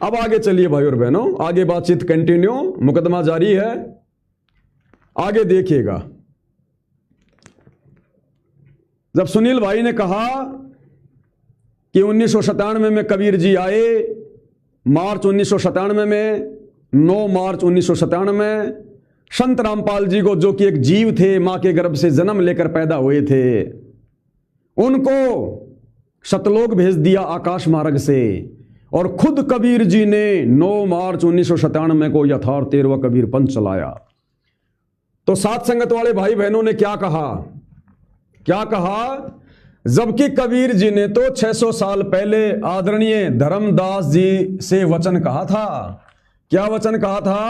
अब आगे चलिए भाई और बहनों, आगे बातचीत कंटिन्यू, मुकदमा जारी है, आगे देखिएगा। जब सुनील भाई ने कहा कि 1997 में कबीर जी आए, मार्च 1997 में, 9 मार्च 1997 में, संत रामपाल जी को, जो कि एक जीव थे, मां के गर्भ से जन्म लेकर पैदा हुए थे, उनको सतलोक भेज दिया आकाश मार्ग से। और खुद कबीर जी ने 9 मार्च 1997 को यथार्थ 13वां कबीर पंथ चलाया। तो सात संगत वाले भाई बहनों ने क्या कहा? क्या कहा? जबकि कबीर जी ने तो 600 साल पहले आदरणीय धर्मदास जी से वचन कहा था। क्या वचन कहा था?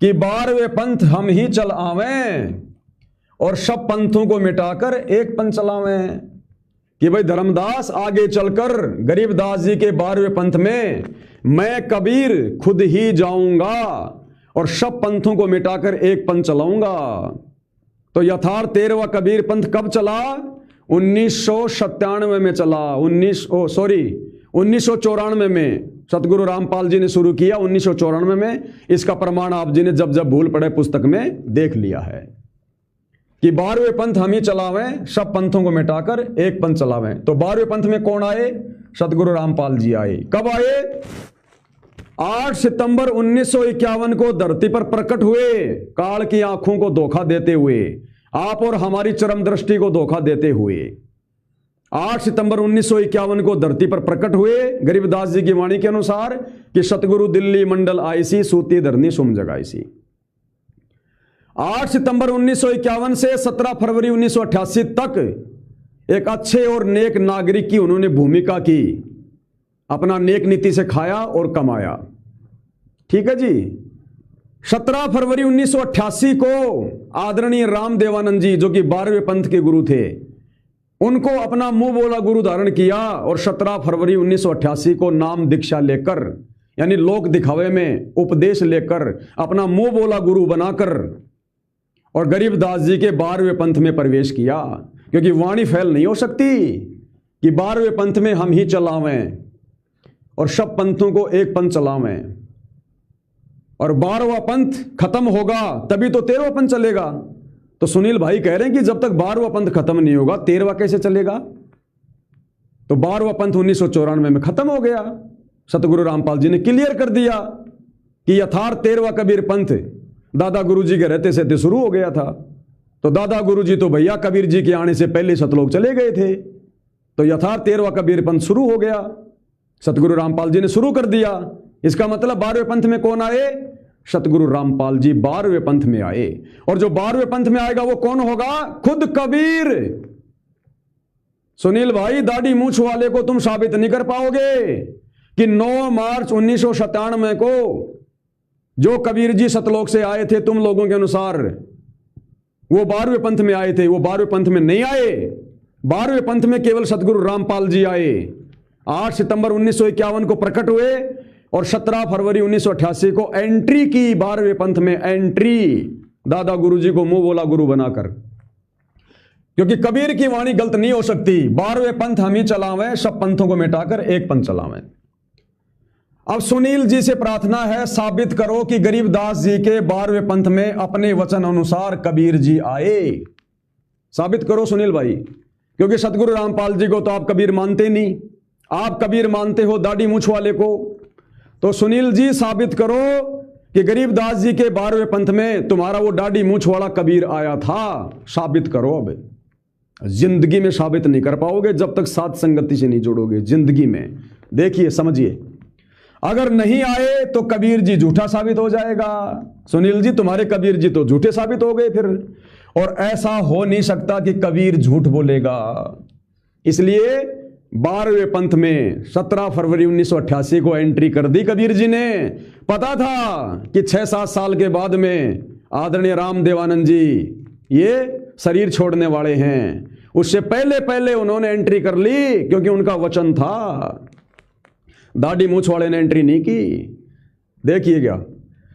कि 12वें पंथ हम ही चल आवें और सब पंथों को मिटाकर एक पंथ चलावें। कि भाई धर्मदास, आगे चलकर गरीबदास जी के 12वें पंथ में मैं कबीर खुद ही जाऊंगा और सब पंथों को मिटाकर एक पंथ चलाऊंगा। तो यथार्थ 13वां कबीर पंथ कब चला? 1997 में चला। 1994 में सतगुरु रामपाल जी ने शुरू किया, 1994 में। इसका प्रमाण आप जी ने जब जब भूल पड़े पुस्तक में देख लिया है कि 12वें पंथ हम ही चलावें, सब पंथों को मिटाकर एक पंथ चलावें। तो 12वें पंथ में कौन आए? सतगुरु रामपाल जी आए। कब आए? 8 सितंबर 1951 को धरती पर प्रकट हुए, काल की आंखों को धोखा देते हुए, आप और हमारी चरम दृष्टि को धोखा देते हुए। 8 सितंबर 1951 को धरती पर प्रकट हुए, गरीबदास जी की वाणी के अनुसार कि सतगुरु दिल्ली मंडल आईसी, सूती धरनी सुम जगाईसी। 8 सितंबर 1951 से 17 फरवरी 1988 तक एक अच्छे और नेक नागरिक की उन्होंने भूमिका की, अपना नेक नीति से खाया और कमाया। ठीक है जी। 17 फरवरी 1988 को आदरणीय राम देवानंद जी, जो कि 12वें पंथ के गुरु थे, उनको अपना मुंह बोला गुरु धारण किया और 17 फरवरी 1988 को नाम दीक्षा लेकर, यानी लोक दिखावे में उपदेश लेकर, अपना मुंह बोला गुरु बनाकर और गरीबदास जी के 12वें पंथ में प्रवेश किया। क्योंकि वाणी फैल नहीं हो सकती कि 12वें पंथ में हम ही चलावें और सब पंथों को एक पंथ चलावें, और 12वां पंथ खत्म होगा तभी तो 13वां पंथ चलेगा। तो सुनील भाई कह रहे हैं कि जब तक 12वां पंथ खत्म नहीं होगा 13वां कैसे चलेगा? तो 12वां पंथ 1994 में खत्म हो गया। सतगुरु रामपाल जी ने क्लियर कर दिया कि यथार्थ 13वां कबीर पंथ दादा गुरु जी के रहते से शुरू हो गया था। तो दादा गुरु जी तो भैया कबीर जी के आने से पहले सतलोक चले गए थे, तो यथार्थ 13वां कबीर पंथ शुरू हो गया। सतगुरु रामपाल जी ने शुरू कर दिया। इसका मतलब 12वें पंथ में कौन आए? सतगुरु रामपाल जी 12वें पंथ में आए। और जो 12वें पंथ में आएगा वो कौन होगा? खुद कबीर। सुनील भाई, दाढ़ी मूछ वाले को तुम साबित नहीं कर पाओगे कि 9 मार्च 1997 को जो कबीर जी सतलोक से आए थे, तुम लोगों के अनुसार वो 12वें पंथ में आए थे। वो 12वें पंथ में नहीं आए। 12वें पंथ में केवल सतगुरु रामपाल जी आए। 8 सितंबर 1951 को प्रकट हुए और 17 फरवरी 1988 को एंट्री की 12वें पंथ में, एंट्री दादा गुरु जी को मुंह बोला गुरु बनाकर। क्योंकि कबीर की वाणी गलत नहीं हो सकती। 12वें पंथ हम ही चलावें, सब पंथों को मिटाकर एक पंथ चलावें। अब सुनील जी से प्रार्थना है, साबित करो कि गरीबदास जी के 12वें पंथ में अपने वचन अनुसार कबीर जी आए। साबित करो सुनील भाई, क्योंकि सतगुरु रामपाल जी को तो आप कबीर मानते नहीं, आप कबीर मानते हो दाढ़ी मूछ वाले को। तो सुनील जी साबित करो कि गरीबदास जी के 12वें पंथ में तुम्हारा वो दाढ़ी मूछ वाला कबीर आया था। साबित करो। अब जिंदगी में साबित नहीं कर पाओगे जब तक साथ संगति से नहीं जोड़ोगे। जिंदगी में देखिए, समझिए, अगर नहीं आए तो कबीर जी झूठा साबित हो जाएगा। सुनील जी, तुम्हारे कबीर जी तो झूठे साबित हो गए फिर, और ऐसा हो नहीं सकता कि कबीर झूठ बोलेगा। इसलिए 12वें पंथ में 17 फरवरी 1988 को एंट्री कर दी कबीर जी ने। पता था कि 6-7 साल के बाद में आदरणीय राम देवानंद जी ये शरीर छोड़ने वाले हैं। उससे पहले पहले उन्होंने एंट्री कर ली, क्योंकि उनका वचन था। दाढ़ी मूछ वाले ने एंट्री नहीं की। देखिएगा,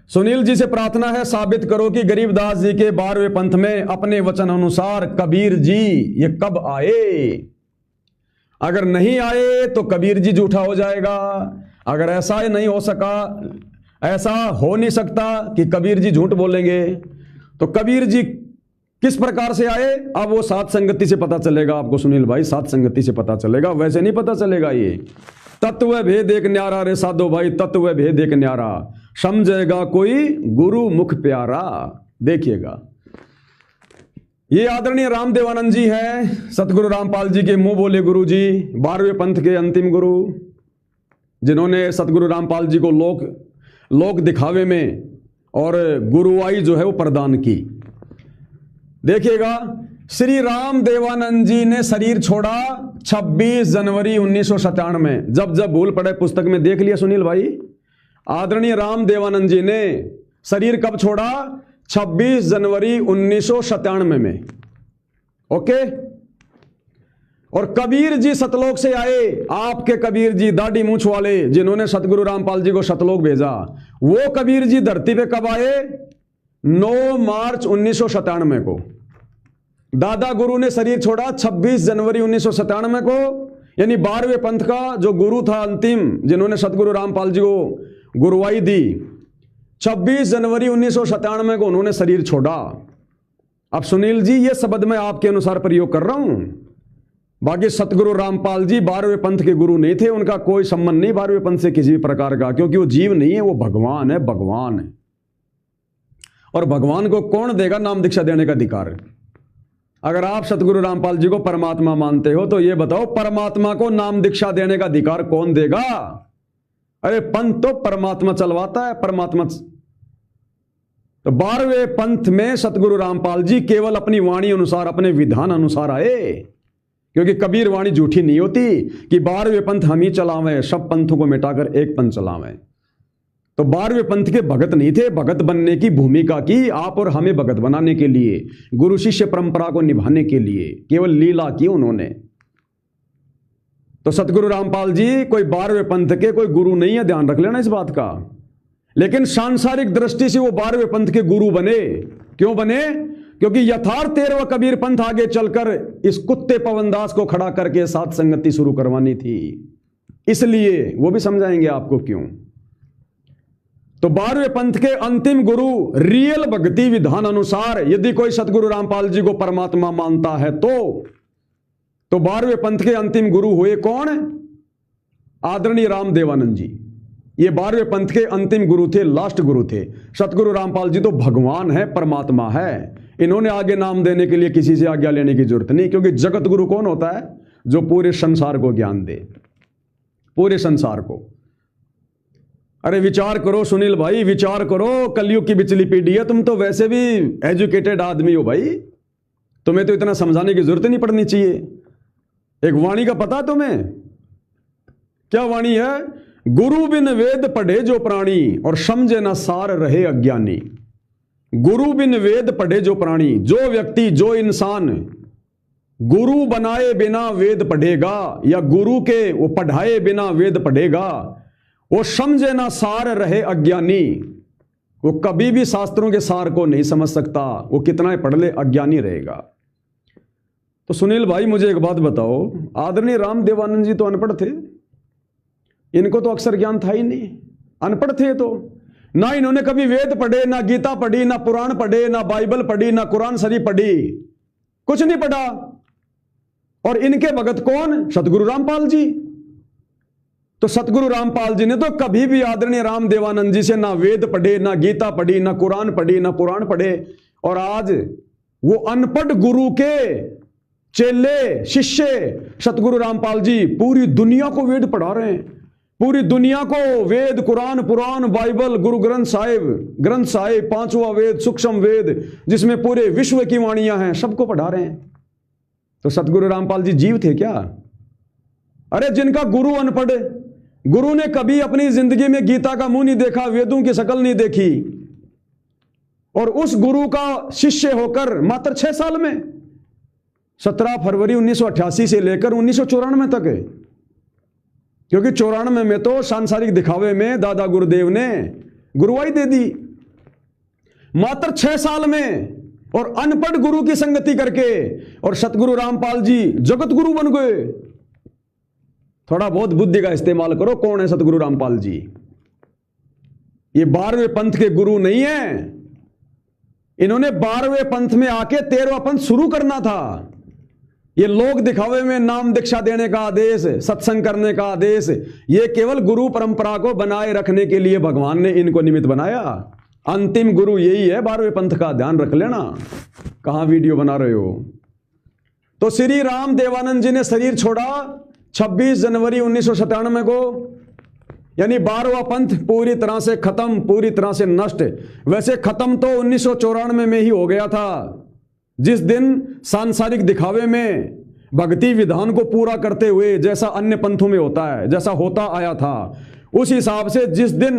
सुनील जी से प्रार्थना है, साबित करो कि गरीबदास जी के 12वें पंथ में अपने वचन अनुसार कबीर जी ये कब आए। अगर नहीं आए तो कबीर जी झूठा हो जाएगा। अगर ऐसा ही नहीं हो सका, ऐसा हो नहीं सकता कि कबीर जी झूठ बोलेंगे, तो कबीर जी किस प्रकार से आए? अब वो सात संगति से पता चलेगा आपको सुनील भाई, सात संगति से पता चलेगा, वैसे नहीं पता चलेगा। ये तत्व भेद एक न्यारा रे साधो भाई, तत्व भेद एक न्यारा, समझेगा कोई गुरु मुख प्यारा। देखिएगा, ये आदरणीय रामदेवानंद जी हैं, सतगुरु रामपाल जी के मुंह बोले गुरु जी, 12वें पंथ के अंतिम गुरु, जिन्होंने सतगुरु रामपाल जी को लोक दिखावे में और गुरुवाई जो है वो प्रदान की। देखिएगा, श्री राम देवानंद जी ने शरीर छोड़ा 26 जनवरी 1997। जब भूल पड़े पुस्तक में देख लिया सुनील भाई। आदरणीय राम देवानंद जी ने शरीर कब छोड़ा? 26 जनवरी 1997 में। ओके। और कबीर जी सतलोक से आए, आपके कबीर जी दाढ़ी मूंछ वाले, जिन्होंने सतगुरु रामपाल जी को सतलोक भेजा, वो कबीर जी धरती पे कब आए? 9 मार्च 1997 को। दादा गुरु ने शरीर छोड़ा 26 जनवरी 1997 को, यानी 12वें पंथ का जो गुरु था अंतिम, जिन्होंने सतगुरु रामपाल जी को गुरुवाई दी, 26 जनवरी 1997 को उन्होंने शरीर छोड़ा। अब सुनील जी, ये शब्द मैं आपके अनुसार प्रयोग कर रहा हूं, बाकी सतगुरु रामपाल जी 12वें पंथ के गुरु नहीं थे, उनका कोई संबंध नहीं 12वें पंथ से किसी भी प्रकार का, क्योंकि वो जीव नहीं है, वो भगवान है, भगवान है। और भगवान को कौन देगा नाम दीक्षा देने का अधिकार? अगर आप सतगुरु रामपाल जी को परमात्मा मानते हो तो ये बताओ, परमात्मा को नाम दीक्षा देने का अधिकार कौन देगा? अरे पंथ तो परमात्मा चलवाता है, परमात्मा। तो 12वें पंथ में सतगुरु रामपाल जी केवल अपनी वाणी अनुसार, अपने विधान अनुसार आए, क्योंकि कबीर वाणी झूठी नहीं होती कि 12वें पंथ हम ही चलावें, सब पंथों को मिटाकर एक पंथ चलावें। तो 12वें पंथ के भगत नहीं थे, भगत बनने की भूमिका की आप और हमें भगत बनाने के लिए, गुरु शिष्य परंपरा को निभाने के लिए केवल लीला की उन्होंने। तो सतगुरु रामपाल जी कोई 12वें पंथ के कोई गुरु नहीं है, ध्यान रख लेना इस बात का। लेकिन सांसारिक दृष्टि से वो 12वें पंथ के गुरु बने। क्यों बने? क्योंकि यथार्थ 13वां कबीर पंथ आगे चलकर इस कुत्ते पवनदास को खड़ा करके सात संगति शुरू करवानी थी, इसलिए वो भी समझाएंगे आपको क्यों। तो 12वें पंथ के अंतिम गुरु रियल भक्ति विधान अनुसार यदि कोई सतगुरु रामपाल जी को परमात्मा मानता है तो 12वें पंथ के अंतिम गुरु हुए कौन? आदरणीय राम देवानंद जी। ये 12वें पंथ के अंतिम गुरु थे, लास्ट गुरु थे। सतगुरु रामपाल जी तो भगवान है, परमात्मा है, इन्होंने आगे नाम देने के लिए किसी से आज्ञा लेने की जरूरत नहीं, क्योंकि जगत गुरु कौन होता है? जो पूरे संसार को ज्ञान दे, पूरे संसार को। अरे विचार करो सुनील भाई, विचार करो, कलयुग की बिचली पीढ़ी है, तुम तो वैसे भी एजुकेटेड आदमी हो भाई, तुम्हें तो इतना समझाने की जरूरत नहीं पड़नी चाहिए। एक वाणी का पता तुम्हें? क्या वाणी है? गुरु बिन वेद पढ़े जो प्राणी, और समझे ना सार रहे अज्ञानी। गुरु बिन वेद पढ़े जो प्राणी, जो व्यक्ति, जो इंसान गुरु बनाए बिना वेद पढ़ेगा, या गुरु के वो पढ़ाए बिना वेद पढ़ेगा, वो समझे ना सार रहे अज्ञानी। वो कभी भी शास्त्रों के सार को नहीं समझ सकता, वो कितना ही पढ़ ले अज्ञानी रहेगा। तो सुनील भाई मुझे एक बात बताओ, आदरणीय राम देवानंद जी तो अनपढ़ थे, इनको तो अक्षर ज्ञान था ही नहीं, अनपढ़ थे। तो ना इन्होंने कभी वेद पढ़े, ना गीता पढ़ी, ना पुराण पढ़े, ना बाइबल पढ़ी, ना कुरान शरीफ पढ़ी, कुछ नहीं पढ़ा। और इनके भगत कौन? सतगुरु रामपाल जी। तो सतगुरु रामपाल जी ने तो कभी भी आदरणीय राम देवानंद जी से ना वेद पढ़े, ना गीता पढ़ी, ना कुरान पढ़ी, ना पुराण पढ़े, और आज वो अनपढ़ गुरु के चेले शिष्य सतगुरु रामपाल जी पूरी दुनिया को वेद पढ़ा रहे हैं, पूरी दुनिया को वेद, कुरान, पुराण, बाइबल, गुरु ग्रंथ साहिब, पांचवा वेद, सूक्ष्म वेद, जिसमें पूरे विश्व की वाणियां हैं, सबको पढ़ा रहे हैं। तो सतगुरु रामपाल जी जीव थे क्या? अरे जिनका गुरु अनपढ़, गुरु ने कभी अपनी जिंदगी में गीता का मुंह नहीं देखा, वेदों की शक्ल नहीं देखी, और उस गुरु का शिष्य होकर मात्र 6 साल में 17 फरवरी 1988 से लेकर 1994 तक है, क्योंकि 94 में तो सांसारिक दिखावे में दादा गुरुदेव ने गुरुवाई दे दी, मात्र 6 साल में, और अनपढ़ गुरु की संगति करके, और सतगुरु रामपाल जी जगत गुरु बन गए। थोड़ा बहुत बुद्धि का इस्तेमाल करो। कौन है सतगुरु रामपाल जी? ये 12वें पंथ के गुरु नहीं है। इन्होंने 12वें पंथ में आके 13वां पंथ शुरू करना था। ये लोग दिखावे में नाम दीक्षा देने का आदेश, सत्संग करने का आदेश, ये केवल गुरु परंपरा को बनाए रखने के लिए भगवान ने इनको निमित्त बनाया। अंतिम गुरु यही है 12वें पंथ का, ध्यान रख लेना। कहां वीडियो बना रहे हो? तो श्री राम देवानंद जी ने शरीर छोड़ा 26 जनवरी 1997 को, यानी 12वां पंथ पूरी तरह से खत्म, पूरी तरह से नष्ट। वैसे खत्म तो 1994 में ही हो गया था, जिस दिन सांसारिक दिखावे में भक्ति विधान को पूरा करते हुए, जैसा अन्य पंथों में होता है, जैसा होता आया था, उस हिसाब से जिस दिन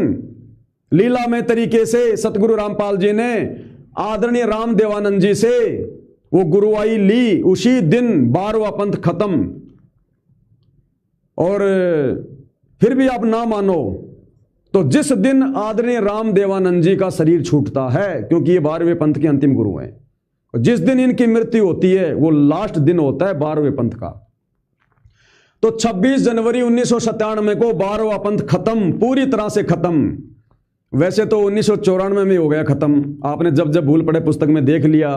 लीला में तरीके से सतगुरु रामपाल जी ने आदरणीय राम देवानंद जी से वो गुरुआई ली, उसी दिन 12वां पंथ खत्म। और फिर भी आप ना मानो तो जिस दिन आदरणीय राम देवानंद जी का शरीर छूटता है, क्योंकि ये 12वें पंथ के अंतिम गुरु हैं, जिस दिन इनकी मृत्यु होती है वो लास्ट दिन होता है 12वें पंथ का। तो 26 जनवरी 1997 को 12वां पंथ खत्म, पूरी तरह से खत्म। वैसे तो 1994 में हो गया खत्म। आपने जब जब भूल पड़े पुस्तक में देख लिया।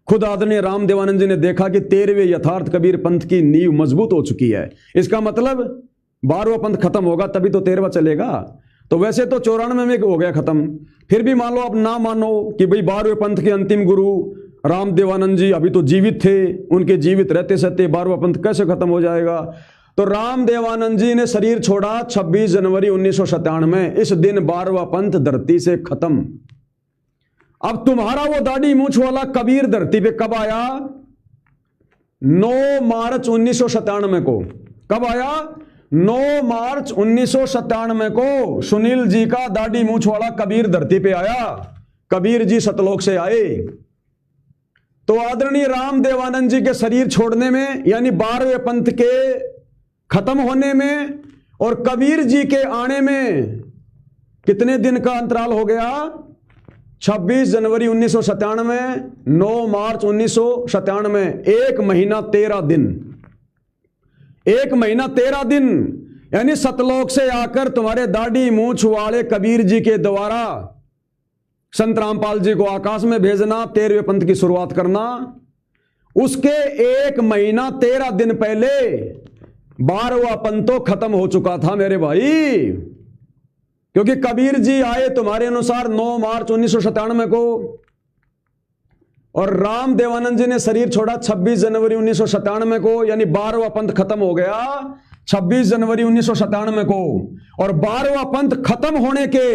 खुद आदरणीय राम देवानंद जी ने देखा कि 13वें यथार्थ कबीर पंथ की नींव मजबूत हो चुकी है। इसका मतलब 12वां पंथ खत्म होगा तभी तो 13वां चलेगा। तो वैसे तो 94 में हो गया खत्म। फिर भी मान लो, आप ना मानो कि भाई 12वें पंथ के अंतिम गुरु राम देवानंद जी अभी तो जीवित थे, उनके जीवित रहते सहते 12वां पंथ कैसे खत्म हो जाएगा? तो राम देवानंद जी ने शरीर छोड़ा 26 जनवरी 1997 में। इस दिन 12वां पंथ धरती से खत्म। अब तुम्हारा वो दाढ़ी मूंछ वाला कबीर धरती पे कब आया? 9 मार्च 1997 को। कब आया? 9 मार्च 1997 को सुनील जी का दाढ़ी मूंछ वाला कबीर धरती पे आया। कबीर जी सतलोक से आए। तो आदरणीय राम देवानंद जी के शरीर छोड़ने में, यानी 12वें पंथ के खत्म होने में और कबीर जी के आने में कितने दिन का अंतराल हो गया? 26 जनवरी 1997, 9 मार्च 1997, 1 महीना 13 दिन। 1 महीना 13 दिन, यानी सतलोक से आकर तुम्हारे दाढ़ी मूंछ वाले कबीर जी के द्वारा संत रामपाल जी को आकाश में भेजना, 13वें पंथ की शुरुआत करना। उसके 1 महीना 13 दिन पहले 12वां पंथ तो खत्म हो चुका था मेरे भाई। क्योंकि कबीर जी आए तुम्हारे अनुसार 9 मार्च 1997 को, और राम देवानंद जी ने शरीर छोड़ा 26 जनवरी 1997 को, यानी 12वां पंथ खत्म हो गया 26 जनवरी 1997 को। और 12वां पंथ खत्म होने के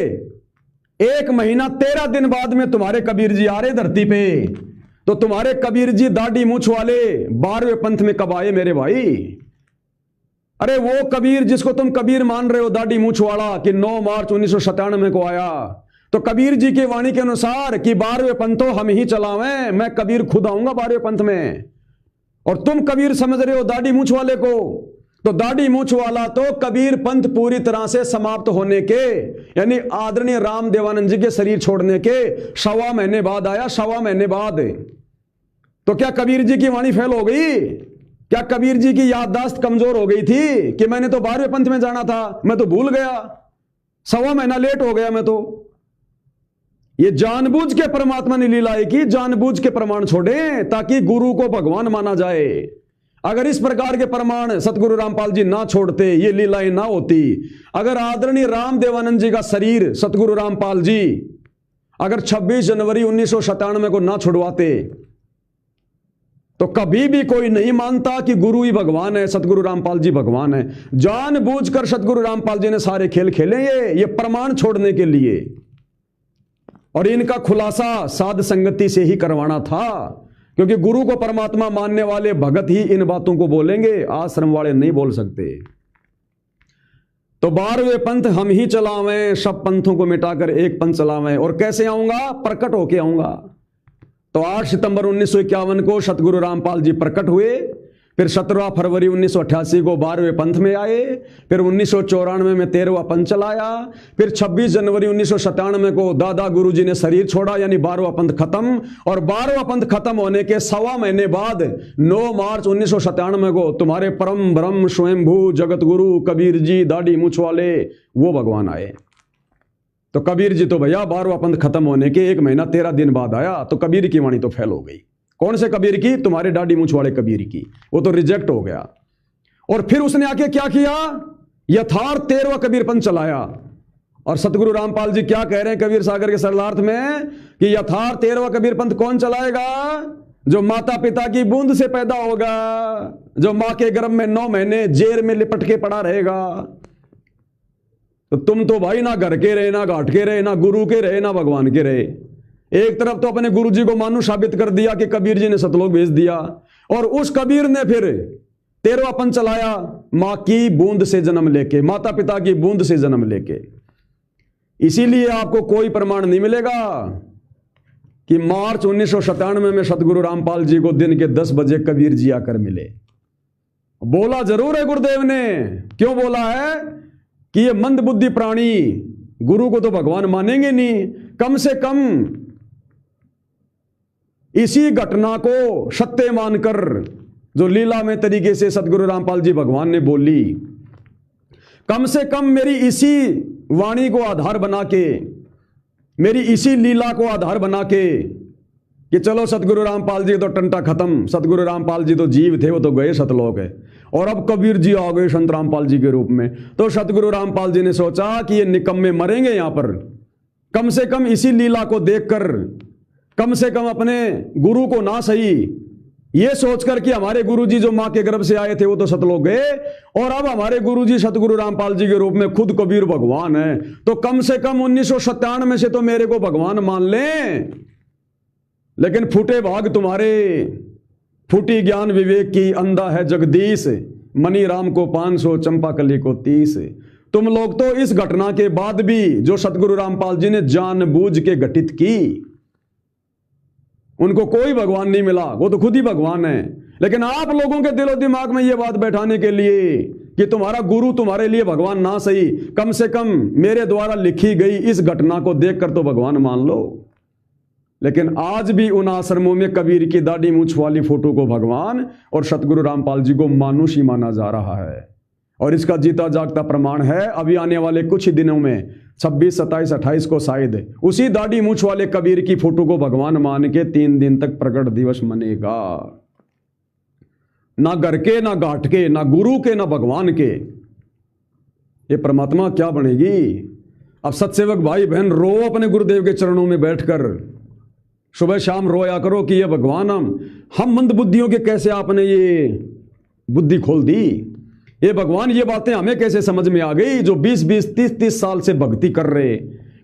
1 महीना 13 दिन बाद में तुम्हारे कबीर जी आ रहे धरती पे। तो तुम्हारे कबीर जी दाढ़ी मूंछ वाले 12वें पंथ में कब आए मेरे भाई? अरे वो कबीर जिसको तुम कबीर मान रहे हो, दाढ़ी मूंछ वाला, कि 9 मार्च 1997 को आया। तो कबीर जी की वाणी के अनुसार कि 12वें पंथ तो हम ही चलावें, मैं कबीर खुद आऊंगा 12वें पंथ में, और तुम कबीर समझ रहे हो दाढ़ी मूंछ वाले को। तो दाढ़ी मूंछ वाला तो कबीर पंथ पूरी तरह से समाप्त होने के, यानी आदरणीय राम देवानंद जी के शरीर छोड़ने के 1.25 महीने बाद आया, 1.25 महीने बाद। तो क्या कबीर जी की वाणी फेल हो गई? क्या कबीर जी की याददाश्त कमजोर हो गई थी कि मैंने तो 12वें पंथ में जाना था, मैं तो भूल गया, 1.25 महीना लेट हो गया मैं तो? ये जानबूझ के परमात्मा ने लीला की, जानबूझ के प्रमाण छोड़े ताकि गुरु को भगवान माना जाए। अगर इस प्रकार के प्रमाण सतगुरु रामपाल जी ना छोड़ते, ये लीलाएं ना होती, अगर आदरणीय राम देवानंद जी का शरीर सतगुरु रामपाल जी अगर 26 जनवरी 1997 को ना छुड़वाते, तो कभी भी कोई नहीं मानता कि गुरु ही भगवान है, सतगुरु रामपाल जी भगवान है। जानबूझकर सतगुरु रामपाल जी ने सारे खेल खेले ये प्रमाण छोड़ने के लिए, और इनका खुलासा साध संगति से ही करवाना था। क्योंकि गुरु को परमात्मा मानने वाले भगत ही इन बातों को बोलेंगे, आश्रम वाले नहीं बोल सकते। तो 12वें पंथ हम ही चलावें, सब पंथों को मिटाकर एक पंथ चलावें। और कैसे आऊंगा? प्रकट होके आऊंगा। तो 8 सितंबर 1951 को सतगुरु रामपाल जी प्रकट हुए। फिर 17 फरवरी 1988 को 12वें पंथ में आए, फिर 1994 में 13वां पंथ चलाया, फिर 26 जनवरी 1997 को दादा गुरुजी ने शरीर छोड़ा, यानी 12वां पंथ खत्म। और 12वां पंथ खत्म होने के 1.25 महीने बाद 9 मार्च 1997 को तुम्हारे परम ब्रह्म स्वयंभू जगत गुरु कबीर जी दाढ़ी मूछ वाले वो भगवान आए। तो कबीर जी तो भैया 12वां पंथ खत्म होने के 1 महीना 13 दिन बाद आया, तो कबीर की वाणी तो फेल हो गई। कौन से कबीर की? तुम्हारे दाढ़ी मूछ वाले कबीर की, वो तो रिजेक्ट हो गया। और फिर उसने आके क्या किया? यथार्थ 13वां कबीर पंथ चलाया। और सतगुरु रामपाल जी क्या कह रहे हैं कबीर सागर के सरलार्थ में कि यथार्थ 13वां कबीर पंथ कौन चलाएगा? जो माता पिता की बूंद से पैदा होगा, जो मां के गर्भ में 9 महीने जेर में लिपट के पड़ा रहेगा। तो तुम तो भाई ना घर के रहे, ना घाट के रहे, ना गुरु के रहे, ना भगवान के रहे। एक तरफ तो अपने गुरु जी को मानू साबित कर दिया कि कबीर जी ने सतलोक भेज दिया, और उस कबीर ने फिर 13वां पंथ चलाया मां की बूंद से जन्म लेके, माता पिता की बूंद से जन्म लेके। इसीलिए आपको कोई प्रमाण नहीं मिलेगा कि मार्च 1997 में सतगुरु रामपाल जी को दिन के 10 बजे कबीर जी आकर मिले। बोला जरूर है गुरुदेव ने, क्यों बोला है कि ये मंद बुद्धि प्राणी गुरु को तो भगवान मानेंगे नहीं, कम से कम इसी घटना को सत्य मानकर जो लीला में तरीके से सतगुरु रामपाल जी भगवान ने बोली, कम से कम मेरी इसी वाणी को आधार बना के, मेरी इसी लीला को आधार बना के कि चलो सतगुरु रामपाल जी तो टंटा खत्म, सतगुरु रामपाल जी तो जीव थे, वो तो गए सतलोक है, और अब कबीर जी आ गए संत रामपाल जी के रूप में। तो सतगुरु रामपाल जी ने सोचा कि ये निकम्मे मरेंगे यहां पर, कम से कम इसी लीला को देखकर, कम से कम अपने गुरु को ना सही ये सोचकर कि हमारे गुरुजी जो मां के गर्भ से आए थे वो तो सतलोक गए, और अब हमारे गुरुजी सतगुरु रामपाल जी के रूप में खुद कबीर भगवान है, तो कम से कम 1997 में से तो मेरे को भगवान मान लें। लेकिन फूटे भाग तुम्हारे, फूटी ज्ञान विवेक की, अंधा है जगदीश, मनी राम को 500 चंपा कली को 30। तुम लोग तो इस घटना के बाद भी जो सतगुरु रामपाल जी ने जानबूझ के घटित की, उनको कोई भगवान नहीं मिला, वो तो खुद ही भगवान है। लेकिन आप लोगों के दिलो दिमाग में ये बात बैठाने के लिए कि तुम्हारा गुरु तुम्हारे लिए भगवान ना सही, कम से कम मेरे द्वारा लिखी गई इस घटना को देखकर तो भगवान मान लो। लेकिन आज भी उन आश्रमों में कबीर की दाढ़ी मूछ वाली फोटो को भगवान और सतगुरु रामपाल जी को मानुष ही माना जा रहा है। और इसका जीता जागता प्रमाण है अभी आने वाले कुछ ही दिनों में 26, 27, 28 को शायद उसी दाढ़ी मूछ वाले कबीर की फोटो को भगवान मान के 3 दिन तक प्रकट दिवस मनेगा। ना घर के, ना घाट के, ना गुरु के, ना भगवान के, ये परमात्मा क्या बनेगी? अब सत्सेवक भाई बहन रो अपने गुरुदेव के चरणों में बैठकर, सुबह शाम रोया करो कि ये भगवान हम मंद बुद्धियों के कैसे आपने ये बुद्धि खोल दी, ये भगवान ये बातें हमें कैसे समझ में आ गई, जो 20-20, 30-30 साल से भक्ति कर रहे,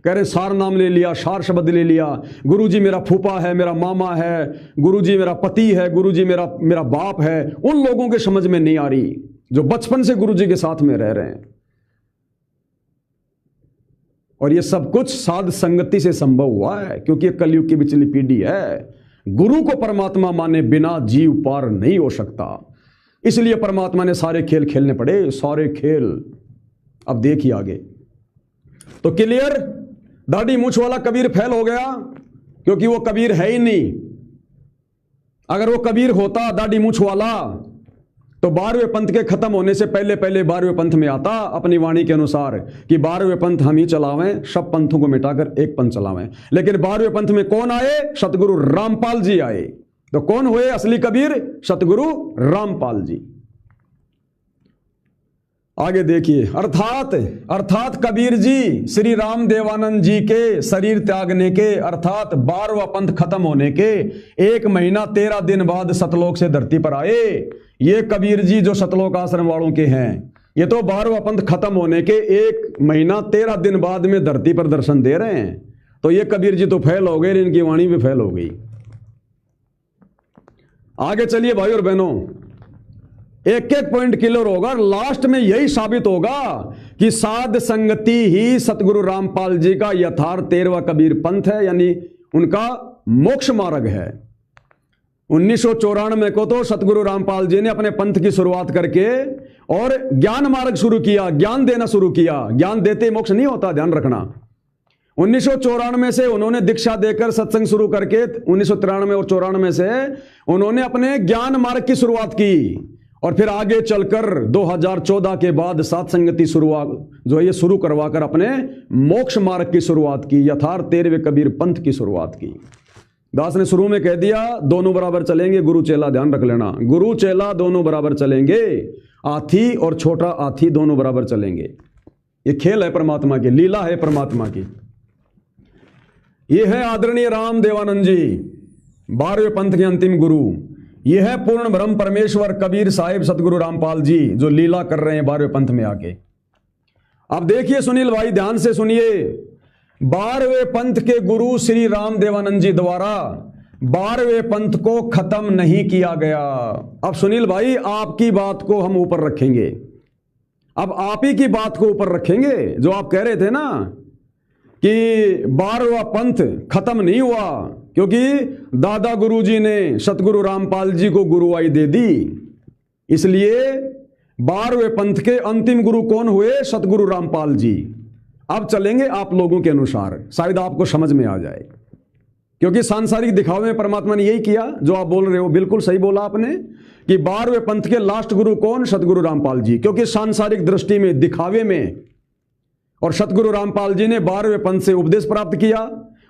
कह रहे सार नाम ले लिया, सार शब्द ले लिया, गुरुजी मेरा फूफा है, मेरा मामा है, गुरुजी मेरा पति है, गुरुजी मेरा बाप है, उन लोगों के समझ में नहीं आ रही जो बचपन से गुरुजी के साथ में रह रहे हैं। और ये सब कुछ साध संगति से संभव हुआ है, क्योंकि ये कलयुग की बिचली पीढ़ी है। गुरु को परमात्मा माने बिना जीव पार नहीं हो सकता, इसलिए परमात्मा ने सारे खेल खेलने पड़े, सारे खेल। अब देखिए आगे तो क्लियर, दाढ़ी मूछ वाला कबीर फेल हो गया, क्योंकि वो कबीर है ही नहीं। अगर वो कबीर होता दाढ़ी मूछ वाला तो 12वें पंथ के खत्म होने से पहले पहले 12वें पंथ में आता अपनी वाणी के अनुसार कि 12वें पंथ हम ही चलावें, सब पंथों को मिटाकर एक पंथ चलावें। लेकिन 12वें पंथ में कौन आए? सतगुरु रामपाल जी आए। तो कौन हुए असली कबीर? सतगुरु रामपाल जी। आगे देखिए, अर्थात कबीर जी श्री राम देवानंद जी के शरीर त्यागने के अर्थात 12वां पंथ खत्म होने के 1 महीना 13 दिन बाद सतलोक से धरती पर आए। ये कबीर जी जो सतलोक आश्रम वालों के हैं, ये तो 12वां पंथ खत्म होने के 1 महीना 13 दिन बाद में धरती पर दर्शन दे रहे हैं। तो ये कबीर जी तो फेल हो गए, इनकी वाणी भी फेल हो गई। आगे चलिए भाई और बहनों, एक एक पॉइंट क्लियर होगा। लास्ट में यही साबित होगा कि साध संगति ही सतगुरु रामपाल जी का यथार्थ 13वां कबीर पंथ है, यानी उनका मोक्ष मार्ग है। 1994 को तो सतगुरु रामपाल जी ने अपने पंथ की शुरुआत करके और ज्ञान मार्ग शुरू किया, ज्ञान देना शुरू किया। ज्ञान देते मोक्ष नहीं होता, ध्यान रखना। 1994 से उन्होंने दीक्षा देकर सत्संग शुरू करके 1993 और 94 से उन्होंने अपने ज्ञान मार्ग की शुरुआत की और फिर आगे चलकर 2014 के बाद सात संगति शुरुआत जो है ये शुरू करवाकर अपने मोक्ष मार्ग की शुरुआत की, यथार्थ 13वें कबीर पंथ की शुरुआत की। दास ने शुरू में कह दिया दोनों बराबर चलेंगे, गुरु चेला, ध्यान रख लेना, गुरु चेला दोनों बराबर चलेंगे, हाथी और छोटा हाथी दोनों बराबर चलेंगे। ये खेल है परमात्मा की, लीला है परमात्मा की। ये है आदरणीय राम देवानंद जी, 12वें पंथ के अंतिम गुरु। ये है पूर्ण ब्रह्म परमेश्वर कबीर साहिब सतगुरु रामपाल जी, जो लीला कर रहे हैं 12वें पंथ में आके। अब देखिए सुनील भाई, ध्यान से सुनिए, 12वें पंथ के गुरु श्री राम देवानंद जी द्वारा 12वें पंथ को खत्म नहीं किया गया। अब सुनील भाई, आपकी बात को हम ऊपर रखेंगे, अब आप ही की बात को ऊपर रखेंगे। जो आप कह रहे थे ना कि 12वां पंथ खत्म नहीं हुआ, क्योंकि दादा गुरुजी ने सतगुरु रामपाल जी को गुरुआई दे दी, इसलिए 12वें पंथ के अंतिम गुरु कौन हुए? सतगुरु रामपाल जी। अब चलेंगे आप लोगों के अनुसार, शायद आपको समझ में आ जाए, क्योंकि सांसारिक दिखावे में परमात्मा ने यही किया जो आप बोल रहे हो। बिल्कुल सही बोला आपने कि 12वें पंथ के लास्ट गुरु कौन? सतगुरु रामपाल जी। क्योंकि सांसारिक दृष्टि में, दिखावे में, और सतगुरु रामपाल जी ने 12वें पंथ से उपदेश प्राप्त किया,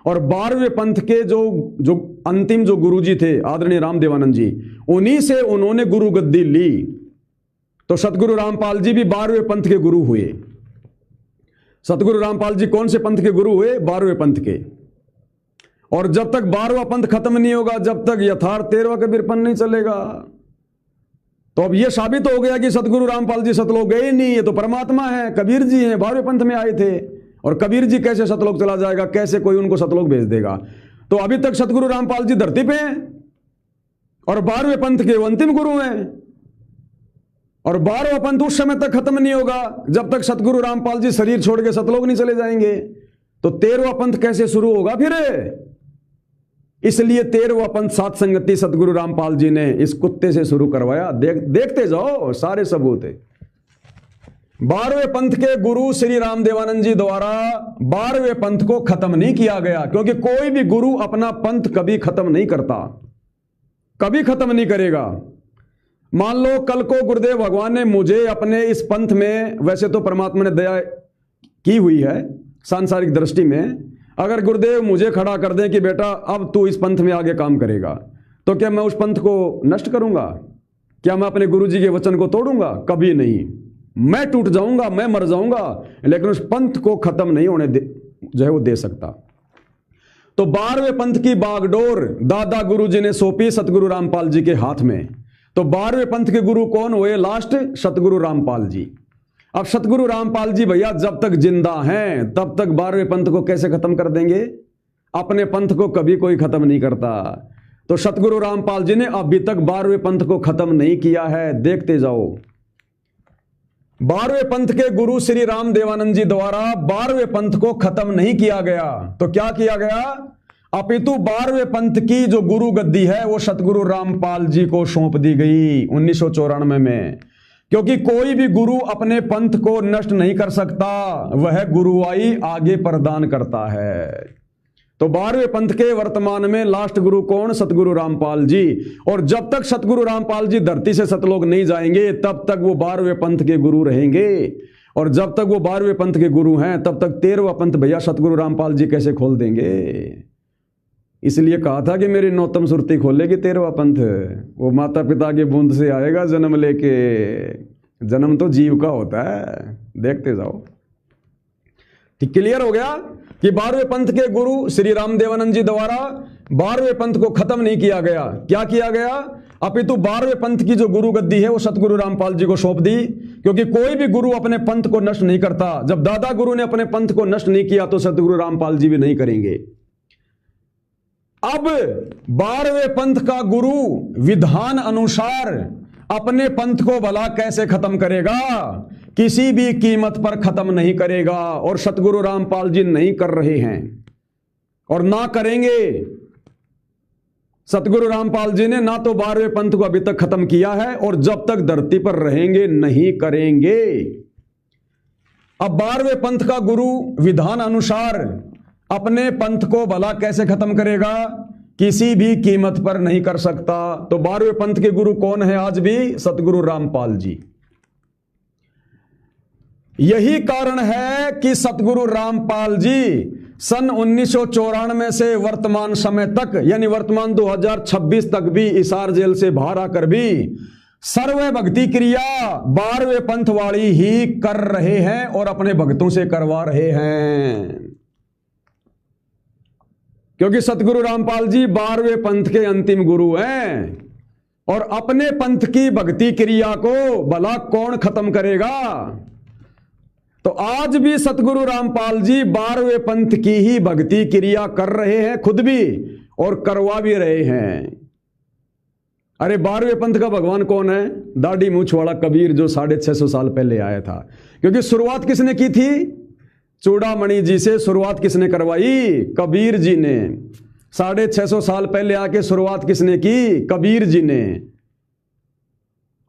और 12वें पंथ के जो अंतिम जो गुरुजी थे आदरणीय राम देवानंद जी, उन्हीं से उन्होंने गुरु गद्दी ली। तो सतगुरु रामपाल जी भी 12वें पंथ के गुरु हुए। सतगुरु रामपाल जी कौन से पंथ के गुरु हुए? 12वें पंथ के। और जब तक 12वां पंथ खत्म नहीं होगा, जब तक यथार्थ 13वां कबीर पंथ नहीं चलेगा। तो अब यह साबित हो गया कि सतगुरु रामपाल जी सतलोक गए नहीं, ये तो परमात्मा है, कबीर जी हैं, 12वें पंथ में आए थे। और कबीर जी कैसे सतलोक चला जाएगा? कैसे कोई उनको सतलोक भेज देगा? तो अभी तक सतगुरु रामपाल जी धरती पे हैं और 12वें पंथ के वो अंतिम गुरु हैं। और 12वां पंथ उस समय तक खत्म नहीं होगा जब तक सतगुरु रामपाल जी शरीर छोड़ के सतलोक नहीं चले जाएंगे। तो 13वां पंथ कैसे शुरू होगा फिर? इसलिए 13वां पंथ सात संगति सतगुरु रामपाल जी ने इस कुत्ते से शुरू करवाया। देखते जाओ, सारे सबूत है। 12वें पंथ के गुरु श्री राम देवानंद जी द्वारा 12वें पंथ को खत्म नहीं किया गया, क्योंकि कोई भी गुरु अपना पंथ कभी खत्म नहीं करता, कभी खत्म नहीं करेगा। मान लो कल को गुरुदेव भगवान ने मुझे अपने इस पंथ में, वैसे तो परमात्मा ने दया की हुई है सांसारिक दृष्टि में, अगर गुरुदेव मुझे खड़ा कर दें कि बेटा अब तू इस पंथ में आगे काम करेगा, तो क्या मैं उस पंथ को नष्ट करूंगा? क्या मैं अपने गुरुजी के वचन को तोड़ूंगा? कभी नहीं। मैं टूट जाऊंगा, मैं मर जाऊंगा, लेकिन उस पंथ को खत्म नहीं होने जो है वो दे सकता। तो 12वें पंथ की बागडोर दादा गुरुजी ने सौंपी सतगुरु रामपाल जी के हाथ में। तो 12वें पंथ के गुरु कौन हुए लास्ट? सतगुरु रामपाल जी। अब सतगुरु रामपाल जी भैया जब तक जिंदा हैं तब तक 12वें पंथ को कैसे खत्म कर देंगे? अपने पंथ को कभी कोई खत्म नहीं करता। तो सतगुरु रामपाल जी ने अभी तक 12वें पंथ को खत्म नहीं किया है। देखते जाओ, 12वें पंथ के गुरु श्री राम देवानंद जी द्वारा 12वें पंथ को खत्म नहीं किया गया। तो क्या किया गया? अपितु 12वें पंथ की जो गुरु गद्दी है वो सतगुरु रामपाल जी को सौंप दी गई 1994 में। क्योंकि कोई भी गुरु अपने पंथ को नष्ट नहीं कर सकता, वह गुरुआई आगे प्रदान करता है। तो 12वें पंथ के वर्तमान में लास्ट गुरु कौन? सतगुरु रामपाल जी। और जब तक सतगुरु रामपाल जी धरती से सतलोक नहीं जाएंगे तब तक वो 12वें पंथ के गुरु रहेंगे। और जब तक वो 12वें पंथ के गुरु हैं तब तक 13वां पंथ भैया सतगुरु रामपाल जी कैसे खोल देंगे? इसलिए कहा था कि मेरी नौतम सुरती खोलेगी 13वां पंथ। वो माता पिता के बूंद से आएगा जन्म लेके। जन्म तो जीव का होता है, देखते जाओ। ठीक, क्लियर हो गया कि 12वें पंथ के गुरु श्री राम देवानंद जी द्वारा 12वें पंथ को खत्म नहीं किया गया। क्या किया गया? अपितु 12वें पंथ की जो गुरु गद्दी है वो सतगुरु रामपाल जी को सौंप दी। क्योंकि कोई भी गुरु अपने पंथ को नष्ट नहीं करता। जब दादा गुरु ने अपने पंथ को नष्ट नहीं किया तो सतगुरु रामपाल जी भी नहीं करेंगे। अब 12वें पंथ का गुरु विधान अनुसार अपने पंथ को भला कैसे खत्म करेगा? किसी भी कीमत पर खत्म नहीं करेगा। और सतगुरु रामपाल जी नहीं कर रहे हैं और ना करेंगे। सतगुरु रामपाल जी ने ना तो 12वें पंथ को अभी तक खत्म किया है और जब तक धरती पर रहेंगे नहीं करेंगे। अब 12वें पंथ का गुरु विधान अनुसार अपने पंथ को भला कैसे खत्म करेगा? किसी भी कीमत पर नहीं कर सकता। तो 12वें पंथ के गुरु कौन है आज भी? सतगुरु रामपाल जी। यही कारण है कि सतगुरु रामपाल जी सन 1994 से वर्तमान समय तक, यानी वर्तमान 2026 तक भी हिसार जेल से बाहर आकर भी सर्व भक्ति क्रिया 12वें पंथ वाली ही कर रहे हैं और अपने भक्तों से करवा रहे हैं। क्योंकि सतगुरु रामपाल जी 12वें पंथ के अंतिम गुरु हैं और अपने पंथ की भक्ति क्रिया को भला कौन खत्म करेगा? तो आज भी सतगुरु रामपाल जी 12वें पंथ की ही भक्ति क्रिया कर रहे हैं खुद भी और करवा भी रहे हैं। अरे 12वें पंथ का भगवान कौन है? दाढ़ी मूछ वाला कबीर, जो 650 साल पहले आया था। क्योंकि शुरुआत किसने की थी? चूड़ामणि जी से शुरुआत किसने करवाई? कबीर जी ने। 650 साल पहले आके शुरुआत किसने की? कबीर जी ने।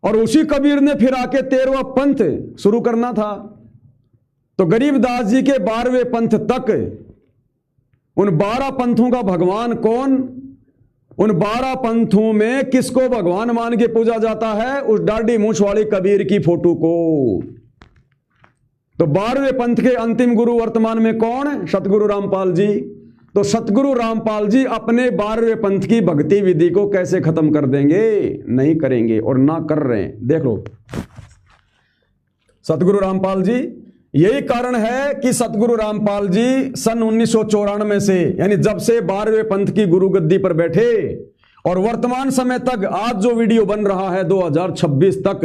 और उसी कबीर ने फिर आके 13वां पंथ शुरू करना था। तो गरीबदास जी के 12वें पंथ तक उन 12 पंथों का भगवान कौन? उन 12 पंथों में किसको भगवान मान के पूजा जाता है? उस दाढ़ी मूछ वाले कबीर की फोटो को। तो 12वें पंथ के अंतिम गुरु वर्तमान में कौन? सतगुरु रामपाल जी। तो सतगुरु रामपाल जी अपने 12वें पंथ की भक्ति विधि को कैसे खत्म कर देंगे? नहीं करेंगे और ना कर रहे हैं। देख लो सतगुरु रामपाल जी। यही कारण है कि सतगुरु रामपाल जी सन 1994 से, यानी जब से 12वें पंथ की गुरु गद्दी पर बैठे और वर्तमान समय तक, आज जो वीडियो बन रहा है 2026 तक,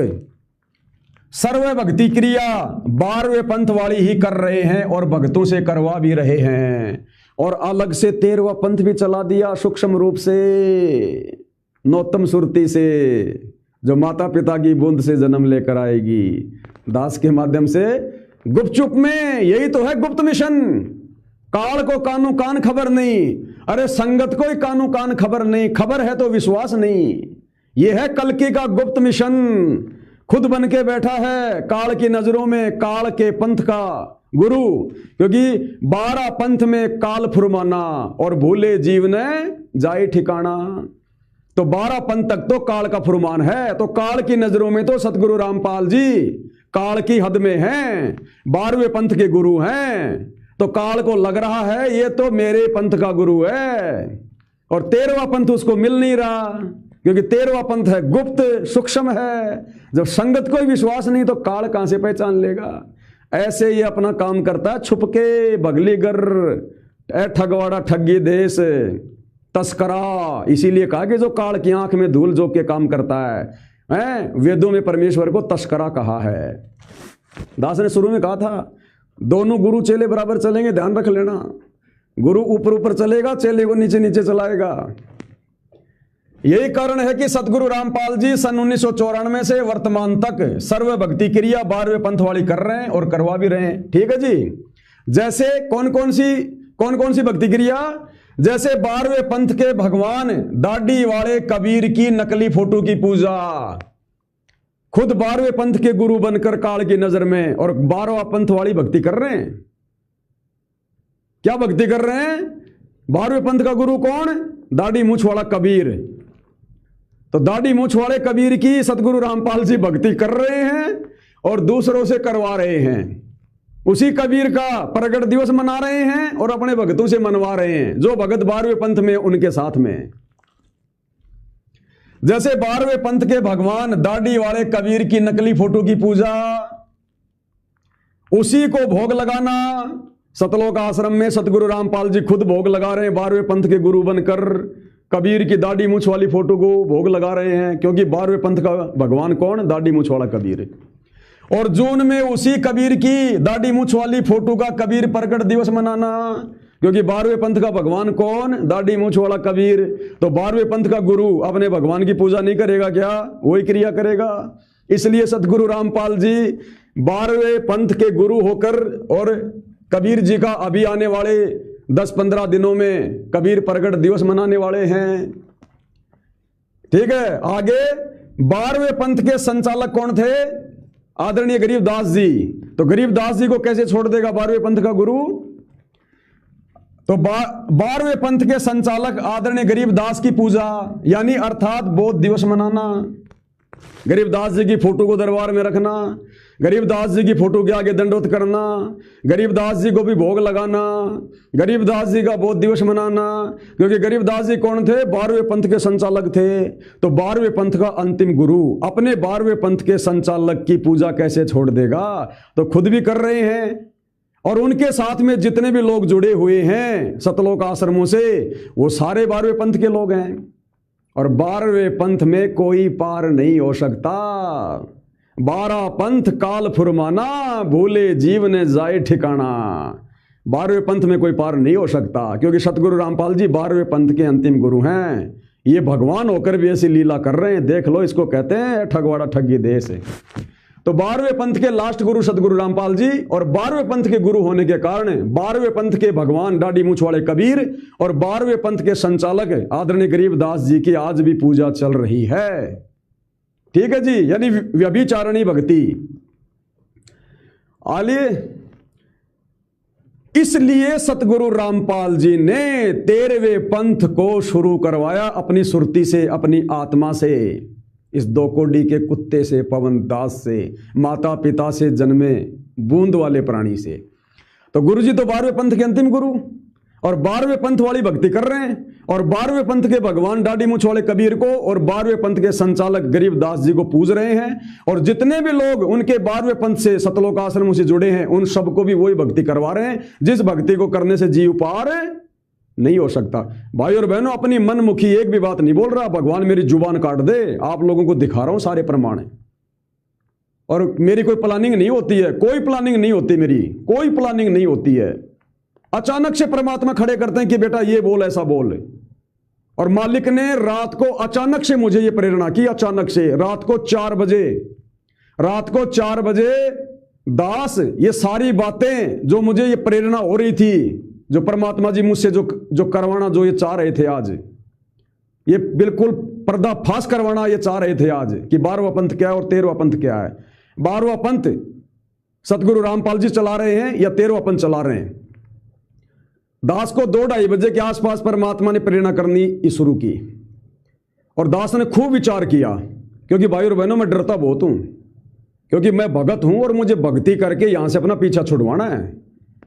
सर्व भक्ति क्रिया 12वें पंथ वाली ही कर रहे हैं और भक्तों से करवा भी रहे हैं। और अलग से 13वां पंथ भी चला दिया सूक्ष्म रूप से, नौतम सुरती से, जो माता पिता की बूंद से जन्म लेकर आएगी, दास के माध्यम से गुपचुप में। यही तो है गुप्त मिशन। काल को कानू कान खबर नहीं, अरे संगत को ही कानू कान खबर नहीं, खबर है तो विश्वास नहीं। यह है कल्कि का गुप्त मिशन। खुद बन के बैठा है काल की नजरों में, काल के पंथ का गुरु। क्योंकि 12 पंथ में काल फुरमाना और भूले जीव ने जाए ठिकाना। तो 12 पंथ तक तो काल का फुरमान है। तो काल की नजरों में तो सतगुरु रामपाल जी काल की हद में हैं, 12वें पंथ के गुरु हैं। तो काल को लग रहा है ये तो मेरे पंथ का गुरु है, और 13वां पंथ उसको मिल नहीं रहा, क्योंकि 13वां पंथ है गुप्त, सूक्ष्म है। जब संगत को ही विश्वास नहीं तो काल कहां से पहचान लेगा? ऐसे ये अपना काम करता है छुपके, बगलीगर, ठगवाड़ा, ठगी देश, तस्करा। इसीलिए कहा कि जो काल की आंख में धूल झोंक के काम करता है, वेदों में परमेश्वर को तस्करा कहा है। दास ने शुरू में कहा था दोनों गुरु चेले बराबर चलेंगे, ध्यान रख लेना। गुरु ऊपर ऊपर चलेगा, चेले को नीचे नीचे चलाएगा। यही कारण है कि सतगुरु रामपाल जी सन 1994 से वर्तमान तक सर्व भक्ति क्रिया 12वें पंथ वाली कर रहे हैं और करवा भी रहे हैं। ठीक है जी। जैसे कौन कौन सी भक्ति क्रिया? जैसे 12वें पंथ के भगवान दाढ़ी वाले कबीर की नकली फोटो की पूजा, खुद 12वें पंथ के गुरु बनकर काल की नजर में, और 12वां पंथ वाली भक्ति कर रहे हैं। क्या भक्ति कर रहे हैं? 12वें पंथ का गुरु कौन? दाढ़ी मूछ वाला कबीर। तो दाढ़ी मूछ वाले कबीर की सतगुरु रामपाल जी भक्ति कर रहे हैं और दूसरों से करवा रहे हैं। उसी कबीर का प्रगट दिवस मना रहे हैं और अपने भक्तों से मनवा रहे हैं, जो भगत 12वें पंथ में उनके साथ में। जैसे 12वें पंथ के भगवान दाढ़ी वाले कबीर की नकली फोटो की पूजा, उसी को भोग लगाना। सतलोक आश्रम में सतगुरु रामपाल जी खुद भोग लगा रहे हैं, 12वें पंथ के गुरु बनकर कबीर की दाढ़ी मूछ वाली फोटो को भोग लगा रहे हैं। क्योंकि 12वें पंथ का भगवान कौन? दाढ़ी मूछ वाला कबीर। और जून में उसी कबीर की दाढ़ी मूछ वाली फोटो का कबीर प्रगट दिवस मनाना, क्योंकि 12वें पंथ का भगवान कौन? दाढ़ी मूछ वाला कबीर। तो 12वें पंथ का गुरु अपने भगवान की पूजा नहीं करेगा क्या? वही क्रिया करेगा। इसलिए सतगुरु रामपाल जी 12वें पंथ के गुरु होकर और कबीर जी का अभी आने वाले 10-15 दिनों में कबीर प्रगट दिवस मनाने वाले हैं। ठीक है। आगे 12वें पंथ के संचालक कौन थे? आदरणीय गरीबदास जी। तो गरीबदास जी को कैसे छोड़ देगा 12वें पंथ का गुरु? तो 12वें पंथ के संचालक आदरणीय गरीबदास की पूजा, यानी अर्थात बौद्ध दिवस मनाना, गरीबदास जी की फोटो को दरबार में रखना, गरीबदास जी की फोटो के आगे दंडवत करना, गरीबदास जी को भी भोग लगाना, गरीबदास जी का बौद्ध दिवस मनाना। क्योंकि गरीबदास जी कौन थे? 12वें पंथ के संचालक थे। तो 12वें पंथ का अंतिम गुरु अपने 12वें पंथ के संचालक की पूजा कैसे छोड़ देगा? तो खुद भी कर रहे हैं और उनके साथ में जितने भी लोग जुड़े हुए हैं सतलोक आश्रमों से, वो सारे 12वें पंथ के लोग हैं। और 12वें पंथ में कोई पार नहीं हो सकता। 12 पंथ काल फुरमाना, भूले जीव ने जाए ठिकाना। 12वें पंथ में कोई पार नहीं हो सकता, क्योंकि सतगुरु रामपाल जी 12वें पंथ के अंतिम गुरु हैं। ये भगवान होकर भी ऐसी लीला कर रहे हैं। देख लो, इसको कहते हैं ठगवाड़ा ठगी देश है। तो 12वें पंथ के लास्ट गुरु सतगुरु रामपाल जी, और 12वें पंथ के गुरु होने के कारण 12वें पंथ के भगवान दाढ़ी मूंछ वाले कबीर और 12वें पंथ के संचालक आदरणीय गरीबदास जी की आज भी पूजा चल रही है। ठीक है जी, यानी व्यभिचारिणी भक्ति। आलिए, इसलिए सतगुरु रामपाल जी ने 13वें पंथ को शुरू करवाया अपनी सुरती से, अपनी आत्मा से, इस 2 कोडी के कुत्ते से, पवन दास से, माता पिता से जन्मे बूंद वाले प्राणी से। तो गुरु जी तो 12वें पंथ के अंतिम गुरु और 12वें पंथ वाली भक्ति कर रहे हैं, और 12वें पंथ के भगवान दाढ़ी मूंछ वाले कबीर को और 12वें पंथ के संचालक गरीबदास जी को पूज रहे हैं। और जितने भी लोग उनके 12वें पंथ से सतलोक आश्रम से जुड़े हैं उन सबको भी वही भक्ति करवा रहे हैं, जिस भक्ति को करने से जीव पार नहीं हो सकता। भाई और बहनों, अपनी मनमुखी एक भी बात नहीं बोल रहा, भगवान मेरी जुबान काट दे, आप लोगों को दिखा रहा हूं सारे प्रमाण। और मेरी कोई प्लानिंग नहीं होती है, कोई प्लानिंग नहीं होती, मेरी कोई प्लानिंग नहीं होती है। अचानक से परमात्मा खड़े करते हैं कि बेटा ये बोल, ऐसा बोल। और मालिक ने रात को अचानक से मुझे ये प्रेरणा की, अचानक से रात को 4 बजे दास, ये सारी बातें जो मुझे ये प्रेरणा हो रही थी, जो परमात्मा जी मुझसे जो करवाना जो ये चाह रहे थे आज, ये बिल्कुल पर्दाफाश करवाना ये चाह रहे थे आज कि 12वां पंथ क्या है और 13वां पंथ क्या है। 12वां पंथ सतगुरु रामपाल जी चला रहे हैं या 13वां पंथ चला रहे हैं। दास को 2-2:30 बजे के आसपास परमात्मा ने प्रेरणा करनी शुरू की और दास ने खूब विचार किया, क्योंकि भाई और बहनों मैं डरता बहुत हूं, क्योंकि मैं भगत हूं और मुझे भक्ति करके यहां से अपना पीछा छुड़वाना है।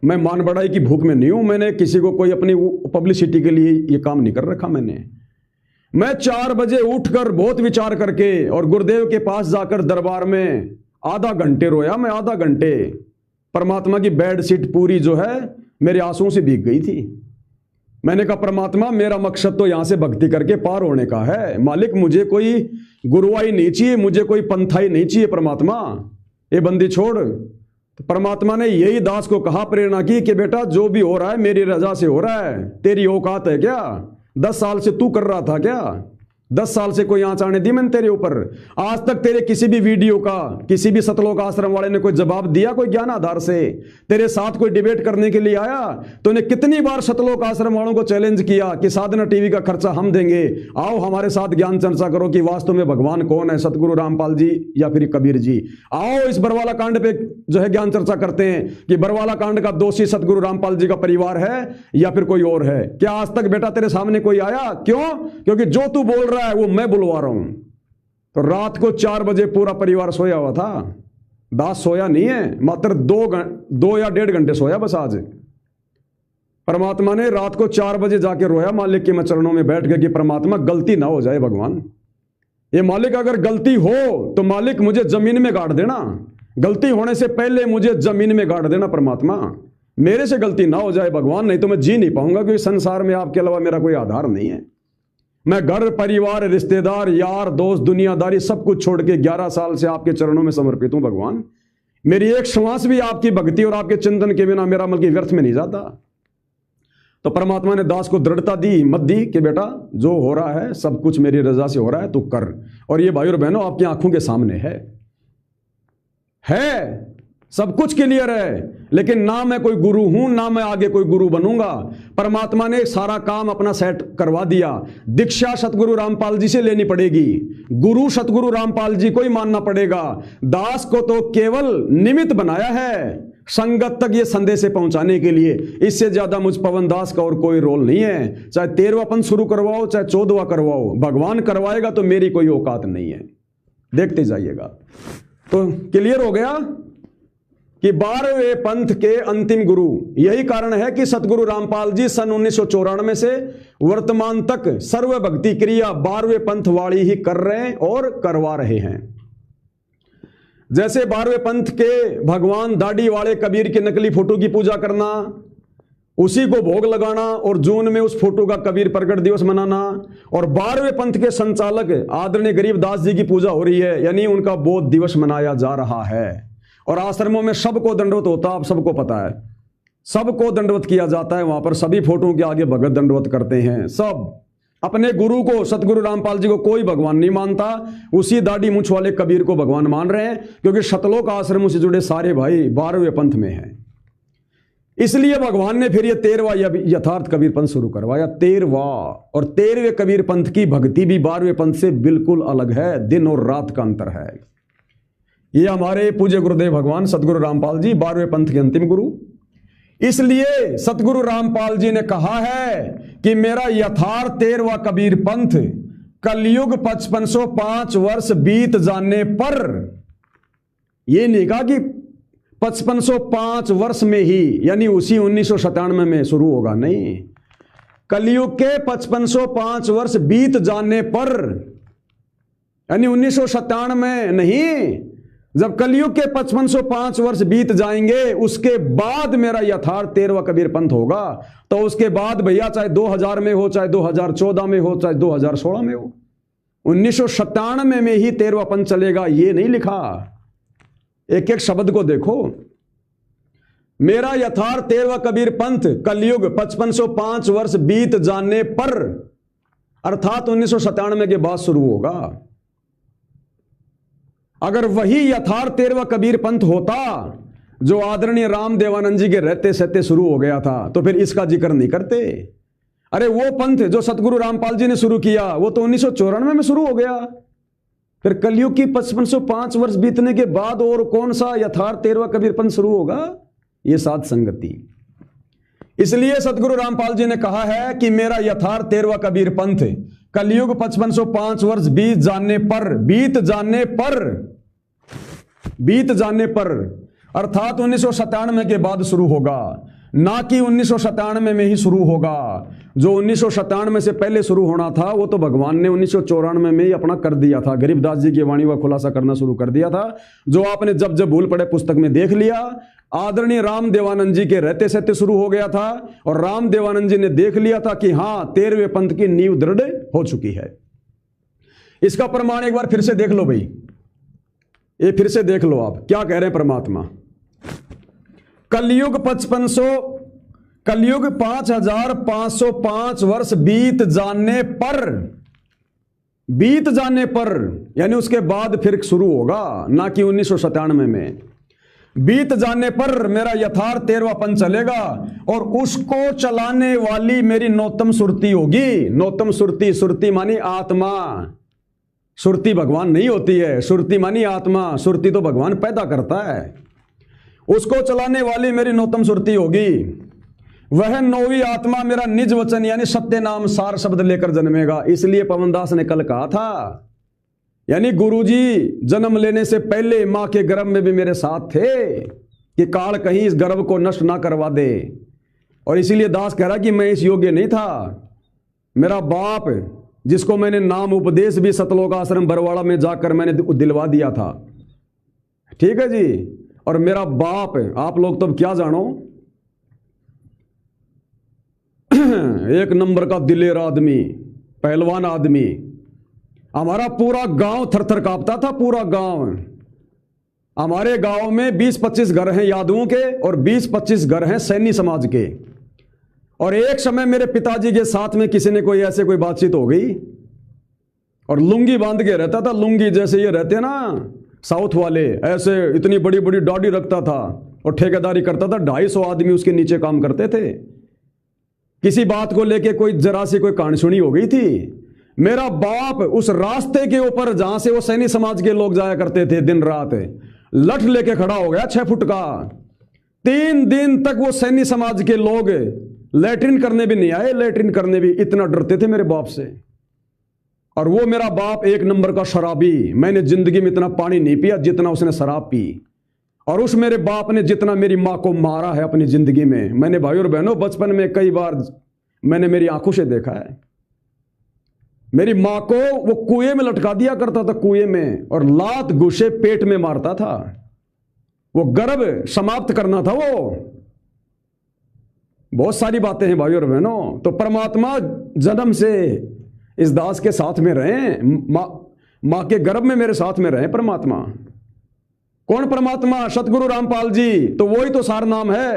मैं मान बढ़ाई की भूख में नहीं हूं, मैंने किसी को कोई अपनी पब्लिसिटी के लिए ये काम नहीं कर रखा। मैं 4 बजे उठकर बहुत विचार करके और गुरुदेव के पास जाकर दरबार में आधा घंटे रोया। मैं आधा घंटे, परमात्मा की बेड शीट पूरी जो है मेरे आंसुओं से भीग गई थी। मैंने कहा परमात्मा, मेरा मकसद तो यहां से भक्ति करके पार होने का है। मालिक, मुझे कोई गुरुवाई नहीं चाहिए, मुझे कोई पंथाई नहीं चाहिए। परमात्मा, ये बंदी छोड़। तो परमात्मा ने यही दास को कहा, प्रेरणा की कि बेटा जो भी हो रहा है मेरी रजा से हो रहा है। तेरी औकात है क्या? 10 साल से तू कर रहा था क्या? 10 साल से कोई आंच आने दी मैंने तेरे ऊपर? आज तक तेरे किसी भी वीडियो का किसी भी सतलोक आश्रम वाले ने कोई जवाब दिया कोई ज्ञान आधार से? तेरे साथ कोई डिबेट करने के लिए आया? तूने कितनी बार सतलोक आश्रम वालों को चैलेंज किया कि साधना टीवी का खर्चा हम देंगे, आओ हमारे साथ ज्ञान चर्चा करो कि वास्तव में भगवान कौन है, सतगुरु रामपाल जी या फिर कबीर जी। आओ इस बरवाला कांड पे जो है ज्ञान चर्चा करते हैं कि बरवाला कांड का दोषी सतगुरु रामपाल जी का परिवार है या फिर कोई और है। क्या आज तक बेटा तेरे सामने कोई आया? क्यों? क्योंकि जो तू बोल रहा है वो मैं बुलवा रहा हूं। तो रात को 4 बजे पूरा परिवार सोया हुआ था। दास सोया नहीं है, मात्र 2 या 1.5 घंटे सोया बस। आज परमात्मा ने रात को 4 बजे जाके रोया मालिक के चरणों में बैठ के कि परमात्मा गलती ना हो जाए भगवान। ये मालिक अगर गलती हो तो मालिक मुझे जमीन में गाड़ देना, गलती होने से पहले मुझे जमीन में गाड़ देना परमात्मा। मेरे से गलती ना हो जाए भगवान, नहीं तो मैं जी नहीं पाऊंगा, क्योंकि संसार में आपके अलावा मेरा कोई आधार नहीं है। मैं घर परिवार रिश्तेदार यार दोस्त दुनियादारी सब कुछ छोड़ के 11 साल से आपके चरणों में समर्पित हूं भगवान। मेरी एक श्वास भी आपकी भक्ति और आपके चिंतन के बिना मेरा मतलब व्यर्थ में नहीं जाता। तो परमात्मा ने दास को दृढ़ता दी, हिम्मत दी कि बेटा जो हो रहा है सब कुछ मेरी रजा से हो रहा है, तू कर। और ये भाई और बहनों आपकी आंखों के सामने है। सब कुछ क्लियर है, लेकिन ना मैं कोई गुरु हूं, ना मैं आगे कोई गुरु बनूंगा। परमात्मा ने सारा काम अपना सेट करवा दिया। दीक्षा सतगुरु रामपाल जी से लेनी पड़ेगी, गुरु सतगुरु रामपाल जी को ही मानना पड़ेगा। दास को तो केवल निमित्त बनाया है संगत तक ये संदेश पहुंचाने के लिए। इससे ज्यादा मुझ पवन दास का और कोई रोल नहीं है। चाहे 13वां पंथ शुरू करवाओ, चाहे 14वां करवाओ, भगवान करवाएगा तो मेरी कोई औकात नहीं है। देखते जाइएगा। तो क्लियर हो गया कि 12वें पंथ के अंतिम गुरु। यही कारण है कि सतगुरु रामपाल जी सन 1994 से वर्तमान तक सर्व भक्ति क्रिया 12वें पंथ वाली ही कर रहे हैं और करवा रहे हैं। जैसे 12वें पंथ के भगवान दाढ़ी वाले कबीर के नकली फोटो की पूजा करना, उसी को भोग लगाना और जून में उस फोटो का कबीर प्रकट दिवस मनाना, और 12वें पंथ के संचालक आदरणीय गरीबदास जी की पूजा हो रही है, यानी उनका बोध दिवस मनाया जा रहा है। और आश्रमों में सबको दंडवत होता, आप सबको पता है, सबको दंडवत किया जाता है। वहां पर सभी फोटो के आगे भगत दंडवत करते हैं। सब अपने गुरु को, सतगुरु रामपाल जी को कोई भगवान नहीं मानता, उसी दाढ़ी मूंछ वाले कबीर को भगवान मान रहे हैं, क्योंकि सतलोक आश्रमों से जुड़े सारे भाई 12वें पंथ में हैं। इसलिए भगवान ने फिर ये 13वां यथार्थ कबीर पंथ शुरू करवाया। 13वां और 13वें कबीर पंथ की भक्ति भी 12वें पंथ से बिल्कुल अलग है, दिन और रात का अंतर है। ये हमारे पूज्य गुरुदेव भगवान सतगुरु रामपाल जी 12वें पंथ के अंतिम गुरु। इसलिए सतगुरु रामपाल जी ने कहा है कि मेरा यथार्थ 13वां कबीर पंथ कलयुग 5505 वर्ष बीत जाने पर, यह नहीं कहा कि 5505 वर्ष में ही, यानी उसी 1997 में शुरू होगा, नहीं, कलयुग के 5505 वर्ष बीत जाने पर, यानी 1997 में नहीं, जब कलयुग के 5505 वर्ष बीत जाएंगे उसके बाद मेरा यथार्थ 13वां कबीर पंथ होगा। तो उसके बाद भैया चाहे 2000 में हो, चाहे 2014 में हो, चाहे 2016 में हो, 1997 में ही 13वां पंथ चलेगा, ये नहीं लिखा। एक एक शब्द को देखो। मेरा यथार्थ 13वां कबीर पंथ कलयुग 5505 वर्ष बीत जाने पर, अर्थात 1997 के बाद शुरू होगा। अगर वही यथार्थ 13वां कबीर पंथ होता जो आदरणीय राम देवानंद जी के रहते सहते शुरू हो गया था, तो फिर इसका जिक्र नहीं करते। अरे वो पंथ जो सतगुरु रामपाल जी ने शुरू किया वो तो 1994 में शुरू हो गया। फिर कलयुग की 5505 वर्ष बीतने के बाद और कौन सा यथार्थ 13वां कबीर पंथ शुरू होगा? ये साध संगति। इसलिए सतगुरु रामपाल जी ने कहा है कि मेरा यथार्थ 13वां कबीर पंथ कलयुग 5505 वर्ष बीत जाने पर अर्थात 1997 के बाद शुरू होगा, ना कि 1997 में ही शुरू होगा। जो 1997 से पहले शुरू होना था वो तो भगवान ने 1994 में ही अपना कर दिया था। गरीबदास जी की वाणी का खुलासा करना शुरू कर दिया था, जो आपने जब जब भूल पड़े पुस्तक में देख लिया। आदरणीय राम देवानंद जी के रहते सहते शुरू हो गया था और राम देवानंद जी ने देख लिया था कि हां 13वें पंथ की नींव दृढ़ हो चुकी है। इसका प्रमाण एक बार फिर से देख लो भाई, ये फिर से देख लो आप क्या कह रहे हैं परमात्मा। कलयुग 5505 वर्ष बीत जाने पर यानी उसके बाद फिर शुरू होगा, ना कि 1997 में। बीत जाने पर मेरा यथार्थ 13वां पंथ चलेगा और उसको चलाने वाली मेरी नौतम सुरती होगी। नौतम सुरती, सुरती मानी आत्मा, सुरती भगवान नहीं होती है। सुरती मानी आत्मा, सुरती तो भगवान पैदा करता है। उसको चलाने वाली मेरी नौतम सुरती होगी। वह नौवीं आत्मा मेरा निज वचन यानी सत्य नाम सार शब्द लेकर जन्मेगा। इसलिए पवनदास ने कल कहा था, यानी गुरुजी जन्म लेने से पहले मां के गर्भ में भी मेरे साथ थे कि काल कहीं इस गर्भ को नष्ट ना करवा दे। और इसीलिए दास कह रहा कि मैं इस योग्य नहीं था। मेरा बाप जिसको मैंने नाम उपदेश भी सतलोक आश्रम बरवाड़ा में जाकर मैंने दिलवा दिया था, ठीक है जी। और मेरा बाप, आप लोग तो क्या जानो, एक नंबर का दिलेर आदमी, पहलवान आदमी। हमारा पूरा गांव थरथर कांपता था, पूरा गांव। हमारे गांव में 20-25 घर हैं यादवों के और 20-25 घर हैं सैनी समाज के। और एक समय मेरे पिताजी के साथ में किसी ने कोई ऐसे कोई बातचीत हो गई और लुंगी बांध के रहता था। लुंगी जैसे ये रहते ना, साउथ वाले ऐसे इतनी बड़ी बड़ी दाढ़ी रखता था और ठेकेदारी करता था, 250 आदमी उसके नीचे काम करते थे। किसी बात को लेके कोई जरा सी कोई कहानी हो गई थी, मेरा बाप उस रास्ते के ऊपर जहां से वो सैनी समाज के लोग जाया करते थे दिन रात, लठ लेके खड़ा हो गया 6 फुट का। 3 दिन तक वो सैनी समाज के लोग लैट्रिन करने भी नहीं आए, लैट्रिन करने भी इतना डरते थे मेरे बाप से। और वो मेरा बाप 1 नंबर का शराबी, मैंने जिंदगी में इतना पानी नहीं पिया जितना उसने शराब पी। और उस मेरे बाप ने जितना मेरी मां को मारा है अपनी जिंदगी में, मैंने भाई और बहनों बचपन में कई बार मैंने मेरी आंखों से देखा है। मेरी मां को वो कुएं में लटका दिया करता था, कुएं में, और लात घुसे पेट में मारता था। वो गर्भ समाप्त करना था वो। बहुत सारी बातें हैं भाई और बहनों। तो परमात्मा जन्म से इस दास के साथ में रहे, मां के गर्भ में मेरे साथ में रहे परमात्मा। कौन परमात्मा? सतगुरु रामपाल जी। तो वही तो सार नाम है,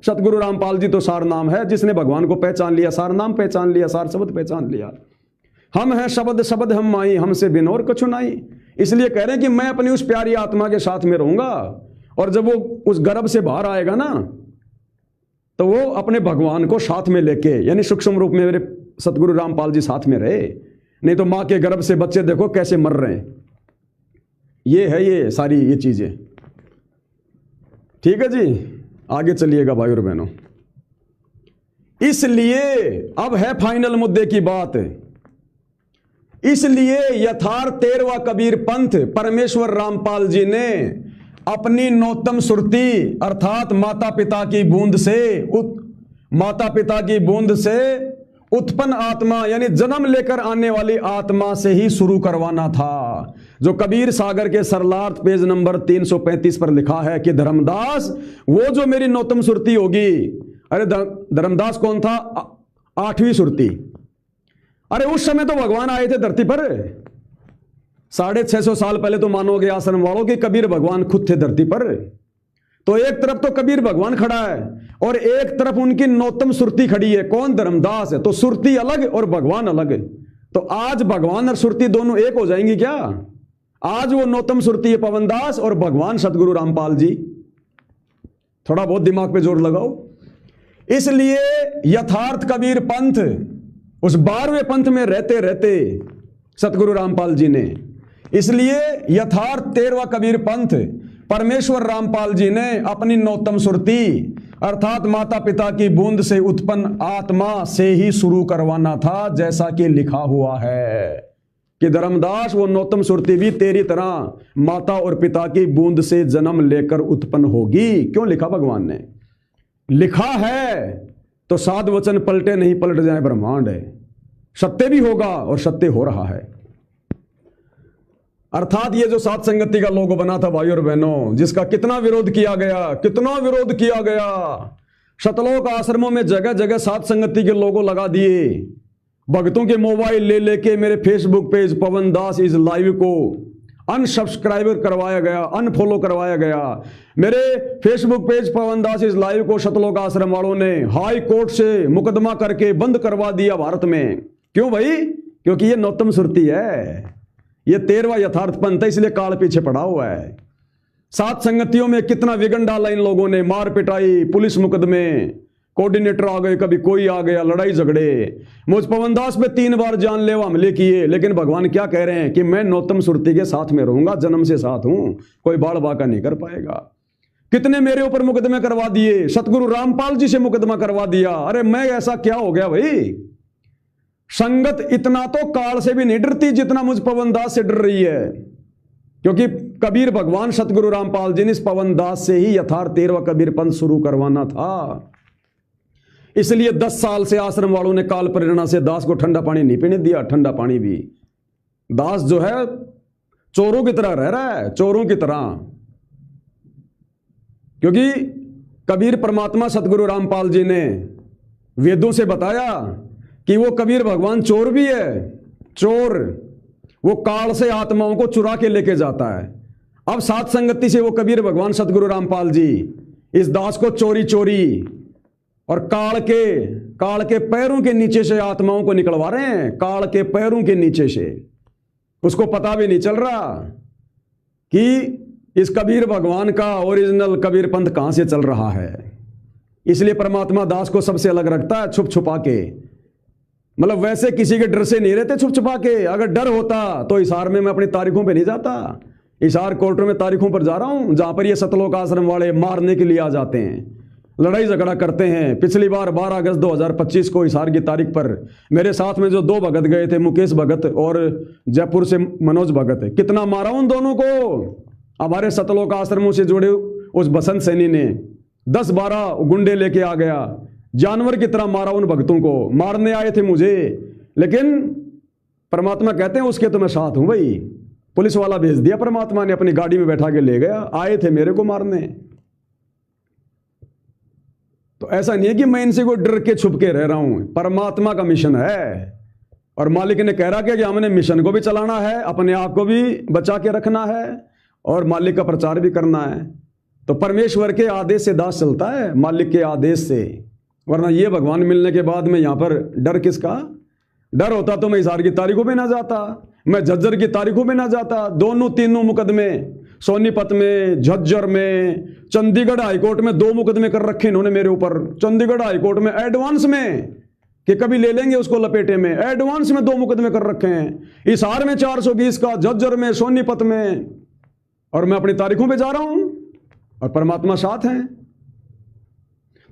सतगुरु रामपाल जी तो सार नाम है, जिसने भगवान को पहचान लिया, सार नाम पहचान लिया, सार शब्द पहचान लिया। हम हैं शब्द, शब्द हम माई, हमसे बिन और कछु नाई। इसलिए कह रहे हैं कि मैं अपनी उस प्यारी आत्मा के साथ में रहूंगा, और जब वो उस गर्भ से बाहर आएगा ना, तो वो अपने भगवान को साथ में लेके, यानी सूक्ष्म रूप में मेरे सतगुरु रामपाल जी साथ में रहे। नहीं तो मां के गर्भ से बच्चे देखो कैसे मर रहे हैं। ये है ये सारी ये चीजें। ठीक है जी, आगे चलिएगा भाई और बहनों। इसलिए अब है फाइनल मुद्दे की बात। इसलिए यथार्थ 13वां कबीर पंथ परमेश्वर रामपाल जी ने अपनी नौतम सुरती अर्थात माता पिता की बूंद से उत्पन्न आत्मा, यानी जन्म लेकर आने वाली आत्मा से ही शुरू करवाना था। जो कबीर सागर के सरलार्थ पेज नंबर 335 पर लिखा है कि धर्मदास, वो जो मेरी नौतम सुरती होगी। अरे धर्मदास कौन था? 8वीं सुरती। अरे उस समय तो भगवान आए थे धरती पर। 650 साल पहले तो मानोगे आश्रम वालों की कबीर भगवान खुद थे धरती पर। तो एक तरफ तो कबीर भगवान खड़ा है और एक तरफ उनकी नौतम सुरती खड़ी है। कौन? धर्मदास है। तो सुरती अलग और भगवान अलग। तो आज भगवान और सुरती दोनों एक हो जाएंगी क्या? आज वो नौतम सुरती है पवनदास और भगवान सतगुरु रामपाल जी। थोड़ा बहुत दिमाग पे जोर लगाओ। इसलिए यथार्थ कबीर पंथ, उस 12वें पंथ में रहते रहते सतगुरु रामपाल जी ने, इसलिए यथार्थ 13वां कबीर पंथ परमेश्वर रामपाल जी ने अपनी नौतम सुरती अर्थात माता पिता की बूंद से उत्पन्न आत्मा से ही शुरू करवाना था। जैसा कि लिखा हुआ है कि धर्मदास, वो नौतम सुरती भी तेरी तरह माता और पिता की बूंद से जन्म लेकर उत्पन्न होगी। क्यों लिखा भगवान ने? लिखा है तो साध वचन पलटे नहीं पलट जाए ब्रह्मांड है। सत्य भी होगा और सत्य हो रहा है। अर्थात ये जो सात संगति का लोगो बना था भाई और बहनों, जिसका कितना विरोध किया गया, कितना विरोध किया गया। शतलोक आश्रमों में जगह जगह सात संगति के लोगो लगा दिए। भक्तों के मोबाइल ले लेके मेरे Facebook page Pawan Das is live को अनसब्सक्राइबर करवाया गया, अनफॉलो करवाया गया। मेरे Facebook page Pawan Das is live को शतलोक आश्रम वालों ने हाई कोर्ट से मुकदमा करके बंद करवा दिया भारत में। क्यों भाई? क्योंकि ये नौतम सुरती है, ये 13वां यथार्थ पंथ है, इसलिए काल पीछे पड़ा हुआ है। सात संगतियों में कितना विघन डाला इन लोगों ने, मार पिटाई, पुलिस मुकदमे, कोऑर्डिनेटर आ गए, कभी कोई आ गया, लड़ाई झगड़े। मुझ पवनदास पे 3 बार जानलेवा हमले किए। लेकिन भगवान क्या कह रहे हैं कि मैं नौतम सुरती के साथ में रहूंगा, जन्म से साथ हूं, कोई बाड़ बाका नहीं कर पाएगा। कितने मेरे ऊपर मुकदमे करवा दिए, सतगुरु रामपाल जी से मुकदमा करवा दिया। अरे मैं ऐसा क्या हो गया भाई? संगत इतना तो काल से भी नहीं डरती जितना मुझ पवनदास से डर रही है। क्योंकि कबीर भगवान सतगुरु रामपाल जी ने इस पवनदास से ही यथार्थ 13वां कबीर पंथ शुरू करवाना था। इसलिए 10 साल से आश्रम वालों ने काल प्रेरणा से दास को ठंडा पानी नहीं पीने दिया। ठंडा पानी भी दास जो है चोरों की तरह रह रहा है, चोरों की तरह। क्योंकि कबीर परमात्मा सतगुरु रामपाल जी ने वेदों से बताया कि वो कबीर भगवान चोर भी है। चोर वो काल से आत्माओं को चुरा के लेके जाता है। अब सात संगति से वो कबीर भगवान सतगुरु रामपाल जी इस दास को चोरी चोरी और काल के पैरों के नीचे से आत्माओं को निकलवा रहे हैं। काल के पैरों के नीचे से उसको पता भी नहीं चल रहा कि इस कबीर भगवान का ओरिजिनल कबीर पंथ कहां से चल रहा है। इसलिए परमात्मा दास को सबसे अलग रखता है, छुप छुपा के। मतलब वैसे किसी के डर से नहीं रहते छुप छुपा के। अगर डर होता तो हिसार में मैं अपनी तारीखों पे नहीं जाता। हिसार कोर्टों में तारीखों पर जा रहा हूं, जहां पर ये सतलोक आश्रम वाले मारने के लिए आ जाते हैं, लड़ाई झगड़ा करते हैं। पिछली बार 12 अगस्त 2025 को हिसार की तारीख पर मेरे साथ में जो 2 भगत गए थे, मुकेश भगत और जयपुर से मनोज भगत, कितना मारा उन दोनों को। हमारे सतलोक आश्रमों से जुड़े उस बसंत सैनी ने 10-12 गुंडे लेके आ गया, जानवर की तरह मारा उन भक्तों को। मारने आए थे मुझे, लेकिन परमात्मा कहते हैं उसके तो मैं साथ हूं भाई। पुलिस वाला भेज दिया परमात्मा ने, अपनी गाड़ी में बैठा के ले गया। आए थे मेरे को मारने। तो ऐसा नहीं है कि मैं इनसे कोई डर के छुप के रह रहा हूं। परमात्मा का मिशन है और मालिक ने कह रहा कि हमने मिशन को भी चलाना है, अपने आप को भी बचा के रखना है और मालिक का प्रचार भी करना है। तो परमेश्वर के आदेश से दास चलता है, मालिक के आदेश से। वरना ये भगवान मिलने के बाद में यहां पर डर किसका? डर होता तो मैं हिसार की तारीखों में ना जाता, मैं झज्जर की तारीखों में ना जाता। दोनों तीनों मुकदमे, सोनीपत में, झज्जर में, चंडीगढ़ हाईकोर्ट में 2 मुकदमे कर रखे इन्होंने मेरे ऊपर। चंडीगढ़ हाईकोर्ट में एडवांस में, कि कभी ले लेंगे उसको लपेटे में, एडवांस में 2 मुकदमे कर रखे हैं। हिसार में 420 का, झज्जर में, सोनीपत में, और मैं अपनी तारीखों पे जा रहा हूं और परमात्मा साथ है।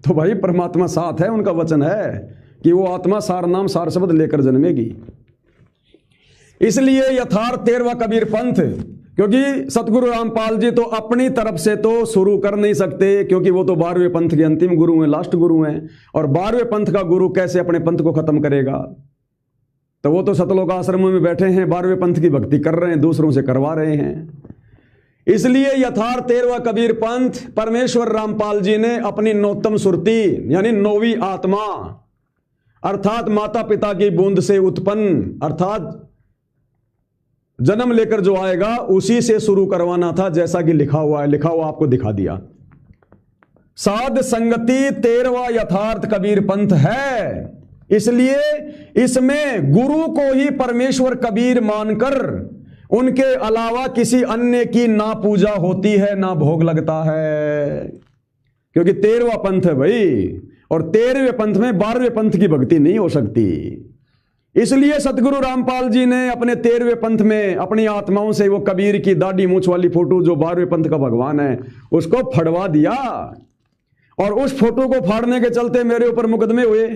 तो भाई परमात्मा साथ है, उनका वचन है कि वो आत्मा सार नाम सार शब्द लेकर जन्मेगी। इसलिए यथार्थ 13वां कबीर पंथ, क्योंकि सतगुरु रामपाल जी तो अपनी तरफ से तो शुरू कर नहीं सकते, क्योंकि वो तो 12वें पंथ के अंतिम गुरु हैं, लास्ट गुरु हैं। और 12वें पंथ का गुरु कैसे अपने पंथ को खत्म करेगा? तो वो तो सतलोक आश्रमों में बैठे हैं, 12वें पंथ की भक्ति कर रहे हैं, दूसरों से करवा रहे हैं। इसलिए यथार्थ 13वां कबीर पंथ परमेश्वर रामपाल जी ने अपनी नौतम सुरती यानी 9वीं आत्मा अर्थात माता पिता की बूंद से उत्पन्न, अर्थात जन्म लेकर जो आएगा उसी से शुरू करवाना था, जैसा कि लिखा हुआ है। लिखा हुआ आपको दिखा दिया। साध संगति 13वां यथार्थ कबीर पंथ है। इसलिए इसमें गुरु को ही परमेश्वर कबीर मानकर उनके अलावा किसी अन्य की ना पूजा होती है, ना भोग लगता है, क्योंकि 13वां पंथ है भाई। और 13वें पंथ में 12वें पंथ की भक्ति नहीं हो सकती। इसलिए सतगुरु रामपाल जी ने अपने 13वें पंथ में अपनी आत्माओं से वो कबीर की दाढ़ी मूछ वाली फोटो जो 12वें पंथ का भगवान है उसको फड़वा दिया। और उस फोटो को फाड़ने के चलते मेरे ऊपर मुकदमे हुए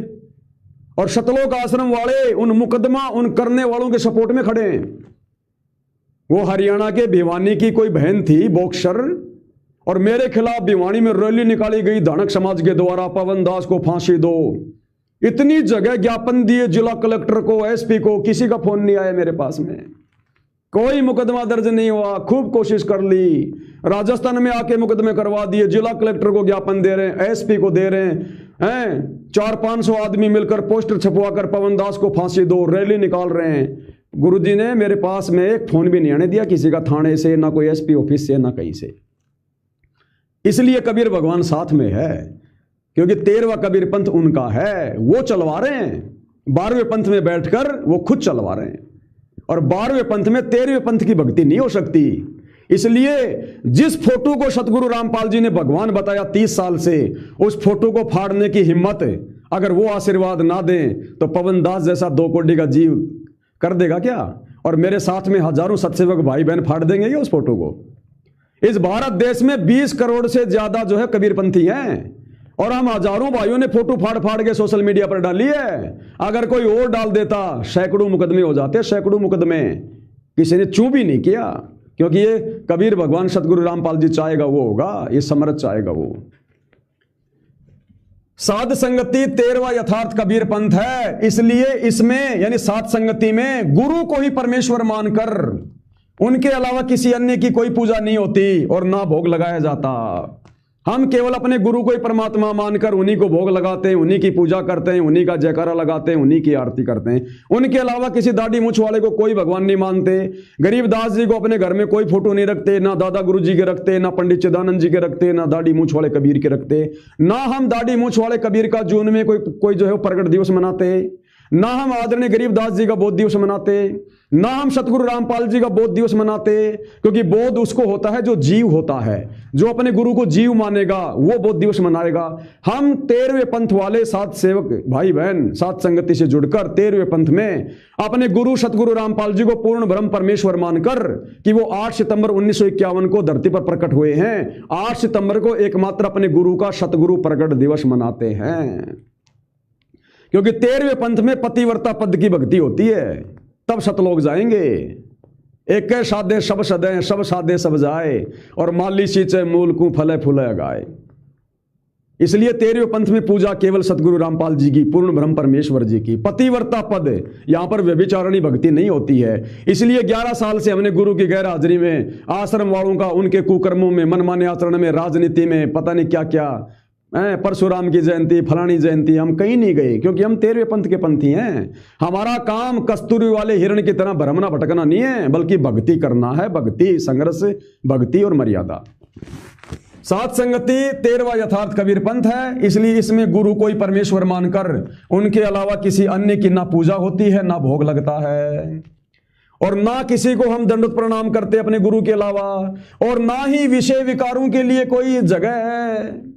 और सतलोक आश्रम वाले उन मुकदमा उन करने वालों के सपोर्ट में खड़े हैं। वो हरियाणा के भिवानी की कोई बहन थी बॉक्सर, और मेरे खिलाफ भिवानी में रैली निकाली गई धानक समाज के द्वारा, पवन दास को फांसी दो। इतनी जगह ज्ञापन दिए, जिला कलेक्टर को, एसपी को, किसी का फोन नहीं आया मेरे पास में, कोई मुकदमा दर्ज नहीं हुआ। खूब कोशिश कर ली, राजस्थान में आके मुकदमे करवा दिए, जिला कलेक्टर को ज्ञापन दे रहे हैं, एसपी को दे रहे हैं 400-500 आदमी मिलकर पोस्टर छपवा कर पवन दास को फांसी दो, रैली निकाल रहे हैं। गुरुजी ने मेरे पास में एक फोन भी नहीं आने दिया किसी का, थाने से ना कोई एसपी ऑफिस से ना कहीं से। इसलिए कबीर भगवान साथ में है, क्योंकि 13वां कबीर पंथ उनका है, वो चलवा रहे हैं। 12वें पंथ में बैठकर वो खुद चलवा रहे हैं, और 12वें पंथ में 13वें पंथ की भक्ति नहीं हो सकती। इसलिए जिस फोटो को सतगुरु रामपाल जी ने भगवान बताया 30 साल से, उस फोटो को फाड़ने की हिम्मत अगर वो आशीर्वाद ना दें तो पवन दास जैसा 2 कोटि का जीव कर देगा क्या? और मेरे साथ में हजारों सत्सेवक भाई बहन फाड़ देंगे ये उस फोटो को। इस भारत देश में 20 करोड़ से ज्यादा जो है कबीरपंथी हैं, और हम हजारों भाइयों ने फोटो फाड़ फाड़ के सोशल मीडिया पर डाली है। अगर कोई और डाल देता सैकड़ों मुकदमे हो जाते, सैकड़ों मुकदमे। किसी ने चू भी नहीं किया, क्योंकि ये कबीर भगवान सतगुरु रामपाल जी चाहेगा वो होगा, ये समर्थ चाहेगा वो। साध संगति 13वां यथार्थ कबीर पंथ है। इसलिए इसमें यानी साध संगति में गुरु को ही परमेश्वर मानकर उनके अलावा किसी अन्य की कोई पूजा नहीं होती और ना भोग लगाया जाता। हम केवल अपने गुरु को ही परमात्मा मानकर उन्हीं को भोग लगाते हैं, उन्हीं की पूजा करते हैं, उन्हीं का जयकारा लगाते हैं, उन्हीं की आरती करते हैं। उनके अलावा किसी दाढ़ी मूछ वाले को कोई भगवान नहीं मानते। गरीबदास जी को अपने घर में कोई फोटो नहीं रखते, ना दादा गुरु जी के रखते, ना पंडित चिदानंद जी के रखते, ना दाढ़ी मूछ वाले कबीर के रखते। ना हम दाढ़ी मूछ वाले कबीर का जून में कोई जो है प्रकट दिवस मनाते, ना हम आदरणीय गरीबदास जी का बोध दिवस मनाते, ना हम सतगुरु रामपाल जी का बोध दिवस मनाते, क्योंकि बोध उसको होता है जो जीव होता है, जो अपने गुरु को जीव मानेगा वो बोध दिवस मनाएगा। हम 13वें पंथ वाले सात सेवक भाई बहन सात संगति से जुड़कर 13वें पंथ में अपने गुरु सतगुरु रामपाल जी को पूर्ण ब्रह्म परमेश्वर मानकर कि वो 8 सितंबर 1951 को धरती पर प्रकट हुए हैं, 8 सितंबर को एकमात्र अपने गुरु का सतगुरु प्रकट दिवस मनाते हैं। क्योंकि 13वें पंथ में पतिव्रता पद की भक्ति होती है, तब सतलोक जाएंगे। एक साधे सब सदे, सब साधे सब जाए, और माली सींचे मूल को फले फूले गाए। इसलिए 13वें पंथ में पूजा केवल सतगुरु रामपाल जी की, पूर्ण ब्रह्म परमेश्वर जी की। पतिव्रता पद, यहां पर व्यभिचारणी भक्ति नहीं होती है। इसलिए 11 साल से हमने गुरु की गैर हाजिरी में, आश्रम वालों का उनके कुकर्मों में, मनमाने आचरण में, राजनीति में, पता नहीं क्या क्या, परशुराम की जयंती, फलानी जयंती, हम कहीं नहीं गए, क्योंकि हम 13वें पंथ के पंथी हैं। हमारा काम कस्तूरी वाले हिरण की तरह भ्रमना भटकना नहीं है, बल्कि भक्ति करना है। भक्ति, संघर्ष, भक्ति और मर्यादा। सात संगति 13वां यथार्थ कबीर पंथ है। इसलिए इसमें गुरु को ही परमेश्वर मानकर उनके अलावा किसी अन्य की ना पूजा होती है, ना भोग लगता है, और ना किसी को हम दंडवत प्रणाम करते अपने गुरु के अलावा, और ना ही विषय विकारों के लिए कोई जगह है,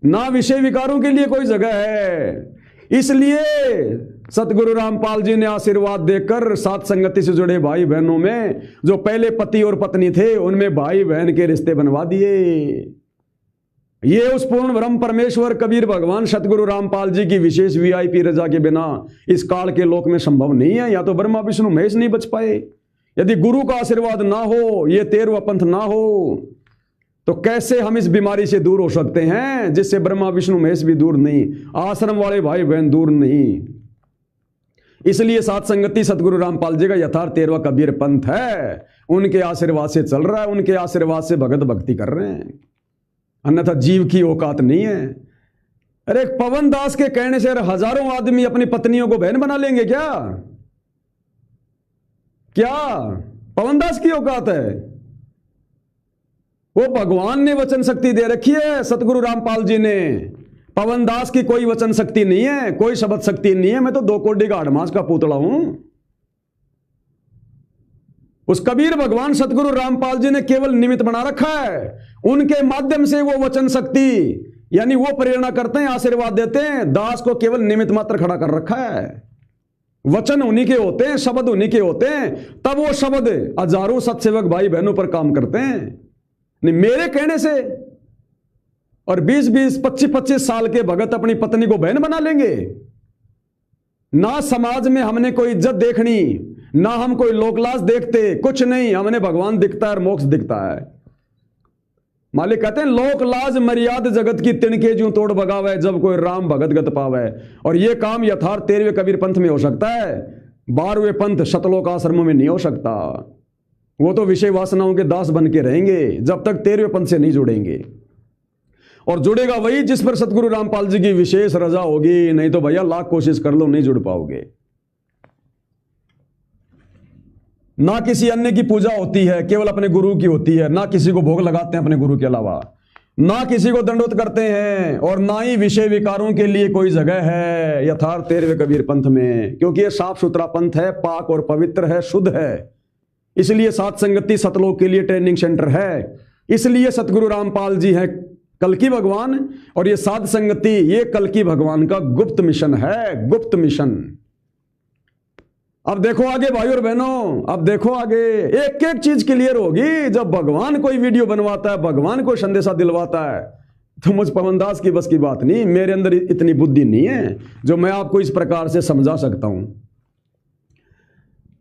ना विषय विकारों के लिए कोई जगह है। इसलिए सतगुरु रामपाल जी ने आशीर्वाद देकर सात संगति से जुड़े भाई बहनों में जो पहले पति और पत्नी थे, उनमें भाई बहन के रिश्ते बनवा दिए। ये उस पूर्ण ब्रह्म परमेश्वर कबीर भगवान सतगुरु रामपाल जी की विशेष वीआईपी रजा के बिना इस काल के लोक में संभव नहीं है। या तो ब्रह्मा विष्णु महेश नहीं बच पाए। यदि गुरु का आशीर्वाद ना हो, ये 13वां पंथ ना हो, तो कैसे हम इस बीमारी से दूर हो सकते हैं जिससे ब्रह्मा विष्णु महेश भी दूर नहीं, आश्रम वाले भाई बहन दूर नहीं। इसलिए सात संगति सतगुरु रामपाल जी का यथार्थ 13वां कबीर पंथ है। उनके आशीर्वाद से चल रहा है, उनके आशीर्वाद से भगत भक्ति कर रहे हैं, अन्यथा जीव की औकात नहीं है। अरे पवन दास के कहने से हजारों आदमी अपनी पत्नियों को बहन बना लेंगे क्या? क्या पवन दास की औकात है? वो भगवान ने वचन शक्ति दे रखी है, सतगुरु रामपाल जी ने। पवन दास की कोई वचन शक्ति नहीं है, कोई शब्द शक्ति नहीं है। मैं तो 2 कोड़ी का अडमास का पुतला हूं। उस कबीर भगवान सतगुरु रामपाल जी ने केवल निमित्त बना रखा है। उनके माध्यम से वो वचन शक्ति यानी वो प्रेरणा करते हैं, आशीर्वाद देते हैं। दास को केवल निमित्त मात्र खड़ा कर रखा है। वचन उन्हीं के होते हैं, शब्द उन्हीं के होते हैं, तब वो शब्द हजारों सत्सेवक भाई बहनों पर काम करते हैं। नहीं मेरे कहने से और 20-20, 25-25 साल के भगत अपनी पत्नी को बहन बना लेंगे? ना समाज में हमने कोई इज्जत देखनी, ना हम कोई लोकलाज देखते, कुछ नहीं। हमने भगवान दिखता है और मोक्ष दिखता है। मालिक कहते हैं लोकलाज मर्याद जगत की तिनके ज्यों तोड़ बगावे, जब कोई राम भगत गत पावे। और यह काम यथार्थ 13वें कबीर पंथ में हो सकता है, 12वें पंथ शतलोक आश्रमों में नहीं हो सकता। वो तो विषय वासनाओं के दास बन के रहेंगे जब तक 13वें पंथ से नहीं जुड़ेंगे। और जुड़ेगा वही जिस पर सतगुरु रामपाल जी की विशेष रजा होगी, नहीं तो भैया लाख कोशिश कर लो नहीं जुड़ पाओगे। ना किसी अन्य की पूजा होती है, केवल अपने गुरु की होती है। ना किसी को भोग लगाते हैं अपने गुरु के अलावा, ना किसी को दंडवत करते हैं, और ना ही विषय विकारों के लिए कोई जगह है यथार्थ 13वें कबीर पंथ में। क्योंकि ये साफ सुथरा पंथ है, पाक और पवित्र है, शुद्ध है। इसलिए सात संगति सतलोक के लिए ट्रेनिंग सेंटर है। इसलिए सतगुरु रामपाल जी हैं कल्कि भगवान, और ये सात संगति ये कल्कि भगवान का गुप्त मिशन है, गुप्त मिशन। अब देखो आगे भाई और बहनों, अब देखो आगे एक एक चीज क्लियर होगी। जब भगवान कोई वीडियो बनवाता है, भगवान कोई संदेशा दिलवाता है, तो मुझ पवन दास की बस की बात नहीं। मेरे अंदर इतनी बुद्धि नहीं है जो मैं आपको इस प्रकार से समझा सकता हूं।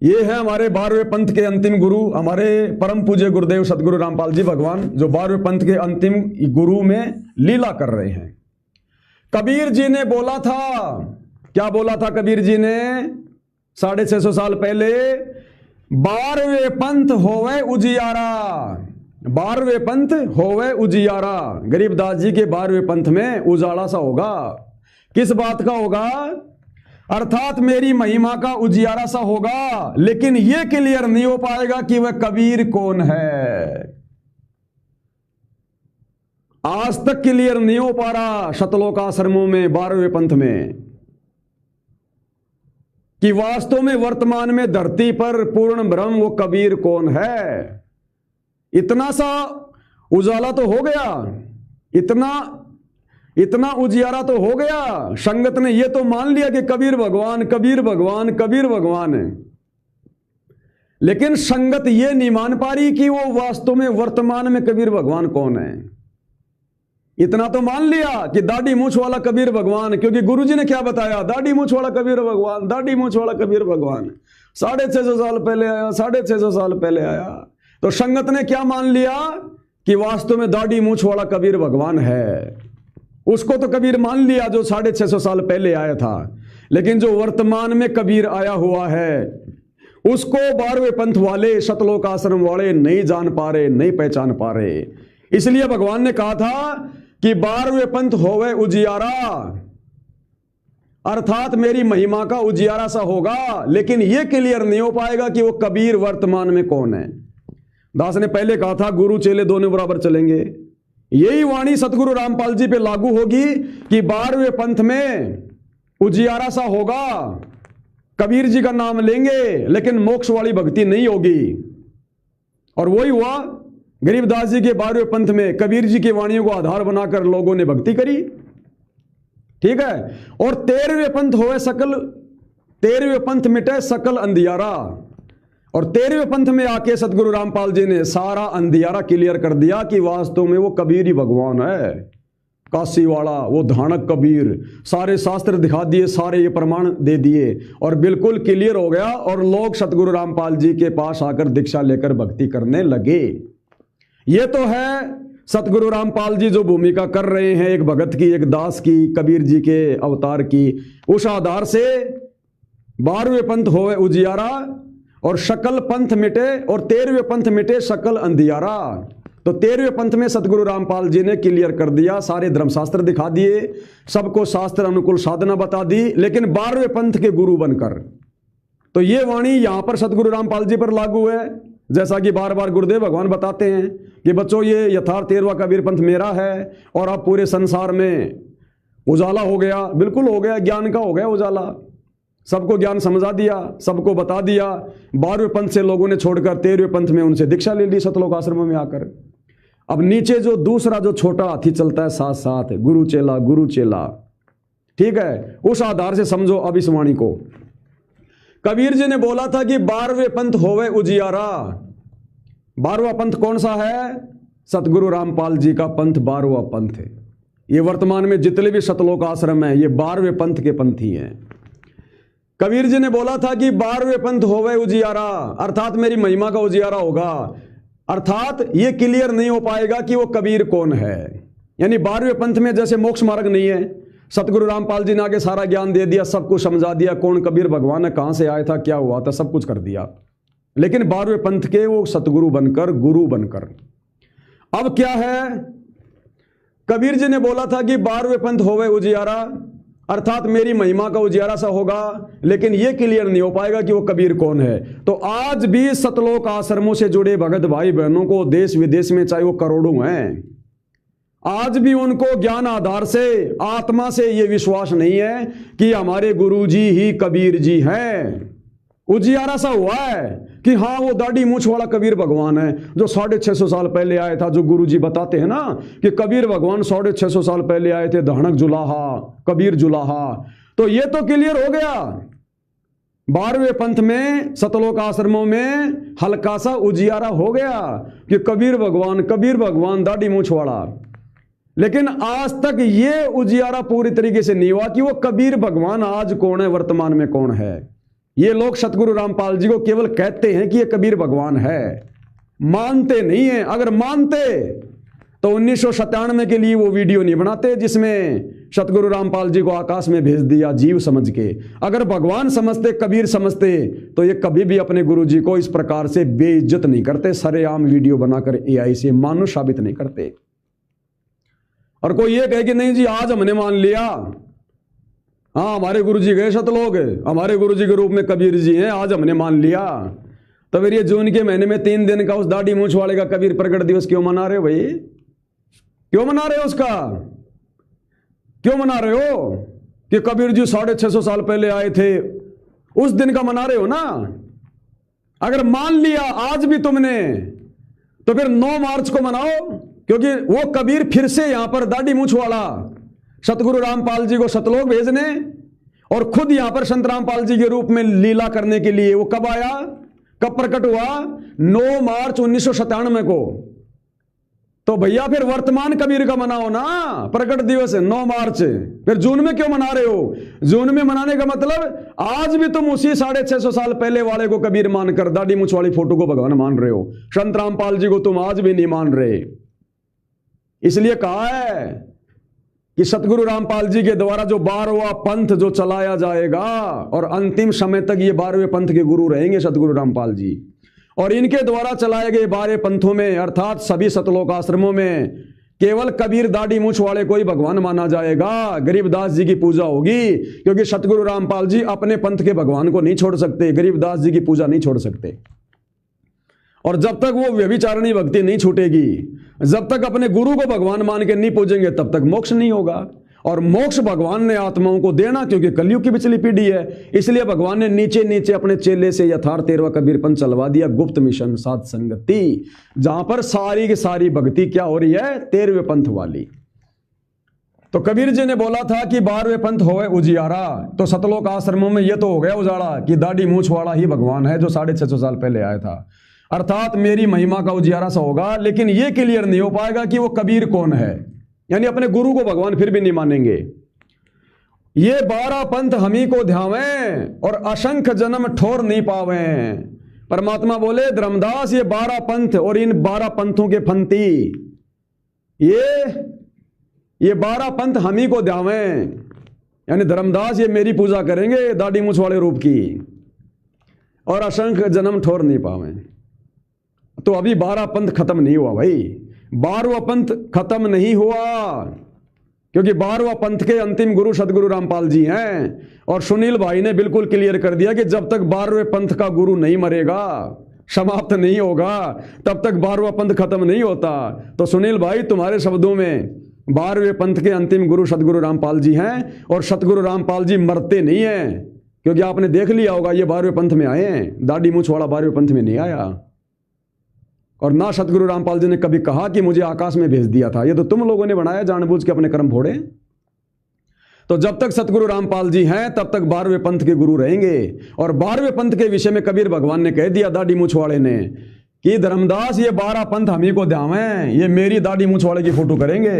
ये है हमारे 12वें पंथ के अंतिम गुरु, हमारे परम पूज्य गुरुदेव सतगुरु रामपाल जी भगवान, जो 12वें पंथ के अंतिम गुरु में लीला कर रहे हैं। कबीर जी ने बोला था, क्या बोला था कबीर जी ने 650 साल पहले? 12वें पंथ होवे उजियारा, 12वें पंथ होवे उजियारा। गरीबदास जी के 12वें पंथ में उजाला सा होगा। किस बात का होगा? अर्थात मेरी महिमा का उजियारा सा होगा। लेकिन यह क्लियर नहीं हो पाएगा कि वह कबीर कौन है। आज तक क्लियर नहीं हो पा रहा शतलोक आश्रमों में, 12वें पंथ में। कि वास्तव में वर्तमान में धरती पर पूर्ण ब्रह्म वो कबीर कौन है। इतना सा उजाला तो हो गया, इतना उजियारा तो हो गया। संगत ने ये तो मान लिया कि कबीर भगवान, कबीर भगवान, कबीर भगवान है, लेकिन संगत ये नहीं मान पा रही कि वो वास्तव में वर्तमान में कबीर भगवान कौन है। इतना तो मान लिया कि दाढ़ी मूछ वाला कबीर भगवान, क्योंकि गुरुजी ने क्या बताया, दाढ़ी मूछ वाला कबीर भगवान, दाढ़ी मूछ वाला कबीर भगवान 650 साल पहले आया, 650 साल पहले आया। तो संगत ने क्या मान लिया कि वास्तव में दाढ़ी मूछ वाला कबीर भगवान है। उसको तो कबीर मान लिया जो 650 साल पहले आया था, लेकिन जो वर्तमान में कबीर आया हुआ है उसको 12वें पंथ वाले, सतलोक आश्रम वाले नहीं जान पा रहे, नहीं पहचान पा रहे। इसलिए भगवान ने कहा था कि 12वें पंथ होवे उजियारा, अर्थात मेरी महिमा का उजियारा सा होगा, लेकिन यह क्लियर नहीं हो पाएगा कि वो कबीर वर्तमान में कौन है। दास ने पहले कहा था गुरु चेले दोनों बराबर चलेंगे। यही वाणी सतगुरु रामपाल जी पे लागू होगी कि 12वें पंथ में उजियारा सा होगा, कबीर जी का नाम लेंगे लेकिन मोक्ष वाली भक्ति नहीं होगी। और वही हुआ, गरीबदास जी के 12वें पंथ में कबीर जी की वाणियों को आधार बनाकर लोगों ने भक्ति करी, ठीक है। और 13वें पंथ होए सकल, 13वें पंथ मिटे सकल अंधियारा, और 13वें पंथ में आके सतगुरु रामपाल जी ने सारा अंधियारा क्लियर कर दिया कि वास्तव में वो कबीर ही भगवान है, काशी वाला वो धानक कबीर। सारे शास्त्र दिखा दिए, सारे ये प्रमाण दे दिए और बिल्कुल क्लियर हो गया। और लोग सतगुरु रामपाल जी के पास आकर दीक्षा लेकर भक्ति करने लगे। ये तो है सतगुरु रामपाल जी जो भूमिका कर रहे हैं, एक भगत की, एक दास की, कबीर जी के अवतार की। उस आधार से 12वें पंथ होवे उजियारा और सकल पंथ मिटे, और 13वें पंथ मिटे सकल अंधियारा। तो 13वें पंथ में सतगुरु रामपाल जी ने क्लियर कर दिया, सारे धर्मशास्त्र दिखा दिए, सबको शास्त्र अनुकूल साधना बता दी, लेकिन 12वें पंथ के गुरु बनकर। तो ये वाणी यहां पर सतगुरु रामपाल जी पर लागू है। जैसा कि बार बार गुरुदेव भगवान बताते हैं कि बच्चों ये यथार्थ 13वां कबीर पंथ मेरा है, और अब पूरे संसार में उजाला हो गया, बिल्कुल हो गया, ज्ञान का हो गया उजाला, सबको ज्ञान समझा दिया, सबको बता दिया। 12वें पंथ से लोगों ने छोड़कर 13वें पंथ में उनसे दीक्षा ले ली सतलोक आश्रम में आकर। अब नीचे जो दूसरा जो छोटा हाथी चलता है साथ साथ, गुरु चेला, ठीक है, उस आधार से समझो अब इस वाणी को। कबीर जी ने बोला था कि 12वें पंथ होवे उजियारा। 12वां पंथ कौन सा है? सतगुरु रामपाल जी का पंथ 12वां पंथ है। ये वर्तमान में जितने भी सतलोक आश्रम है ये 12वें पंथ के पंथी हैं। कबीर जी ने बोला था कि 12वें पंथ होवे उजियारा, अर्थात मेरी महिमा का उजियारा होगा, अर्थात ये क्लियर नहीं हो पाएगा कि वो कबीर कौन है। यानी 12वें पंथ में जैसे मोक्ष मार्ग नहीं है, सतगुरु रामपाल जी ने आगे सारा ज्ञान दे दिया, सब कुछ समझा दिया, कौन कबीर भगवान है, कहां से आया था, क्या हुआ था, सब कुछ कर दिया। लेकिन 12वें पंथ के वो सतगुरु बनकर, गुरु बनकर। अब क्या है, कबीर जी ने बोला था कि 12वें पंथ होवे उजियारा, अर्थात मेरी महिमा का उजियारा सा होगा, लेकिन यह क्लियर नहीं हो पाएगा कि वो कबीर कौन है। तो आज भी सतलोक आश्रमों से जुड़े भगत भाई बहनों को देश विदेश में, चाहे वो करोड़ों हैं, आज भी उनको ज्ञान आधार से, आत्मा से ये विश्वास नहीं है कि हमारे गुरुजी ही कबीर जी हैं। उजियारा सा हुआ है कि हाँ वो दाढ़ी मूछ वाला कबीर भगवान है जो 650 साल पहले आया था। जो गुरुजी बताते हैं ना कि कबीर भगवान 650 साल पहले आए थे, धानक जुलाहा, कबीर जुलाहा। तो ये तो क्लियर हो गया। 12वें पंथ में सतलोक आश्रमों में हल्का सा उजियारा हो गया कि कबीर भगवान दाढ़ी मूछ वाला। लेकिन आज तक ये उजियारा पूरी तरीके से नहीं हुआ कि वो कबीर भगवान आज कौन है, वर्तमान में कौन है। ये लोग सतगुरु रामपाल जी को केवल कहते हैं कि ये कबीर भगवान है, मानते नहीं है। अगर मानते तो 1997 के लिए वो वीडियो नहीं बनाते जिसमें सतगुरु रामपाल जी को आकाश में भेज दिया जीव समझ के। अगर भगवान समझते, कबीर समझते, तो ये कभी भी अपने गुरु जी को इस प्रकार से बेइज्जत नहीं करते, सरेआम वीडियो बनाकर AI से मानुष साबित नहीं करते। और कोई ये कहे कि नहीं जी आज हमने मान लिया, हाँ हमारे गुरुजी गए सतलोक, हमारे गुरुजी के रूप में कबीर जी हैं, आज हमने मान लिया। तो फिर ये जून के महीने में 3 दिन का उस दाढ़ी मूछ वाले का कबीर प्रकट दिवस क्यों मना रहे हो भाई? क्यों मना रहे हो उसका? क्यों मना रहे हो कि कबीर जी 650 साल पहले आए थे उस दिन का मना रहे हो ना। अगर मान लिया आज भी तुमने, तो फिर 9 मार्च को मनाओ, क्योंकि वो कबीर फिर से यहां पर दाढ़ी मूंछ वाला सतगुरु रामपाल जी को सतलोक भेजने और खुद यहां पर संत रामपाल जी के रूप में लीला करने के लिए वो कब आया, कब प्रकट हुआ? 9 मार्च 1997 को। तो भैया फिर वर्तमान कबीर का मनाओ ना, प्रकट दिवस 9 मार्च। फिर जून में क्यों मना रहे हो? जून में मनाने का मतलब आज भी तुम उसी 650 साल पहले वाले को कबीर मानकर दाढ़ी मूंछ वाली फोटो को भगवान मान रहे हो। संत रामपाल जी को तुम आज भी नहीं मान रहे। इसलिए कहा है कि सतगुरु रामपाल जी के द्वारा जो 12वां पंथ जो चलाया जाएगा, और अंतिम समय तक ये 12वें पंथ के गुरु रहेंगे सतगुरु रामपाल जी। और इनके द्वारा चलाए गए 12 पंथों में, अर्थात सभी सतलोक आश्रमों में, केवल कबीर दाढ़ी मूंछ वाले को ही भगवान माना जाएगा। गरीबदास जी की पूजा होगी, क्योंकि सतगुरु रामपाल जी अपने पंथ के भगवान को नहीं छोड़ सकते, गरीबदास जी की पूजा नहीं छोड़ सकते। और जब तक वो व्यभिचारिणी भक्ति नहीं छूटेगी, जब तक अपने गुरु को भगवान मान के नहीं पूजेंगे, तब तक मोक्ष नहीं होगा। और मोक्ष भगवान ने आत्माओं को देना, क्योंकि कलयुग की पिछली पीढ़ी है। इसलिए भगवान ने नीचे नीचे अपने चेले से यथार्थ 13वां कबीर पंथ चलवा दिया, गुप्त मिशन साध संगति, जहां पर सारी की सारी भक्ति क्या हो रही है? 13वें पंथ वाली। तो कबीर जी ने बोला था कि 12वें पंथ होए उजियारा, तो सतलोक आश्रमों में यह तो हो गया उजाड़ा कि दाढ़ी मूंछ वाला ही भगवान है जो 650 साल पहले आया था। अर्थात मेरी महिमा का उजियारा सा होगा, लेकिन यह क्लियर नहीं हो पाएगा कि वो कबीर कौन है, यानी अपने गुरु को भगवान फिर भी नहीं मानेंगे। ये 12 पंथ हमी को ध्यावें और असंख्य जन्म ठोर नहीं पावें। परमात्मा बोले धर्मदास ये 12 पंथ और इन 12 पंथों के फंती, ये 12 पंथ हमी को ध्यावें, यानी धर्मदास ये मेरी पूजा करेंगे दाढ़ी मूंछ वाले रूप की, और असंख्य जन्म ठोर नहीं पावें। तो अभी 12 पंथ खत्म नहीं हुआ भाई, 12वां पंथ खत्म नहीं हुआ, क्योंकि 12वां पंथ के अंतिम गुरु सतगुरु रामपाल जी हैं। और सुनील भाई ने बिल्कुल क्लियर कर दिया कि जब तक 12वें पंथ का गुरु नहीं मरेगा, समाप्त नहीं होगा, तब तक 12वां पंथ खत्म नहीं होता। तो सुनील भाई तुम्हारे शब्दों में 12वें पंथ के अंतिम गुरु सतगुरु रामपाल जी हैं, और सतगुरु रामपाल जी मरते नहीं हैं, क्योंकि आपने देख लिया होगा ये 12वें पंथ में आए हैं, दाढ़ी मूंछ वाला 12वें पंथ में नहीं आया। और ना सतगुरु रामपाल जी ने कभी कहा कि मुझे आकाश में भेज दिया था, ये तो तुम लोगों ने बनाया जानबूझ के, अपने कर्म फोड़े। तो जब तक सतगुरु रामपाल जी हैं तब तक 12वें पंथ के गुरु रहेंगे। और 12वें पंथ के विषय में कबीर भगवान ने कह दिया दाढ़ी मूंछ वाले ने कि धर्मदास ये 12 पंथ हमी को ध्यावें, ये मेरी दाढ़ी मूंछ वाले की फोटो करेंगे,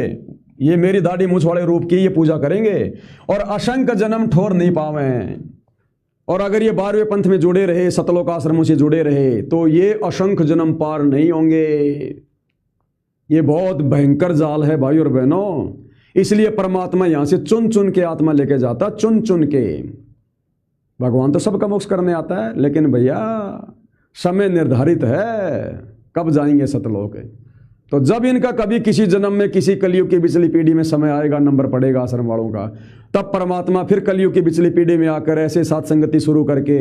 ये मेरी दाढ़ी मूंछ वाले रूप की ये पूजा करेंगे, और असंख्य जन्म ठोर नहीं पावें। और अगर ये 12वें पंथ में जुड़े रहे, सतलोक आश्रमों से जुड़े रहे, तो ये असंख्य जन्म पार नहीं होंगे। ये बहुत भयंकर जाल है भाई और बहनों। इसलिए परमात्मा यहां से चुन चुन के आत्मा लेके जाता, चुन चुन के। भगवान तो सबका मोक्ष करने आता है, लेकिन भैया समय निर्धारित है कब जाएंगे सतलोक। तो जब इनका कभी किसी जन्म में किसी कलयुग की पिछली पीढ़ी में समय आएगा, नंबर पड़ेगा आश्रम वालों का, तब परमात्मा फिर कलयुग की पिछली पीढ़ी में आकर ऐसे साथ संगति शुरू करके,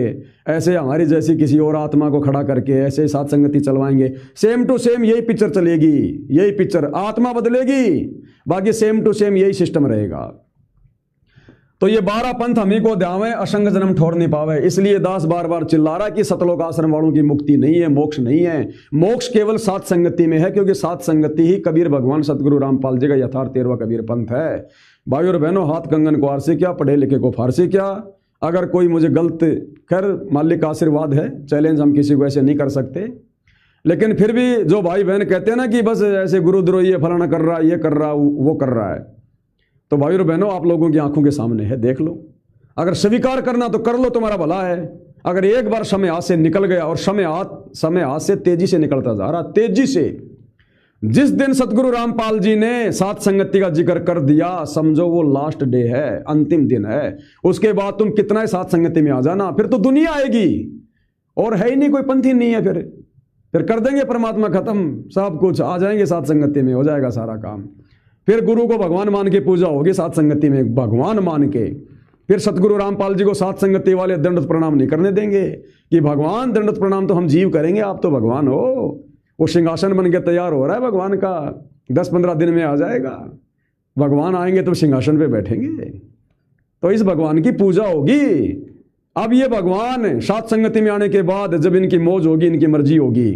ऐसे हमारी जैसी किसी और आत्मा को खड़ा करके ऐसे साथ संगति चलवाएंगे। सेम टू सेम यही पिक्चर चलेगी, यही पिक्चर, आत्मा बदलेगी, बाकी सेम टू सेम यही सिस्टम रहेगा। तो ये 12 पंथ हमी को ध्यावें, असंग जन्म ठोर नहीं पावे। इसलिए दास बार बार चिल्ला रहा कि सतलोक आश्रम वालों की मुक्ति नहीं है, मोक्ष नहीं है। मोक्ष केवल साथ संगति में है, क्योंकि साथ संगति ही कबीर भगवान सतगुरु रामपाल जी का यथार्थ 13वां कबीर पंथ है। भाई और बहनों, हाथ कंगन को आरसी क्या, पढ़े लिखे को फारसी क्या। अगर कोई मुझे गलत, खैर मालिक का आशीर्वाद है, चैलेंज हम किसी को ऐसे नहीं कर सकते, लेकिन फिर भी जो भाई बहन कहते हैं ना कि बस ऐसे गुरुद्रोही है, फलाना कर रहा है, ये कर रहा है, वो कर रहा है, तो भाई और बहनों आप लोगों की आंखों के सामने है, देख लो। अगर स्वीकार करना तो कर लो, तुम्हारा भला है। अगर एक बार समय हाथ से निकल गया, और समय हाथ से तेजी से निकलता जा रहा, तेजी से। जिस दिन सतगुरु रामपाल जी ने साथ संगति का जिक्र कर दिया, समझो वो लास्ट डे है, अंतिम दिन है। उसके बाद तुम कितना ही साथ संगति में आ जाना, फिर तो दुनिया आएगी और है ही नहीं, कोई पंथी नहीं है। फिर कर देंगे परमात्मा खत्म, सब कुछ आ जाएंगे साथ संगति में, हो जाएगा सारा काम। फिर गुरु को भगवान मान के पूजा होगी साथ संगति में, भगवान मान के। फिर सतगुरु रामपाल जी को साथ संगति वाले दंडवत प्रणाम नहीं करने देंगे कि भगवान दंडवत प्रणाम तो हम जीव करेंगे, आप तो भगवान हो। वो सिंहासन बन के तैयार हो रहा है भगवान का, 10-15 दिन में आ जाएगा। भगवान आएंगे तो सिंहासन पे बैठेंगे, तो इस भगवान की पूजा होगी। अब ये भगवान सात संगति में आने के बाद जब इनकी मौज होगी, इनकी मर्जी होगी,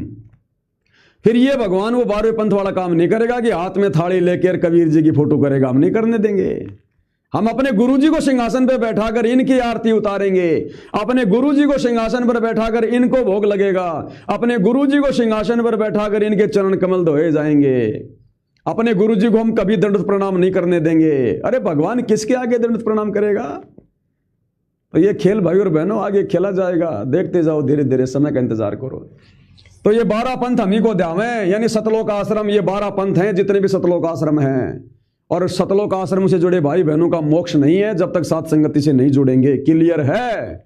फिर ये भगवान वो 12वें पंथ वाला काम नहीं करेगा कि हाथ में थाली लेकर कबीर जी की फोटो करेगा। हम नहीं करने देंगे। हम अपने गुरुजी को सिंहासन पर बैठाकर इनकी आरती उतारेंगे, अपने गुरुजी को सिंहासन पर बैठाकर इनको भोग लगेगा, अपने गुरुजी को सिंहासन पर बैठाकर इनके चरण कमल धोए जाएंगे। अपने गुरुजी को हम कभी दंडवत प्रणाम नहीं करने देंगे। अरे भगवान किसके आगे दंडवत प्रणाम करेगा? तो ये खेल भाई और बहनों आगे खेला जाएगा, देखते जाओ, धीरे धीरे समय का इंतजार करो। तो ये 12 पंथ हम ही को ध्यावें, यानी सतलोक आश्रम, ये 12 पंथ हैं जितने भी सतलोक आश्रम हैं। और सतलोक आश्रम से जुड़े भाई बहनों का मोक्ष नहीं है जब तक सात संगति से नहीं जुड़ेंगे। क्लियर है?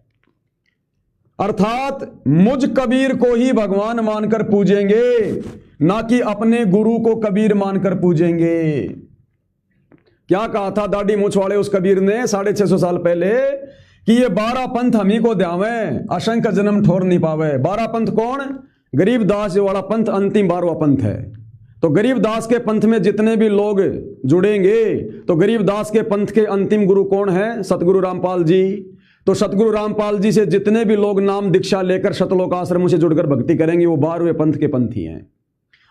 अर्थात मुझ कबीर को ही भगवान मानकर पूजेंगे, ना कि अपने गुरु को कबीर मानकर पूजेंगे। क्या कहा था दाढ़ी मूछ वाले उस कबीर ने 650 साल पहले कि ये 12 पंथ हम ही को ध्यावें, असंख्य जन्म ठोर नहीं पावे। 12 पंथ कौन? गरीबदास वाला पंथ अंतिम 12वां पंथ है। तो गरीबदास के पंथ में जितने भी लोग जुड़ेंगे, तो गरीबदास के पंथ के अंतिम गुरु कौन है? सतगुरु रामपाल जी। तो सतगुरु रामपाल जी से जितने भी लोग नाम दीक्षा लेकर सतलोक आश्रम से जुड़कर भक्ति करेंगे, वो 12वें पंथ के पंथी हैं।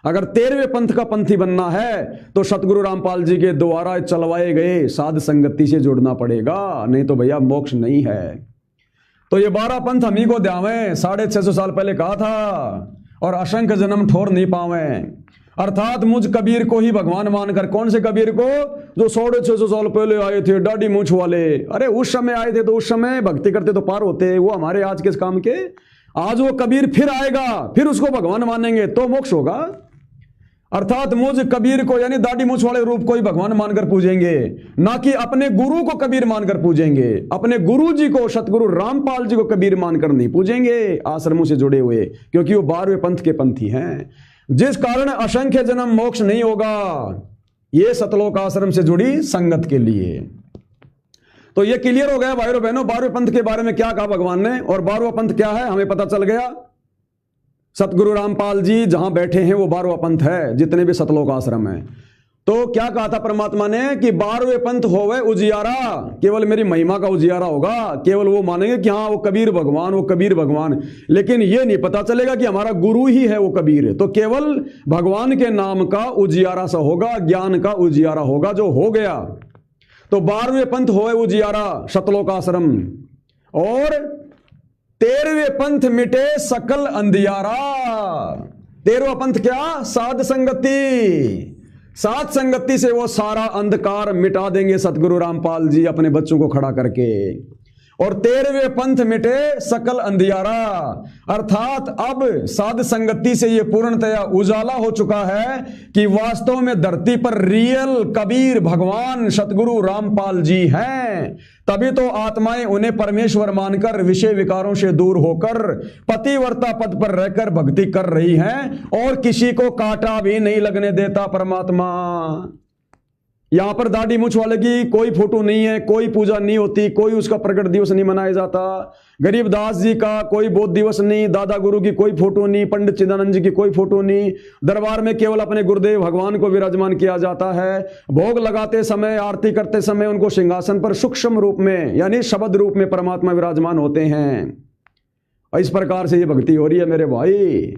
अगर 13वें पंथ का पंथी बनना है तो सतगुरु रामपाल जी के द्वारा चलवाए गए साध संगति से जुड़ना पड़ेगा, नहीं तो भैया मोक्ष नहीं है। तो ये 12 पंथ हम ही को ध्यावें, 650 साल पहले कहा था, और असंख्य जन्म ठोर नहीं पावें। अर्थात मुझ कबीर को ही भगवान मानकर। कौन से कबीर को? जो 650 साल पहले आए थे, दाढ़ी मूछ वाले। अरे उस समय आए थे तो उस समय भक्ति करते तो पार होते, वो हमारे आज किस काम के? आज वो कबीर फिर आएगा, फिर उसको भगवान मानेंगे तो मोक्ष होगा। अर्थात मुझ कबीर को, यानी दाढ़ी मूछ वाले रूप को ही भगवान मानकर पूजेंगे, ना कि अपने गुरु को कबीर मानकर पूजेंगे। अपने गुरु जी को, सतगुरु रामपाल जी को कबीर मानकर नहीं पूजेंगे आश्रमों से जुड़े हुए, क्योंकि वो 12वें पंथ के पंथी हैं, जिस कारण असंख्य जन्म मोक्ष नहीं होगा। ये सतलोक आश्रम से जुड़ी संगत के लिए। तो ये क्लियर हो गया भाइयों और बहनों, 12वें पंथ के बारे में क्या कहा भगवान ने, और 12वां पंथ क्या है हमें पता चल गया। सतगुरु रामपाल जी जहां बैठे हैं वो 12वां पंथ है, जितने भी सतलोक आश्रम है। तो क्या कहा था परमात्मा ने कि 12वें पंथ होवे उजियारा, केवल मेरी महिमा का उजियारा होगा। केवल वो मानेंगे कि हाँ वो कबीर भगवान, वो कबीर भगवान, लेकिन ये नहीं पता चलेगा कि हमारा गुरु ही है वो कबीर। तो केवल भगवान के नाम का उजियारा सा होगा, ज्ञान का उजियारा होगा, जो हो गया। तो 12वें पंथ होवे उजियारा सतलोक आश्रम, और 13वें पंथ मिटे सकल अंधियारा। 13वां पंथ क्या? साध संगति। साध संगति से वो सारा अंधकार मिटा देंगे सतगुरु रामपाल जी अपने बच्चों को खड़ा करके। और 13वें पंथ मिटे सकल अंधियारा, अर्थात अब साध संगति से ये पूर्णतया उजाला हो चुका है कि वास्तव में धरती पर रियल कबीर भगवान सतगुरु रामपाल जी हैं। तभी तो आत्माएं उन्हें परमेश्वर मानकर विषय विकारों से दूर होकर पतिव्रता पद पर रहकर भक्ति कर रही हैं, और किसी को कांटा भी नहीं लगने देता परमात्मा। यहां पर दाढ़ी मूछ वाले की कोई फोटो नहीं है, कोई पूजा नहीं होती, कोई उसका प्रकट दिवस नहीं मनाया जाता। गरीबदास जी का कोई बोध दिवस नहीं, दादा गुरु की कोई फोटो नहीं, पंडित चिदानंद जी की कोई फोटो नहीं। दरबार में केवल अपने गुरुदेव भगवान को विराजमान किया जाता है। भोग लगाते समय, आरती करते समय उनको सिंहासन पर सूक्ष्म रूप में, यानी शब्द रूप में परमात्मा विराजमान होते हैं। और इस प्रकार से ये भक्ति हो रही है मेरे भाई।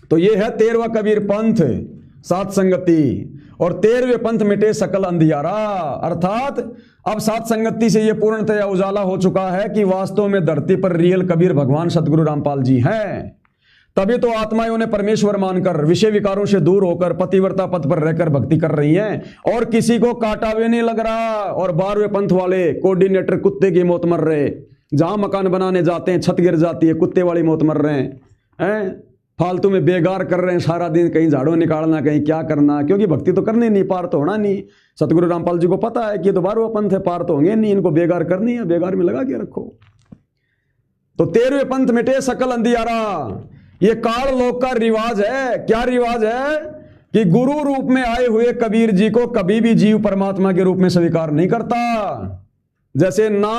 तो ये है 13वां कबीर पंथ, सात संगति। और 13वें पंथ मिटे सकल अंधियारा, अर्थात अब सात संगति से यह पूर्णतया उजाला हो चुका है कि वास्तव में धरती पर रियल कबीर भगवान सतगुरु रामपाल जी हैं। तभी तो आत्माएं उन्हें परमेश्वर मानकर विषय विकारों से दूर होकर पतिव्रता पथ पर रहकर भक्ति कर रही हैं, और किसी को कांटा भी नहीं लग रहा। और 12वें पंथ वाले कोऑर्डिनेटर कुत्ते की मौत मर रहे, जहां मकान बनाने जाते हैं छत गिर जाती है, कुत्ते वाली मौत मर रहे हैं। फालतू में बेगार कर रहे हैं सारा दिन, कहीं झाड़ू निकालना, कहीं क्या करना, क्योंकि भक्ति तो करनी नहीं, पार तो होना नहीं। सतगुरु रामपाल जी को पता है कि ये तो 12वां पंथ है, पार तो होंगे नहीं, इनको बेगार करनी है, बेगार में लगा के रखो। तो 13वें पंथ मिटे सकल अंधियारा, ये काल लोक का रिवाज है। क्या रिवाज है? कि गुरु रूप में आए हुए कबीर जी को कभी भी जीव परमात्मा के रूप में स्वीकार नहीं करता। जैसे ना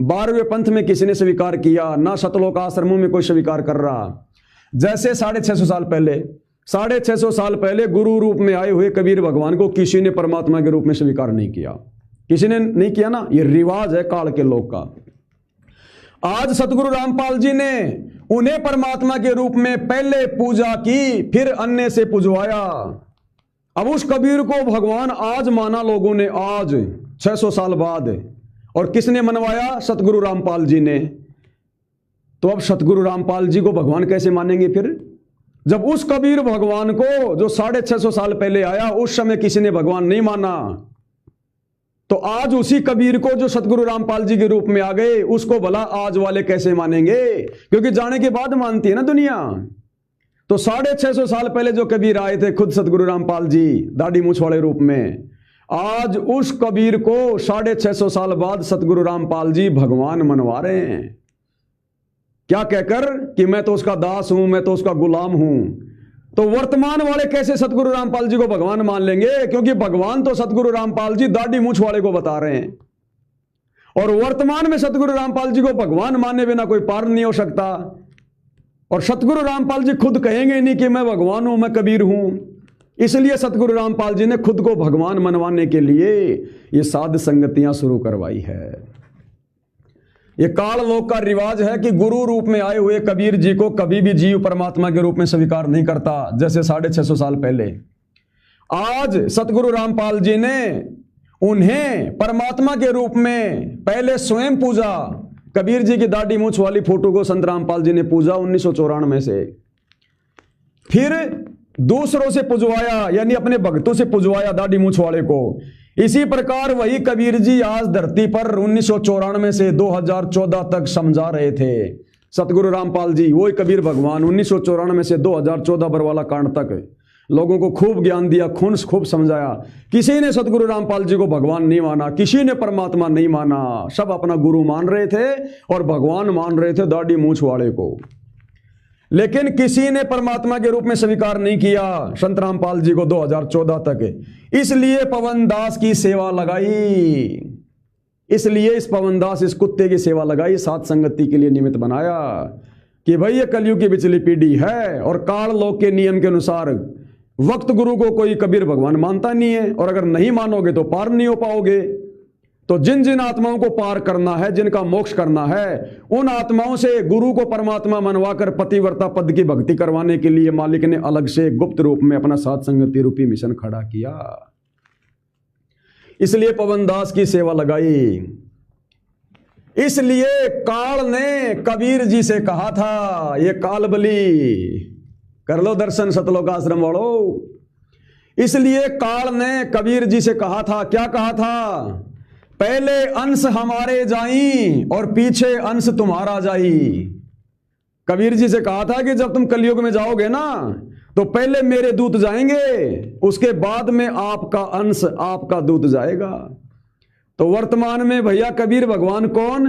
12वें पंथ में किसी ने स्वीकार किया, ना सतलोक आश्रमों में कोई स्वीकार कर रहा। जैसे 650 साल पहले गुरु रूप में आए हुए कबीर भगवान को किसी ने परमात्मा के रूप में स्वीकार नहीं किया, किसी ने नहीं किया ना। ये रिवाज है काल के लोग का। आज सतगुरु रामपाल जी ने उन्हें परमात्मा के रूप में पहले पूजा की, फिर अन्य से पुजवाया। अब उस कबीर को भगवान आज माना लोगों ने, आज 600 साल बाद। और किसने मनवाया? सतगुरु रामपाल जी ने। तो अब सतगुरु रामपाल जी को भगवान कैसे मानेंगे फिर, जब उस कबीर भगवान को जो 650 साल पहले आया, उस समय किसी ने भगवान नहीं माना। तो आज उसी कबीर को जो सतगुरु रामपाल जी के रूप में आ गए, उसको भला आज वाले कैसे मानेंगे? क्योंकि जाने के बाद मानती है ना दुनिया। तो 650 साल पहले जो कबीर आए थे, खुद सतगुरु रामपाल जी दाढ़ी मूछ वाले रूप में, आज उस कबीर को 650 साल बाद सतगुरु रामपाल जी भगवान मनवा रहे हैं। क्या कहकर कि मैं तो उसका दास हूं, मैं तो उसका गुलाम हूं। तो वर्तमान वाले कैसे सतगुरु रामपाल जी को भगवान मान लेंगे? क्योंकि भगवान तो सतगुरु रामपाल जी दाढ़ी मूछ वाले को बता रहे हैं, और वर्तमान में सतगुरु रामपाल जी को भगवान माने बिना कोई पार नहीं हो सकता। और सतगुरु रामपाल जी खुद कहेंगे नहीं कि मैं भगवान हूं, मैं कबीर हूं। इसलिए सतगुरु रामपाल जी ने खुद को भगवान मनवाने के लिए ये साध संगतियां शुरू करवाई है। ये काल लोक का रिवाज है कि गुरु रूप में आए हुए कबीर जी को कभी भी जीव परमात्मा के रूप में स्वीकार नहीं करता, जैसे 650 साल पहले। आज सतगुरु रामपाल जी ने उन्हें परमात्मा के रूप में पहले स्वयं पूजा। कबीर जी की दाढ़ी मूछ वाली फोटो को संत रामपाल जी ने पूजा 1994 से, फिर दूसरों से पुजवाया, यानी अपने भक्तों से पुजवाया दाढ़ी मूछ वाले को। इसी प्रकार वही कबीर जी आज धरती पर 1994 से 2014 तक समझा रहे थे। सतगुरु रामपाल जी वही कबीर भगवान 1994 से 2014 बरवाला कांड तक लोगों को खूब ज्ञान दिया, खूब समझाया। किसी ने सतगुरु रामपाल जी को भगवान नहीं माना, किसी ने परमात्मा नहीं माना। सब अपना गुरु मान रहे थे और भगवान मान रहे थे दाढ़ी मूछ वाले को। लेकिन किसी ने परमात्मा के रूप में स्वीकार नहीं किया संत रामपाल जी को 2014 तक। इसलिए पवन दास की सेवा लगाई, इसलिए इस पवन दास, इस कुत्ते की सेवा लगाई, साथ संगति के लिए निमित्त बनाया कि भाई ये कलयुग की बिचली पीढ़ी है और काल लोक के नियम के अनुसार वक्त गुरु को कोई कबीर भगवान मानता नहीं है, और अगर नहीं मानोगे तो पार नहीं हो पाओगे। तो जिन जिन आत्माओं को पार करना है, जिनका मोक्ष करना है, उन आत्माओं से गुरु को परमात्मा मनवाकर पतिव्रता पद की भक्ति करवाने के लिए मालिक ने अलग से गुप्त रूप में अपना साथ संगति रूपी मिशन खड़ा किया। इसलिए पवन दास की सेवा लगाई। इसलिए काल ने कबीर जी से कहा था, ये काल बली कर लो दर्शन सतलोक आश्रम वालों। इसलिए काल ने कबीर जी से कहा था, क्या कहा था? पहले अंश हमारे जाई और पीछे अंश तुम्हारा जाई। कबीर जी से कहा था कि जब तुम कलयुग में जाओगे ना, तो पहले मेरे दूत जाएंगे, उसके बाद में आपका अंश, आपका दूत जाएगा। तो वर्तमान में भैया कबीर भगवान कौन?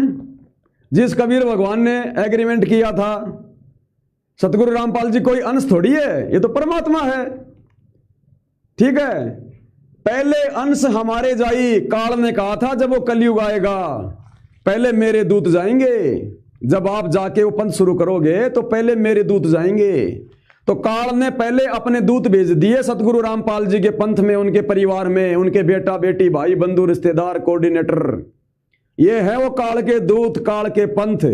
जिस कबीर भगवान ने एग्रीमेंट किया था सतगुरु रामपाल जी कोई अंश थोड़ी है, ये तो परमात्मा है। ठीक है, पहले अंश हमारे जाई। काल ने कहा था जब वो कलयुग आएगा पहले मेरे दूत जाएंगे। जब आप जाके वो पंथ शुरू करोगे तो पहले मेरे दूत जाएंगे। तो काल ने पहले अपने दूत भेज दिए सतगुरु रामपाल जी के पंथ में, उनके परिवार में, उनके बेटा बेटी भाई बंधु रिश्तेदार कोऑर्डिनेटर। ये है वो काल के दूत, काल के पंथ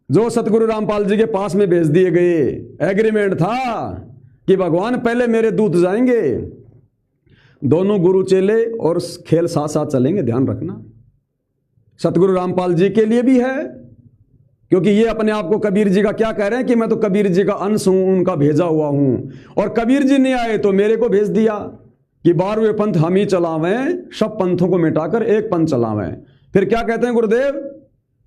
जो सतगुरु रामपाल जी के पास में भेज दिए गए। एग्रीमेंट था कि भगवान पहले मेरे दूत जाएंगे। दोनों गुरु चेले और खेल साथ साथ चलेंगे, ध्यान रखना। सतगुरु रामपाल जी के लिए भी है, क्योंकि ये अपने आप को कबीर जी का क्या कह रहे हैं कि मैं तो कबीर जी का अंश हूं, उनका भेजा हुआ हूं। और कबीर जी नहीं आए तो मेरे को भेज दिया कि 12वें पंथ हम ही चलावें, सब पंथों को मिटाकर एक पंथ चलावें। फिर क्या कहते हैं गुरुदेव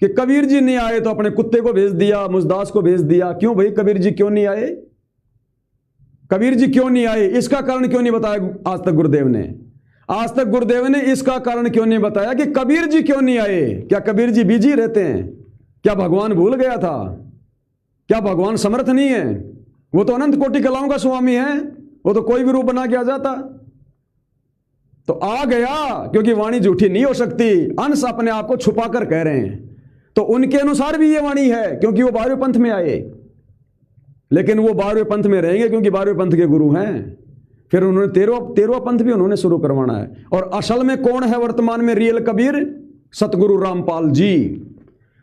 कि कबीर जी नहीं आए तो अपने कुत्ते को भेज दिया, मुजदास को भेज दिया। क्यों भाई कबीर जी क्यों नहीं आए? कबीर जी क्यों नहीं आए? इसका कारण क्यों नहीं बताया आज तक गुरुदेव ने? आज तक गुरुदेव ने इसका कारण क्यों नहीं बताया कि कबीर जी क्यों नहीं आए? क्या कबीर जी बिजी रहते हैं? क्या भगवान भूल गया था? क्या भगवान समर्थ नहीं है? वो तो अनंत कोटि कलाओं का स्वामी है, वो तो कोई भी रूप बना के आ जाता। तो आ गया, क्योंकि वाणी झूठी नहीं हो सकती। अंश अपने आप को छुपा कर कह रहे हैं, तो उनके अनुसार भी ये वाणी है, क्योंकि वो 12वें पंथ में आए। लेकिन वो 12वें पंथ में रहेंगे क्योंकि 12वें पंथ के गुरु हैं। फिर उन्होंने 13वां पंथ भी उन्होंने शुरू करवाना है। और असल में कौन है वर्तमान में रियल कबीर? सतगुरु रामपाल जी।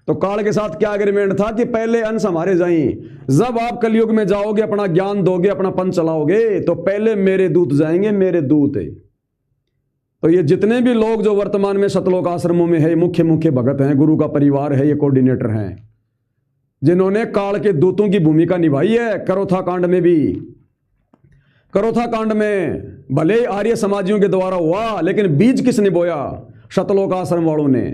तो काल के साथ क्या एग्रीमेंट था कि पहले अंश हमारे जाएं, जब आप कलयुग में जाओगे, अपना ज्ञान दोगे, अपना पंथ चलाओगे, तो पहले मेरे दूत जाएंगे, मेरे दूत। तो ये जितने भी लोग जो वर्तमान में सतलोक आश्रमों में है, मुख्य मुख्य भगत हैं, गुरु का परिवार है, ये कोऑर्डिनेटर हैं, जिन्होंने काल के दूतों की भूमिका निभाई है। करोथा कांड में भी, करोथा कांड में भले आर्य समाजियों के द्वारा हुआ, लेकिन बीज किसने बोया? सतलोक आश्रम वालों ने।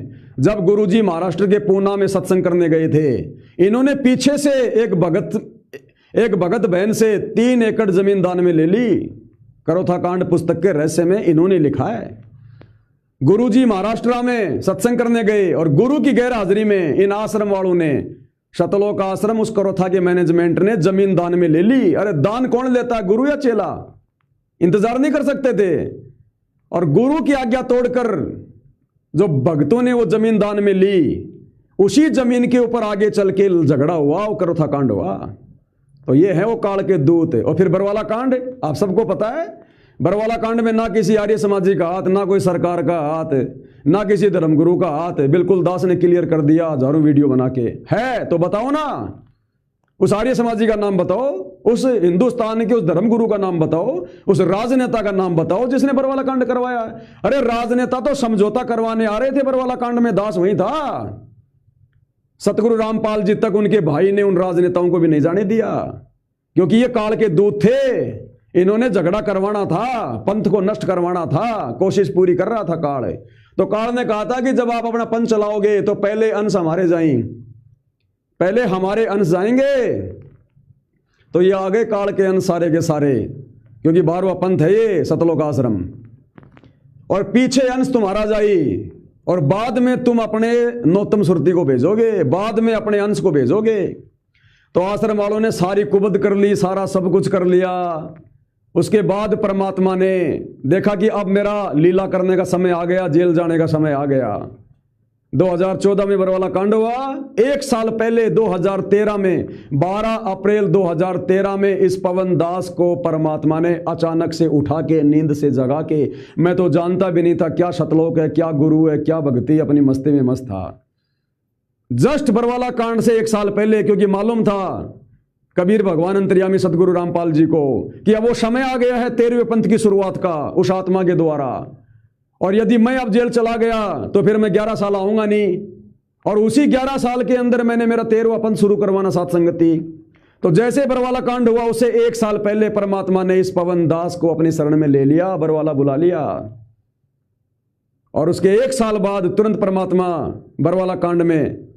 जब गुरुजी महाराष्ट्र के पूना में सत्संग करने गए थे, इन्होंने पीछे से एक भगत बहन से 3 एकड़ जमीन दान में ले ली। करोथा कांड पुस्तक के रहस्य में इन्होंने लिखा है। गुरुजी महाराष्ट्र में सत्संग करने गए और गुरु की गैर हाजिरी में इन आश्रम वालों ने, सतलोक आश्रम, उस करोथा के मैनेजमेंट ने जमीन दान में ले ली। अरे दान कौन लेता है, गुरु या चेला? इंतजार नहीं कर सकते थे। और गुरु की आज्ञा तोड़कर जो भक्तों ने वो जमीन दान में ली, उसी जमीन के ऊपर आगे चल के झगड़ा हुआ, वो करोथा कांड हुआ। तो ये है वो काल के दूत। और फिर बरवाला कांड आप सबको पता है। बरवाला कांड में ना किसी आर्य समाजी का हाथ, ना कोई सरकार का हाथ, ना किसी धर्मगुरु का हाथ। बिल्कुल दास ने क्लियर कर दिया हजारों वीडियो बना के। है तो बताओ ना, उस आर्य समाजी का नाम बताओ, उस हिंदुस्तान के उस धर्मगुरु का नाम बताओ, उस राजनेता का नाम बताओ जिसने बरवाला कांड करवाया। अरे राजनेता तो समझौता करवाने आ रहे थे, बरवाला कांड में दास वही था। सतगुरु रामपाल जी तक उनके भाई ने उन राजनेताओं को भी नहीं जाने दिया, क्योंकि ये काल के दूत थे। इन्होंने झगड़ा करवाना था, पंथ को नष्ट करवाना था, कोशिश पूरी कर रहा था काल। तो काल ने कहा था कि जब आप अपना पंथ चलाओगे तो पहले अंश हमारे जाएं, पहले हमारे अंश जाएंगे। तो ये आ गए काल के अंश सारे के सारे, क्योंकि 12वां पंथ है ये सतलोक आश्रम। और पीछे अंश तुम्हारा जाई, और बाद में तुम अपने नौतम सुरती को भेजोगे, बाद में अपने अंश को भेजोगे। तो आश्रम वालों ने सारी कुबद कर ली, सारा सब कुछ कर लिया। उसके बाद परमात्मा ने देखा कि अब मेरा लीला करने का समय आ गया, जेल जाने का समय आ गया। 2014 में बरवाला कांड हुआ। 1 साल पहले 2013 में 12 अप्रैल 2013 में इस पवन दास को परमात्मा ने अचानक से उठा के, नींद से जगा के, मैं तो जानता भी नहीं था क्या सतलोक है, क्या गुरु है, क्या भक्ति, अपनी मस्ती में मस्त था। जस्ट बरवाला कांड से 1 साल पहले, क्योंकि मालूम था कबीर भगवान अंतर्यामी सतगुरु रामपाल जी को कि अब वो समय आ गया है 13वें पंथ की शुरुआत का, उस आत्मा के द्वारा। और यदि मैं अब जेल चला गया तो फिर मैं 11 साल आऊंगा नहीं। और उसी 11 साल के अंदर मैंने मेरा 13वां पंथ शुरू करवाना, साथ संगति। तो जैसे बरवाला कांड हुआ, उससे 1 साल पहले परमात्मा ने इस पवन दास को अपनी शरण में ले लिया, बरवाला बुला लिया। और उसके 1 साल बाद तुरंत परमात्मा बरवाला कांड में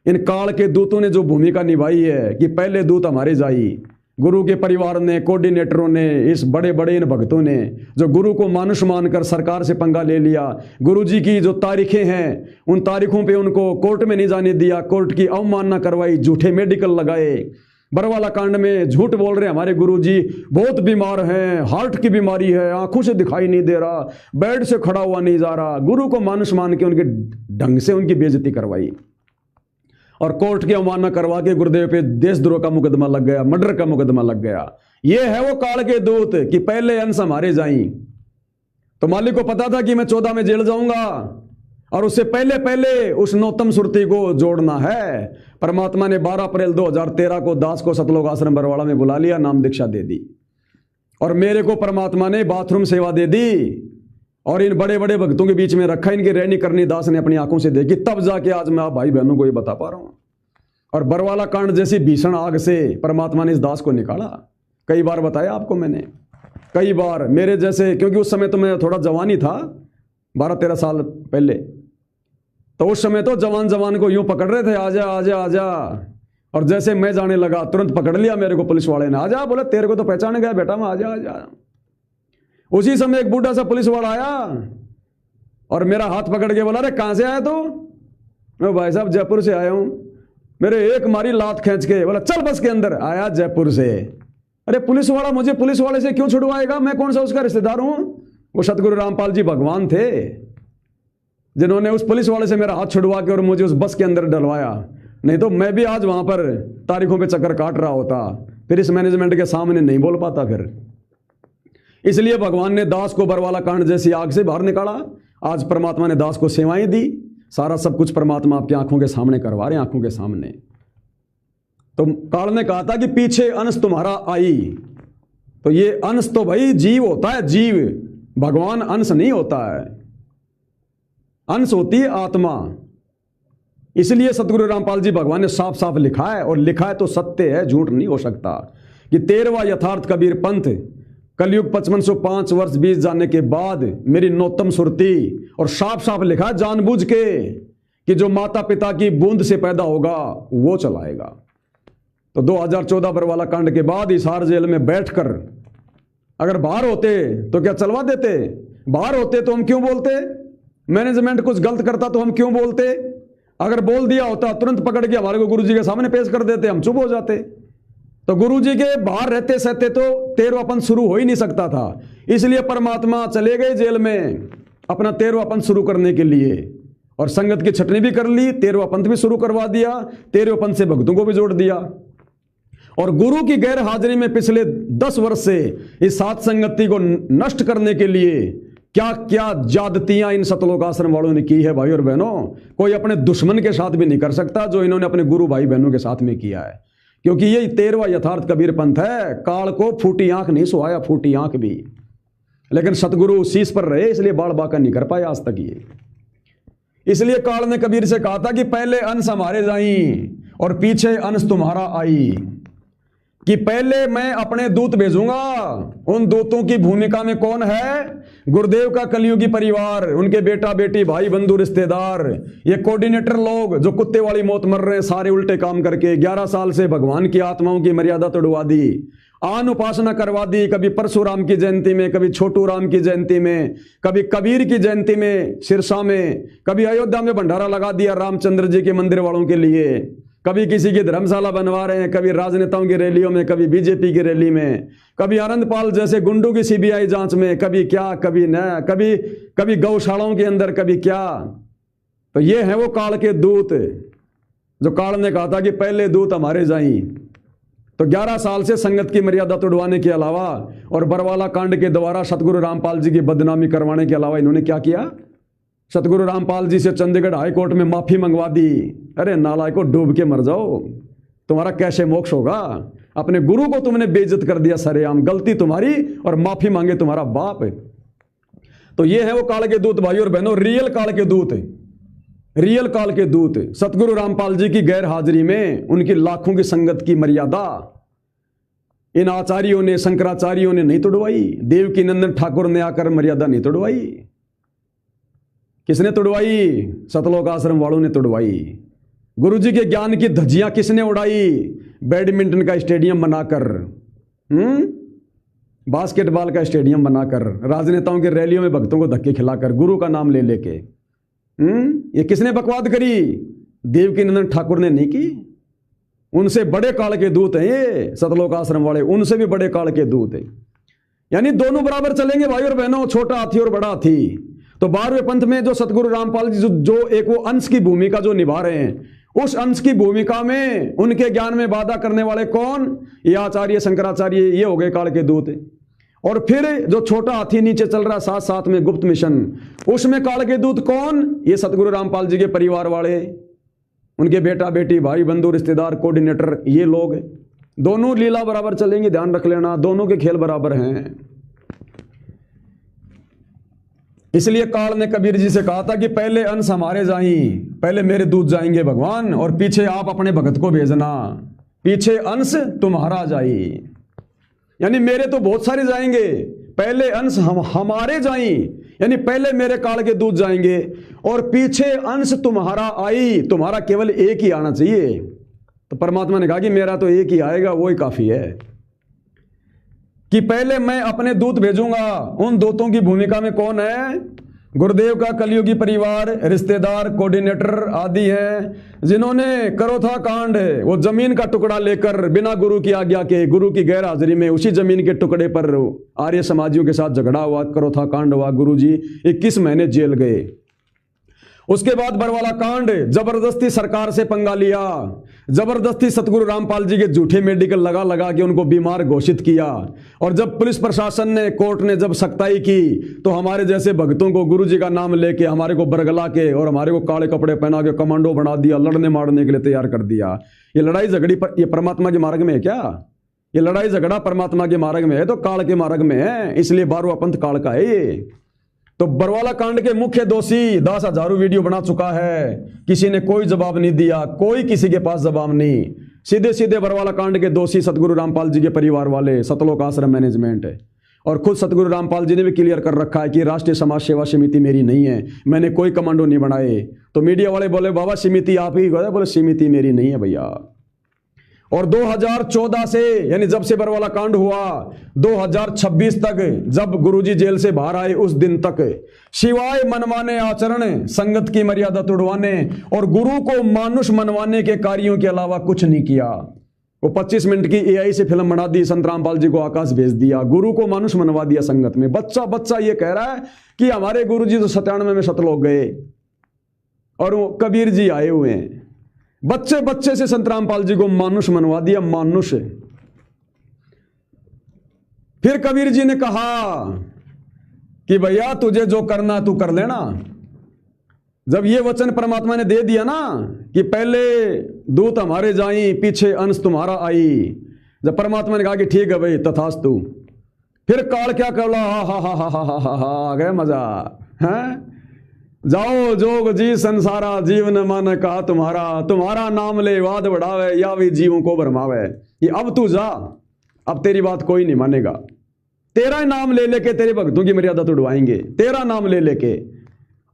इन काल के दूतों ने जो भूमिका निभाई है कि पहले दूत हमारे जाई, गुरु के परिवार ने, कोऑर्डिनेटरों ने, इस बड़े बड़े इन भक्तों ने जो गुरु को मानुष मानकर सरकार से पंगा ले लिया। गुरु जी की जो तारीखें हैं, उन तारीखों पे उनको कोर्ट में नहीं जाने दिया, कोर्ट की अवमानना करवाई, झूठे मेडिकल लगाए। बरवाला कांड में झूठ बोल रहे हमारे गुरुजी बहुत बीमार हैं, हार्ट की बीमारी है, आंखों से दिखाई नहीं दे रहा, बेड से खड़ा हुआ नहीं जा रहा। गुरु को मानुष मान के उनके ढंग से उनकी बेइज्जती करवाई और कोर्ट की अवमानना करवा के गुरुदेव पे देशद्रोह का मुकदमा लग गया, मर्डर का मुकदमा लग गया। ये है वो काल के दूत कि पहले अंश हमारे जाई। तो मालिक को पता था कि मैं 14 में जेल जाऊंगा और उससे पहले पहले उस नौतम सुरती को जोड़ना है। परमात्मा ने 12 अप्रैल 2013 को दास को सतलोक आश्रम बरवाड़ा में बुला लिया, नाम दीक्षा दे दी। और मेरे को परमात्मा ने बाथरूम सेवा दे दी और इन बड़े बड़े भक्तों के बीच में रखा। इनकी रहनी करनी दास ने अपनी आंखों से देखी, तब जाके आज मैं आप भाई बहनों को ये बता पा रहा हूं। और बरवाला कांड जैसी भीषण आग से परमात्मा ने इस दास को निकाला। कई बार बताया आपको मैंने, कई बार। मेरे जैसे, क्योंकि उस समय तो मैं थोड़ा जवान ही था, 12-13 साल पहले, तो उस समय तो जवान को यूं पकड़ रहे थे, आजा आजा आजा। और जैसे मैं जाने लगा तुरंत पकड़ लिया मेरे को पुलिस वाले ने, आजा। बोले तेरे को तो पहचान गया बेटा, मैं आजा आजा। उसी समय एक बूढ़ा सा पुलिस वाला आया और मेरा हाथ पकड़ के बोला, अरे कहां से आया तू? मैं भाई साहब जयपुर से आया हूं। मेरे एक मारी लात खींच के बोला, चल बस के अंदर। आया जयपुर से। अरे पुलिस वाला मुझे पुलिस वाले से क्यों छुड़वाएगा? मैं कौन सा उसका रिश्तेदार हूं? वो सतगुरु रामपाल जी भगवान थे जिन्होंने उस पुलिस वाले से मेरा हाथ छुड़वा के और मुझे उस बस के अंदर डलवाया। नहीं तो मैं भी आज वहां पर तारीखों पे चक्कर काट रहा होता, फिर इस मैनेजमेंट के सामने नहीं बोल पाता फिर। इसलिए भगवान ने दास को बरवाला कांड जैसी आग से बाहर निकाला। आज परमात्मा ने दास को सेवाएं दी सारा सब कुछ परमात्मा आपकी आंखों के सामने करवा रहे हैं, आंखों के सामने। तो काल ने कहा था कि पीछे अंश तुम्हारा आई, तो ये अंश तो भाई जीव होता है, जीव, भगवान अंश नहीं होता है, अंश होती है आत्मा। इसलिए सतगुरु रामपाल जी भगवान ने साफ साफ लिखा है, और लिखा है तो सत्य है, झूठ नहीं हो सकता, कि 13वां यथार्थ कबीर पंथ कलयुग 5505 वर्ष बीत जाने के बाद मेरी नौतम सुरती, और साफ साफ लिखा जानबूझ के कि जो माता पिता की बूंद से पैदा होगा वो चलाएगा। तो 2014 बरवाला कांड के बाद हिसार जेल में बैठकर अगर बाहर होते तो क्या चलवा देते? बाहर होते तो हम क्यों बोलते? मैनेजमेंट कुछ गलत करता तो हम क्यों बोलते? अगर बोल दिया होता तुरंत पकड़ के हमारे को गुरुजी के सामने पेश कर देते, हम चुप हो जाते। तो गुरुजी के बाहर रहते सहते तो 13वां शुरू हो ही नहीं सकता था। इसलिए परमात्मा चले गए जेल में अपना 13वां शुरू करने के लिए, और संगत की छटनी भी कर ली, 13वां पंथ भी शुरू करवा दिया, 13वें पंथ से भक्तों को भी जोड़ दिया। और गुरु की गैर हाजिरी में पिछले 10 वर्ष से इस सात संगति को नष्ट करने के लिए क्या क्या ज्यादतियां इन सतलोक आश्रम वालों ने की है भाई और बहनों, कोई अपने दुश्मन के साथ भी नहीं कर सकता जो इन्होंने अपने गुरु भाई बहनों के साथ में किया है। क्योंकि ये 13वां यथार्थ कबीर पंथ है। काल को फूटी आंख नहीं सुहाया, फूटी आंख भी, लेकिन सतगुरु शीश पर रहे, इसलिए बाल बाका नहीं कर पाए आज तक ये। इसलिए काल ने कबीर से कहा था कि पहले अंश हमारे जाई और पीछे अंश तुम्हारा आई, कि पहले मैं अपने दूत भेजूंगा। उन दूतों की भूमिका में कौन है? गुरुदेव का कलयुगी परिवार, उनके बेटा बेटी भाई बंधु रिश्तेदार, ये कोऑर्डिनेटर लोग जो कुत्ते वाली मौत मर रहे हैं सारे उल्टे काम करके। 11 साल से भगवान की आत्माओं की मर्यादा तोड़वा दी, आन उपासना करवा दी, कभी परशुराम की जयंती में, कभी छोटू राम की जयंती में, कभी कबीर की जयंती में सिरसा में, कभी अयोध्या में भंडारा लगा दिया रामचंद्र जी के मंदिर वालों के लिए, कभी किसी की धर्मशाला बनवा रहे हैं, कभी राजनेताओं की रैलियों में, कभी बीजेपी की रैली में, कभी आनंदपाल जैसे गुंडों की सीबीआई जांच में, कभी क्या कभी न, कभी गौशालाओं के अंदर, कभी क्या। तो ये है वो काल के दूत जो काल ने कहा था कि पहले दूत हमारे जाई। तो 11 साल से संगत की मर्यादा तोड़वाने के अलावा और बरवाला कांड के द्वारा सतगुरु रामपाल जी की बदनामी करवाने के अलावा इन्होंने क्या किया? सतगुरु रामपाल जी से चंडीगढ़ हाईकोर्ट में माफी मंगवा दी। अरे नालायक को डूब के मर जाओ, तुम्हारा कैसे मोक्ष होगा? अपने गुरु को तुमने बेइज्जत कर दिया सरेआम, गलती तुम्हारी, और माफी मांगे तुम्हारा बाप। तो ये है वो काल के दूत भाई और बहनों, रियल काल के दूत, रियल काल के दूत। सतगुरु रामपाल जी की गैर हाजिरी में उनकी लाखों की संगत की मर्यादा इन आचार्यों ने, शंकराचार्यों ने नहीं तोड़वाई। देवकी नंदन ठाकुर ने आकर मर्यादा नहीं तोड़वाई। किसने तोड़वाई? सतलोक आश्रम वालों ने तोड़वाई। गुरुजी के ज्ञान की धज्जियां किसने उड़ाई? बैडमिंटन का स्टेडियम बनाकर, बास्केटबॉल का स्टेडियम बनाकर, राजनेताओं की रैलियों में भक्तों को धक्के खिलाकर, गुरु का नाम ले लेके, ये किसने बकवाद करी? देवकी नंदन ठाकुर ने नहीं की। उनसे बड़े काल के दूत हैं ये सतलोक आश्रम वाले, उनसे भी बड़े काल के दूत हैं। यानी दोनों बराबर चलेंगे भाई और बहनों, छोटा हाथी और बड़ा हाथी। तो 12वें पंथ में जो सतगुरु रामपाल जी जो एक वो अंश की भूमिका जो निभा रहे हैं, उस अंश की भूमिका में उनके ज्ञान में बाधा करने वाले कौन? ये आचार्य शंकराचार्य, ये हो गए काल के दूत। और फिर जो छोटा हाथी नीचे चल रहा साथ साथ में गुप्त मिशन, उसमें काल के दूत कौन? ये सतगुरु रामपाल जी के परिवार वाले, उनके बेटा बेटी भाई बंधु रिश्तेदार कोऑर्डिनेटर, ये लोग। दोनों लीला बराबर चलेंगे, ध्यान रख लेना, दोनों के खेल बराबर हैं। इसलिए काल ने कबीर जी से कहा था कि पहले अंश हमारे जाई, पहले मेरे दूत जाएंगे भगवान, और पीछे आप अपने भगत को भेजना, पीछे अंश तुम्हारा जाई। यानी मेरे तो बहुत सारे जाएंगे, पहले अंश हमारे जाई, यानी पहले मेरे काल के दूत जाएंगे और पीछे अंश तुम्हारा आई। तुम्हारा केवल एक ही आना चाहिए। तो परमात्मा ने कहा कि मेरा तो एक ही आएगा, वो ही काफी है। कि पहले मैं अपने दूत भेजूंगा। उन दूतों की भूमिका में कौन है? गुरुदेव का कलयुगी परिवार, रिश्तेदार, कोऑर्डिनेटर आदि हैं, जिन्होंने करोथा कांड, वो जमीन का टुकड़ा लेकर बिना गुरु की आज्ञा के, गुरु की गैर हाजिरी में उसी जमीन के टुकड़े पर आर्य समाजियों के साथ झगड़ा हुआ, करोथा कांड हुआ, गुरु जी 21 महीने जेल गए। उसके बाद बरवाला कांड, जबरदस्ती सरकार से पंगा लिया, जबरदस्ती सतगुरु रामपाल जी के झूठे मेडिकल लगा लगा के उनको बीमार घोषित किया। और जब पुलिस प्रशासन ने, कोर्ट ने जब सख्ताई की तो हमारे जैसे भक्तों को गुरु जी का नाम लेके हमारे को बरगला के और हमारे को काले कपड़े पहना के कमांडो बना दिया, लड़ने मारने के लिए तैयार कर दिया। ये लड़ाई झगड़ी पर, ये परमात्मा के मार्ग में है क्या? ये लड़ाई झगड़ा परमात्मा के मार्ग में है तो काल के मार्ग में है, इसलिए 12वां पंथ काल का है ये। तो बरवाला कांड के मुख्य दोषी 10,000 वीडियो बना चुका है, किसी ने कोई जवाब नहीं दिया, कोई किसी के पास जवाब नहीं। सीधे सीधे बरवाला कांड के दोषी सतगुरु रामपाल जी के परिवार वाले, सतलोक आश्रम मैनेजमेंट है। और खुद सतगुरु रामपाल जी ने भी क्लियर कर रखा है कि राष्ट्रीय समाज सेवा समिति मेरी नहीं है, मैंने कोई कमांडो नहीं बनाए। तो मीडिया वाले बोले बाबा समिति आप ही, बोले समिति मेरी नहीं है भैया। और 2014 से, यानी जब से बरवाला कांड हुआ 2026 तक, जब गुरुजी जेल से बाहर आए उस दिन तक, सिवाय मनमाने आचरण, संगत की मर्यादा तोड़वाने और गुरु को मानुष मनवाने के कार्यों के अलावा कुछ नहीं किया। वो 25 मिनट की AI से फिल्म बना दी, संत रामपाल जी को आकाश भेज दिया, गुरु को मानुष मनवा दिया संगत में। बच्चा बच्चा ये कह रहा है कि हमारे गुरु जी तो 97 में सतलोक गए और वो कबीर जी आए हुए हैं। बच्चे बच्चे से संत रामपाल जी को मानुष मनवा दिया, मानुष। फिर कबीर जी ने कहा कि भैया तुझे जो करना तू कर लेना। जब ये वचन परमात्मा ने दे दिया ना कि पहले दूत हमारे जाई, पीछे अंश तुम्हारा आई, जब परमात्मा ने कहा कि ठीक है भाई तथास्तु, फिर काल क्या कर ला, हा हा हा हा हा हा, आ गया मजा है। जाओ जोग जी संसारा, जीवन मन कहा तुम्हारा, तुम्हारा नाम ले वाद बढ़ावे, या भी जीवों को भरमावे। ये अब तू जा, अब तेरी बात कोई नहीं मानेगा, तेरा नाम ले लेके तेरे भक्तों की मर्यादा तोड़वाएंगे, तेरा नाम ले लेके।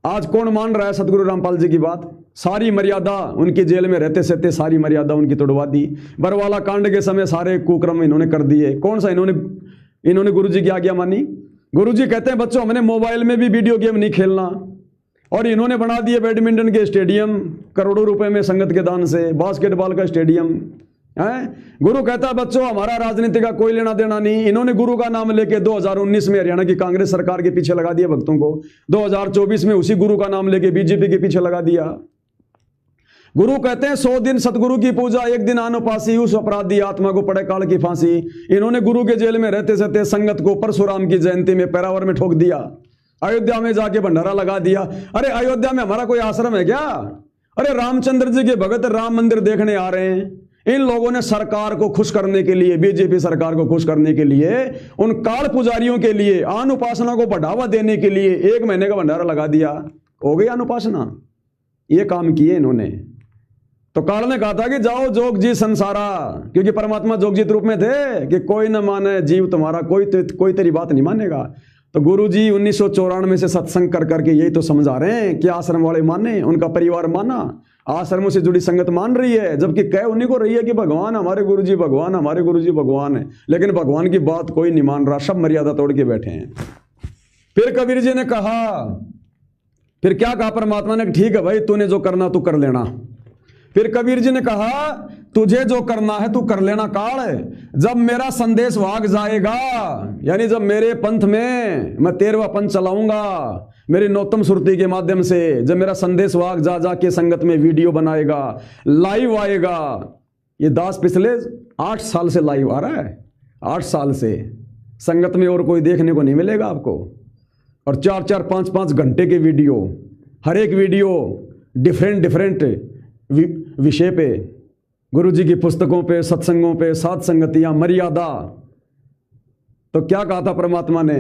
आज कौन मान रहा है सतगुरु रामपाल जी की बात? सारी मर्यादा उनकी जेल में रहते सहते सारी मर्यादा उनकी तोड़वा दी। बरवाला कांड के समय सारे कुक्रम इन्होंने कर दिए। कौन सा? इन्होंने गुरु जी की आज्ञा मानी। गुरु जी कहते हैं बच्चों हमने मोबाइल में भी वीडियो गेम नहीं खेलना, और इन्होंने बना दिए बैडमिंटन के स्टेडियम करोड़ों रुपए में संगत के दान से, बास्केटबॉल का स्टेडियम है। गुरु कहता है बच्चों हमारा राजनीति का कोई लेना देना नहीं। इन्होंने गुरु का नाम लेके 2019 में हरियाणा की कांग्रेस सरकार के पीछे लगा दिया भक्तों को, 2024 में उसी गुरु का नाम लेके बीजेपी के पीछे लगा दिया। गुरु कहते हैं 100 दिन सतगुरु की पूजा, 1 दिन आनुपासी, उस अपराधी आत्मा को पड़े काल की फांसी। इन्होंने गुरु के जेल में रहते सहते संगत को परशुराम की जयंती में पैरावर में ठोक दिया, अयोध्या में जाके भंडारा लगा दिया। अरे अयोध्या में हमारा कोई आश्रम है क्या? अरे रामचंद्र जी के भगत राम मंदिर देखने आ रहे हैं। इन लोगों ने सरकार को खुश करने के लिए, बीजेपी सरकार को खुश करने के लिए, उन काल पुजारियों के लिए, अनुपासना को बढ़ावा देने के लिए 1 महीने का भंडारा लगा दिया। हो गई अनुपासना, ये काम किए इन्होंने। तो काल ने कहा था कि जाओ जोग जी संसारा, क्योंकि परमात्मा जोगजीत रूप में थे कि कोई न माने जीव तुम्हारा, कोई तेरी बात नहीं मानेगा। तो गुरुजी 1994 से सत्संग कर करके यही तो समझा रहे हैं कि आश्रम वाले माने, उनका परिवार माना, आश्रमों से जुड़ी संगत मान रही है, जबकि कह उन्हीं को रही है कि भगवान हमारे गुरुजी भगवान, हमारे गुरुजी भगवान है, लेकिन भगवान की बात कोई नहीं मान रहा, सब मर्यादा तोड़ के बैठे हैं। फिर कबीर जी ने कहा, फिर क्या कहा परमात्मा ने? ठीक है भाई तूने जो करना तू कर लेना। फिर कबीर जी ने कहा तुझे जो करना है तू कर लेना काल, जब मेरा संदेश भाग जाएगा, यानी जब मेरे पंथ में मैं 13वां पंथ चलाऊंगा मेरी नौतम सुरती के माध्यम से, जब मेरा संदेश भाग जा जाके संगत में वीडियो बनाएगा, लाइव आएगा। ये दास पिछले 8 साल से लाइव आ रहा है, 8 साल से संगत में, और कोई देखने को नहीं मिलेगा आपको। और 4-4, 5-5 घंटे के वीडियो, हर एक वीडियो डिफरेंट विषय पे, गुरु जी की पुस्तकों पे, सत्संगों पे, सात संगतियां, मर्यादा। तो क्या कहा था परमात्मा ने?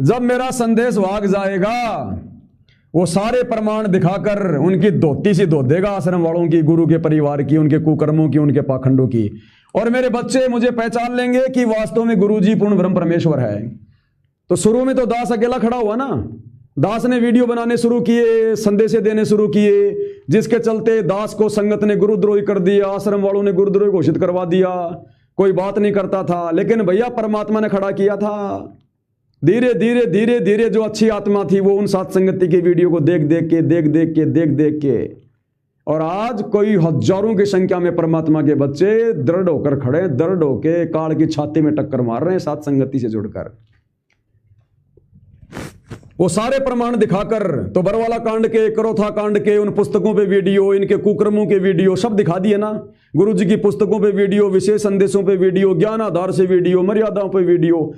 जब मेरा संदेश भाग जाएगा वो सारे प्रमाण दिखाकर उनकी धोती सी धो देगा, आश्रम वालों की, गुरु के परिवार की, उनके कुकर्मों की, उनके पाखंडों की, और मेरे बच्चे मुझे पहचान लेंगे कि वास्तव में गुरु जी पूर्ण ब्रह्म परमेश्वर है। तो शुरू में तो दास अकेला खड़ा हुआ ना, दास ने वीडियो बनाने शुरू किए, संदेश देने शुरू किए, जिसके चलते दास को संगत ने गुरुद्रोही कर दिया, आश्रम वालों ने गुरुद्रोही घोषित करवा दिया, कोई बात नहीं करता था। लेकिन भैया परमात्मा ने खड़ा किया था। धीरे धीरे धीरे धीरे जो अच्छी आत्मा थी वो उन सात संगति की वीडियो को देख देख के, और आज कोई हजारों की संख्या में परमात्मा के बच्चे दृढ़ होकर खड़े, दृढ़ होके काल की छाती में टक्कर मार रहे हैं सात संगति से जुड़कर। वो सारे प्रमाण दिखाकर तो बरवाला कांड के, करोथा कांड के, उन पुस्तकों पे वीडियो, इनके कुकर्मों के वीडियो सब दिखा दिए ना। गुरुजी की पुस्तकों पे वीडियो, विशेष संदेशों पे वीडियो, ज्ञान आधार से वीडियो, मर्यादाओं पे वीडियो,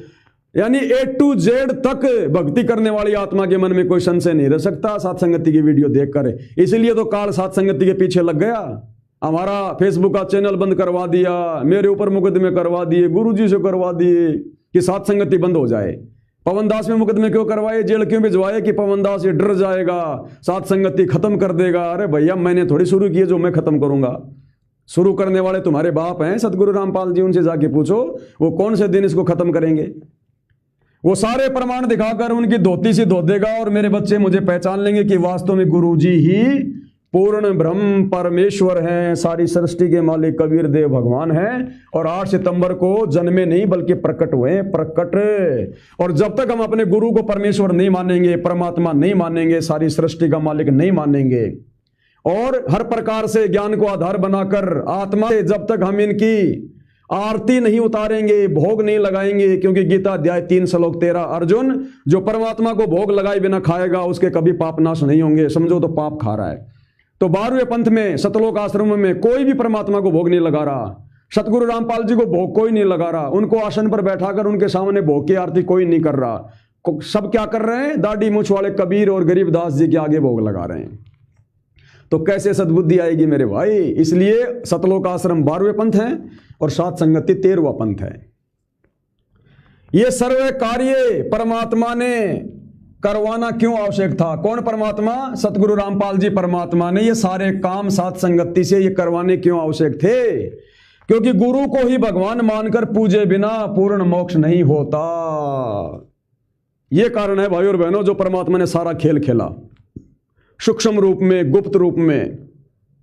यानी A to Z तक भक्ति करने वाली आत्मा के मन में कोई संशय नहीं रह सकता सात संगति की वीडियो देखकर। इसलिए तो काल सात संगति के पीछे लग गया। हमारा फेसबुक का चैनल बंद करवा दिया, मेरे ऊपर मुकदमे करवा दिए, गुरुजी से करवा दिए कि सात संगति बंद हो जाए। पवन दास में मुकदमे क्यों करवाए, जेल क्यों भिजवाए कि पवन दास ये डर जाएगा, सात संगति खत्म कर देगा। अरे भैया मैंने थोड़ी शुरू की है जो मैं खत्म करूंगा। शुरू करने वाले तुम्हारे बाप हैं सतगुरु रामपाल जी, उनसे जाके पूछो वो कौन से दिन इसको खत्म करेंगे। वो सारे प्रमाण दिखाकर उनकी धोती से धो देगा और मेरे बच्चे मुझे पहचान लेंगे कि वास्तव में गुरुजी ही पूर्ण ब्रह्म परमेश्वर हैं, सारी सृष्टि के मालिक कबीर देव भगवान हैं। और 8 सितंबर को जन्मे नहीं बल्कि प्रकट हुए, प्रकट। और जब तक हम अपने गुरु को परमेश्वर नहीं मानेंगे, परमात्मा नहीं मानेंगे, सारी सृष्टि का मालिक नहीं मानेंगे और हर प्रकार से ज्ञान को आधार बनाकर आत्मा से जब तक हम इनकी आरती नहीं उतारेंगे, भोग नहीं लगाएंगे, क्योंकि गीता अध्याय 3 श्लोक 13, अर्जुन जो परमात्मा को भोग लगाए बिना खाएगा उसके कभी पाप नाश नहीं होंगे। समझो तो पाप खा रहा है। तो 12वें पंथ में सतलोक आश्रम में कोई भी परमात्मा को भोग नहीं लगा रहा। सतगुरु रामपाल जी को भोग कोई नहीं लगा रहा। उनको आसन पर बैठाकर उनके सामने भोग की आरती कोई नहीं कर रहा। सब क्या कर रहे हैं, दाढ़ी मूछ वाले कबीर और गरीबदास जी के आगे भोग लगा रहे हैं। तो कैसे सद्बुद्धि आएगी मेरे भाई। इसलिए सतलोक आश्रम 12वें पंथ है और सात संगति 13वां पंथ है। ये सर्व कार्य परमात्मा ने करवाना क्यों आवश्यक था। कौन परमात्मा, सतगुरु रामपाल जी परमात्मा ने ये सारे काम सात संगति से ये करवाने क्यों आवश्यक थे, क्योंकि गुरु को ही भगवान मानकर पूजे बिना पूर्ण मोक्ष नहीं होता। ये कारण है भाई और बहनों जो परमात्मा ने सारा खेल खेला, सूक्ष्म रूप में, गुप्त रूप में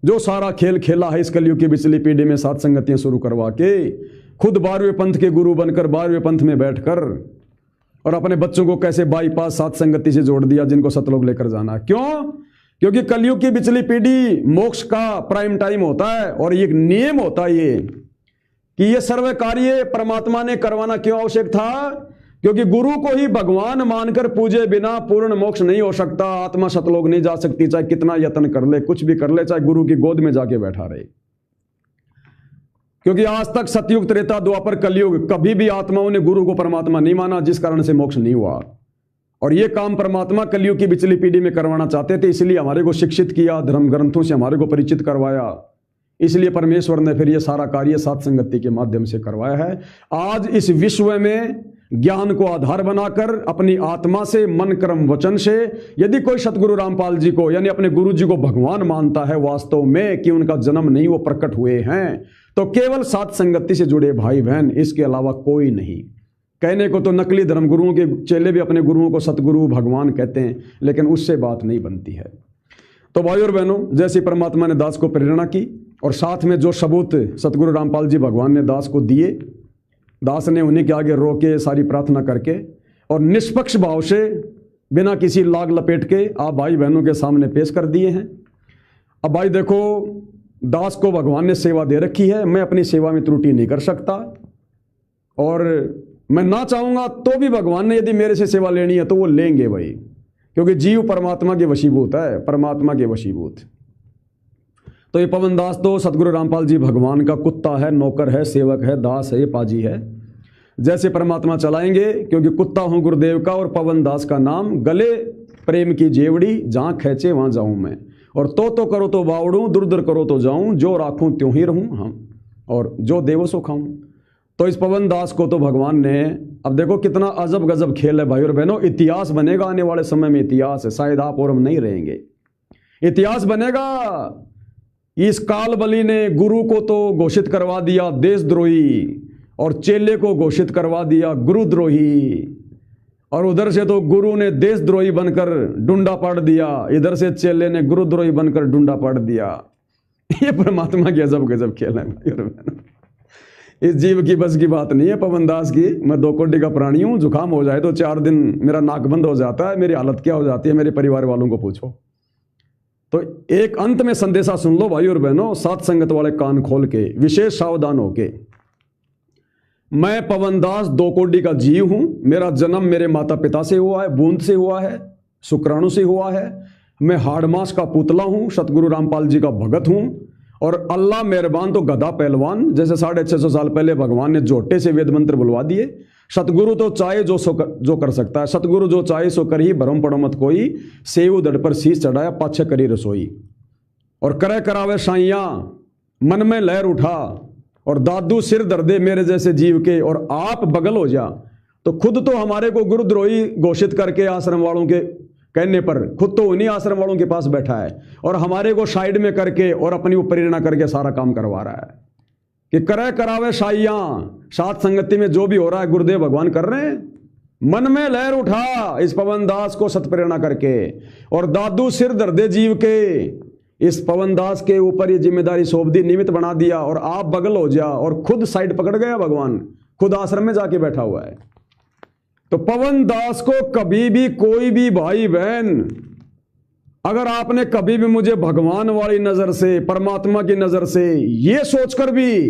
जो सारा खेल खेला है इस कलयुग की बिचली पीढ़ी में सात संगतियां शुरू करवा के, खुद 12वें पंथ के गुरु बनकर 12वें पंथ में बैठकर और अपने बच्चों को कैसे बाईपास सात संगति से जोड़ दिया जिनको सतलोक लेकर जाना। क्यों, क्योंकि कलयुग की बिचली पीढ़ी मोक्ष का प्राइम टाइम होता है और एक नियम होता है ये कि ये सर्व कार्य परमात्मा ने करवाना क्यों आवश्यक था, क्योंकि गुरु को ही भगवान मानकर पूजे बिना पूर्ण मोक्ष नहीं हो सकता। आत्मा सतलोक नहीं जा सकती, चाहे कितना यत्न कर ले, कुछ भी कर ले, चाहे गुरु की गोद में जाके बैठा रहे। क्योंकि आज तक सतयुग, त्रेता, द्वापर, कलयुग कभी भी आत्माओं ने गुरु को परमात्मा नहीं माना, जिस कारण से मोक्ष नहीं हुआ। और ये काम परमात्मा कलयुग की पिछली पीढ़ी में करवाना चाहते थे, इसलिए हमारे को शिक्षित किया, धर्म ग्रंथों से हमारे को परिचित करवाया। इसलिए परमेश्वर ने फिर ये सारा कार्य सात संगति के माध्यम से करवाया है। आज इस विश्व में ज्ञान को आधार बनाकर अपनी आत्मा से, मन, कर्म, वचन से यदि कोई सतगुरु रामपाल जी को यानी अपने गुरु जी को भगवान मानता है वास्तव में कि उनका जन्म नहीं, वो प्रकट हुए हैं, तो केवल सात संगति से जुड़े भाई बहन, इसके अलावा कोई नहीं। कहने को तो नकली धर्मगुरुओं के चेले भी अपने गुरुओं को सतगुरु भगवान कहते हैं, लेकिन उससे बात नहीं बनती है। तो भाई और बहनों, जैसे परमात्मा ने दास को प्रेरणा की और साथ में जो सबूत सतगुरु रामपाल जी भगवान ने दास को दिए, दास ने उन्हीं के आगे रोके सारी प्रार्थना करके और निष्पक्ष भाव से बिना किसी लाग लपेट के आप भाई बहनों के सामने पेश कर दिए हैं। अब भाई देखो, दास को भगवान ने सेवा दे रखी है, मैं अपनी सेवा में त्रुटि नहीं कर सकता और मैं ना चाहूंगा तो भी भगवान ने यदि मेरे से सेवा लेनी है तो वो लेंगे भाई, क्योंकि जीव परमात्मा के वशीभूत है, परमात्मा के वशीभूत। तो ये पवन दास तो सतगुरु रामपाल जी भगवान का कुत्ता है, नौकर है, सेवक है, दास है, पाजी है। जैसे परमात्मा चलाएंगे, क्योंकि कुत्ता हूं गुरुदेव का और पवन दास का नाम, गले प्रेम की जेवड़ी, जहां खैचे वहां जाऊं मैं, और तो करो तो बावड़ूं, दूर दूर करो तो जाऊं, जो राखूं त्यों ही रहूं हम, और जो देवो सो खाऊं। तो इस पवन दास को तो भगवान ने, अब देखो कितना अजब गजब खेल है भाई और बहनों। इतिहास बनेगा आने वाले समय में, इतिहास है, शायद आप और हम नहीं रहेंगे, इतिहास बनेगा। इस काल बलि ने गुरु को तो घोषित करवा दिया देशद्रोही और चेले को घोषित करवा दिया गुरुद्रोही, और उधर से तो गुरु ने देशद्रोही बनकर डुंडा पाड़ दिया, इधर से चेले ने गुरुद्रोही बनकर डुंडा पाड़ दिया। ये परमात्मा की अजब गजब खेल है। इस जीव की बस की बात नहीं है पवन दास की। मैं 2 कोटि का प्राणी हूं, जुकाम हो जाए तो 4 दिन मेरा नाक बंद हो जाता है, मेरी हालत क्या हो जाती है मेरे परिवार वालों को पूछो। तो एक अंत में संदेशा सुन लो भाई और बहनों, सात संगत वाले कान खोल के, विशेष सावधान होके। मैं पवनदास 2 कोड़ी का जीव हूं। मेरा जन्म मेरे माता पिता से हुआ है, बूंद से हुआ है, शुक्राणु से हुआ है। मैं हाड़ मास का पुतला हूं, सतगुरु रामपाल जी का भगत हूं। और अल्लाह मेहरबान तो गधा पहलवान, जैसे 650 साल पहले भगवान ने जोटे से वेद मंत्र बुलवा दिए। सतगुरु तो चाहे जो कर सकता है, सतगुरु जो चाहे सो कर ही, भरम पड़ो मत कोई। सेव दड़ पर शीश चढ़ाया, पाछे करी रसोई। और करे करावे साइया, मन में लहर उठा। और दादू सिर दर्दे मेरे जैसे जीव के, और आप बगल हो जा। तो खुद तो हमारे को गुरुद्रोही घोषित करके आश्रम वालों के कहने पर खुद तो उन्हीं आश्रम वालों के पास बैठा है, और हमारे को साइड में करके और अपनी प्रेरणा करके सारा काम करवा रहा है कि करे करावे साइयां। साथ संगति में जो भी हो रहा है गुरुदेव भगवान कर रहे हैं। मन में लहर उठा इस पवनदास को सत प्रेरणा करके, और दादू सिर दर्दे जीव के। इस पवनदास के ऊपर ये जिम्मेदारी सौंप दी, निमित्त बना दिया, और आप बगल हो जा। और खुद साइड पकड़ गया भगवान, खुद आश्रम में जाके बैठा हुआ है। तो पवनदास को कभी भी कोई भी भाई बहन, अगर आपने कभी भी मुझे भगवान वाली नजर से, परमात्मा की नजर से ये सोचकर भी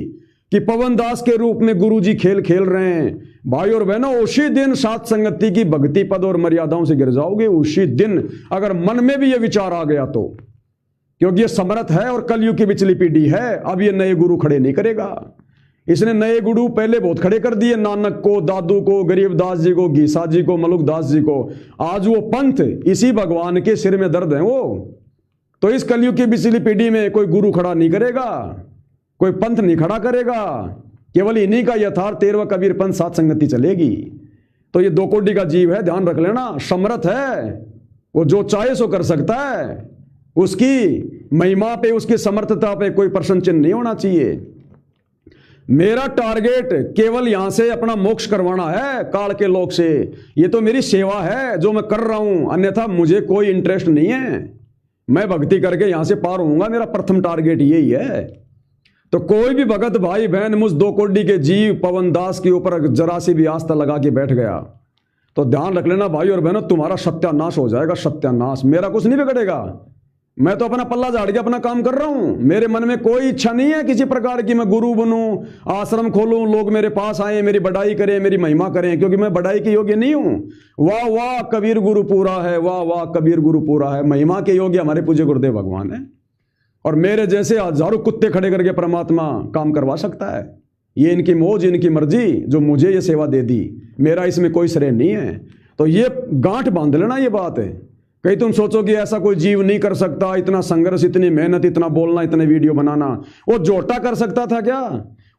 कि पवनदास के रूप में गुरुजी खेल खेल रहे हैं, भाई और बहनों, उसी दिन सात संगति की भक्ति पद और मर्यादाओं से गिर जाओगे। उसी दिन अगर मन में भी ये विचार आ गया तो, क्योंकि ये समर्थ है और कलयुग की पिछली पीढ़ी है। अब ये नए गुरु खड़े नहीं करेगा। इसने नए गुरु पहले बहुत खड़े कर दिए, नानक को, दादू को, गरीबदास जी को, घीसा जी को, मलुकदास जी को। आज वो पंथ इसी भगवान के सिर में दर्द है वो। तो इस कलयुग की पिछली पीढ़ी में कोई गुरु खड़ा नहीं करेगा, कोई पंथ नहीं खड़ा करेगा। केवल इन्हीं का यथार्थ 13वां कबीर पंथ सात संगति चलेगी। तो ये 2 कोड़ी का जीव है, ध्यान रख लेना। समर्थ है, वो जो चाहे सो कर सकता है। उसकी महिमा पे, उसकी समर्थता पे कोई प्रश्न चिन्ह नहीं होना चाहिए। मेरा टारगेट केवल यहां से अपना मोक्ष करवाना है काल के लोक से। ये तो मेरी सेवा है जो मैं कर रहा हूं, अन्यथा मुझे कोई इंटरेस्ट नहीं है। मैं भक्ति करके यहां से पार होऊंगा, मेरा प्रथम टारगेट यही है। तो कोई भी भगत भाई बहन मुझ 2 कोड़ी के जीव पवनदास के ऊपर जरा सी भी आस्था लगा के बैठ गया तो ध्यान रख लेना भाई और बहनों, तुम्हारा सत्यानाश हो जाएगा, सत्यानाश। मेरा कुछ नहीं बिगड़ेगा, मैं तो अपना पल्ला झाड़ के अपना काम कर रहा हूं। मेरे मन में कोई इच्छा नहीं है किसी प्रकार की मैं गुरु बनूं, आश्रम खोलूं, लोग मेरे पास आए, मेरी बढ़ाई करें, मेरी महिमा करें, क्योंकि मैं बढ़ाई के योग्य नहीं हूं। वाह वाह कबीर गुरु पूरा है, वाह वाह कबीर गुरु पूरा है। महिमा के योग्य हमारे पूज्य गुरुदेव भगवान है, और मेरे जैसे हजारों कुत्ते खड़े करके परमात्मा काम करवा सकता है। ये इनकी मौज, इनकी मर्जी, जो मुझे ये सेवा दे दी, मेरा इसमें कोई श्रेय नहीं है। तो ये गांठ बांध लेना, ये बात है। कहीं तुम सोचो कि ऐसा कोई जीव नहीं कर सकता, इतना संघर्ष, इतनी मेहनत, इतना बोलना, इतने वीडियो बनाना। वो जोटा कर सकता था क्या?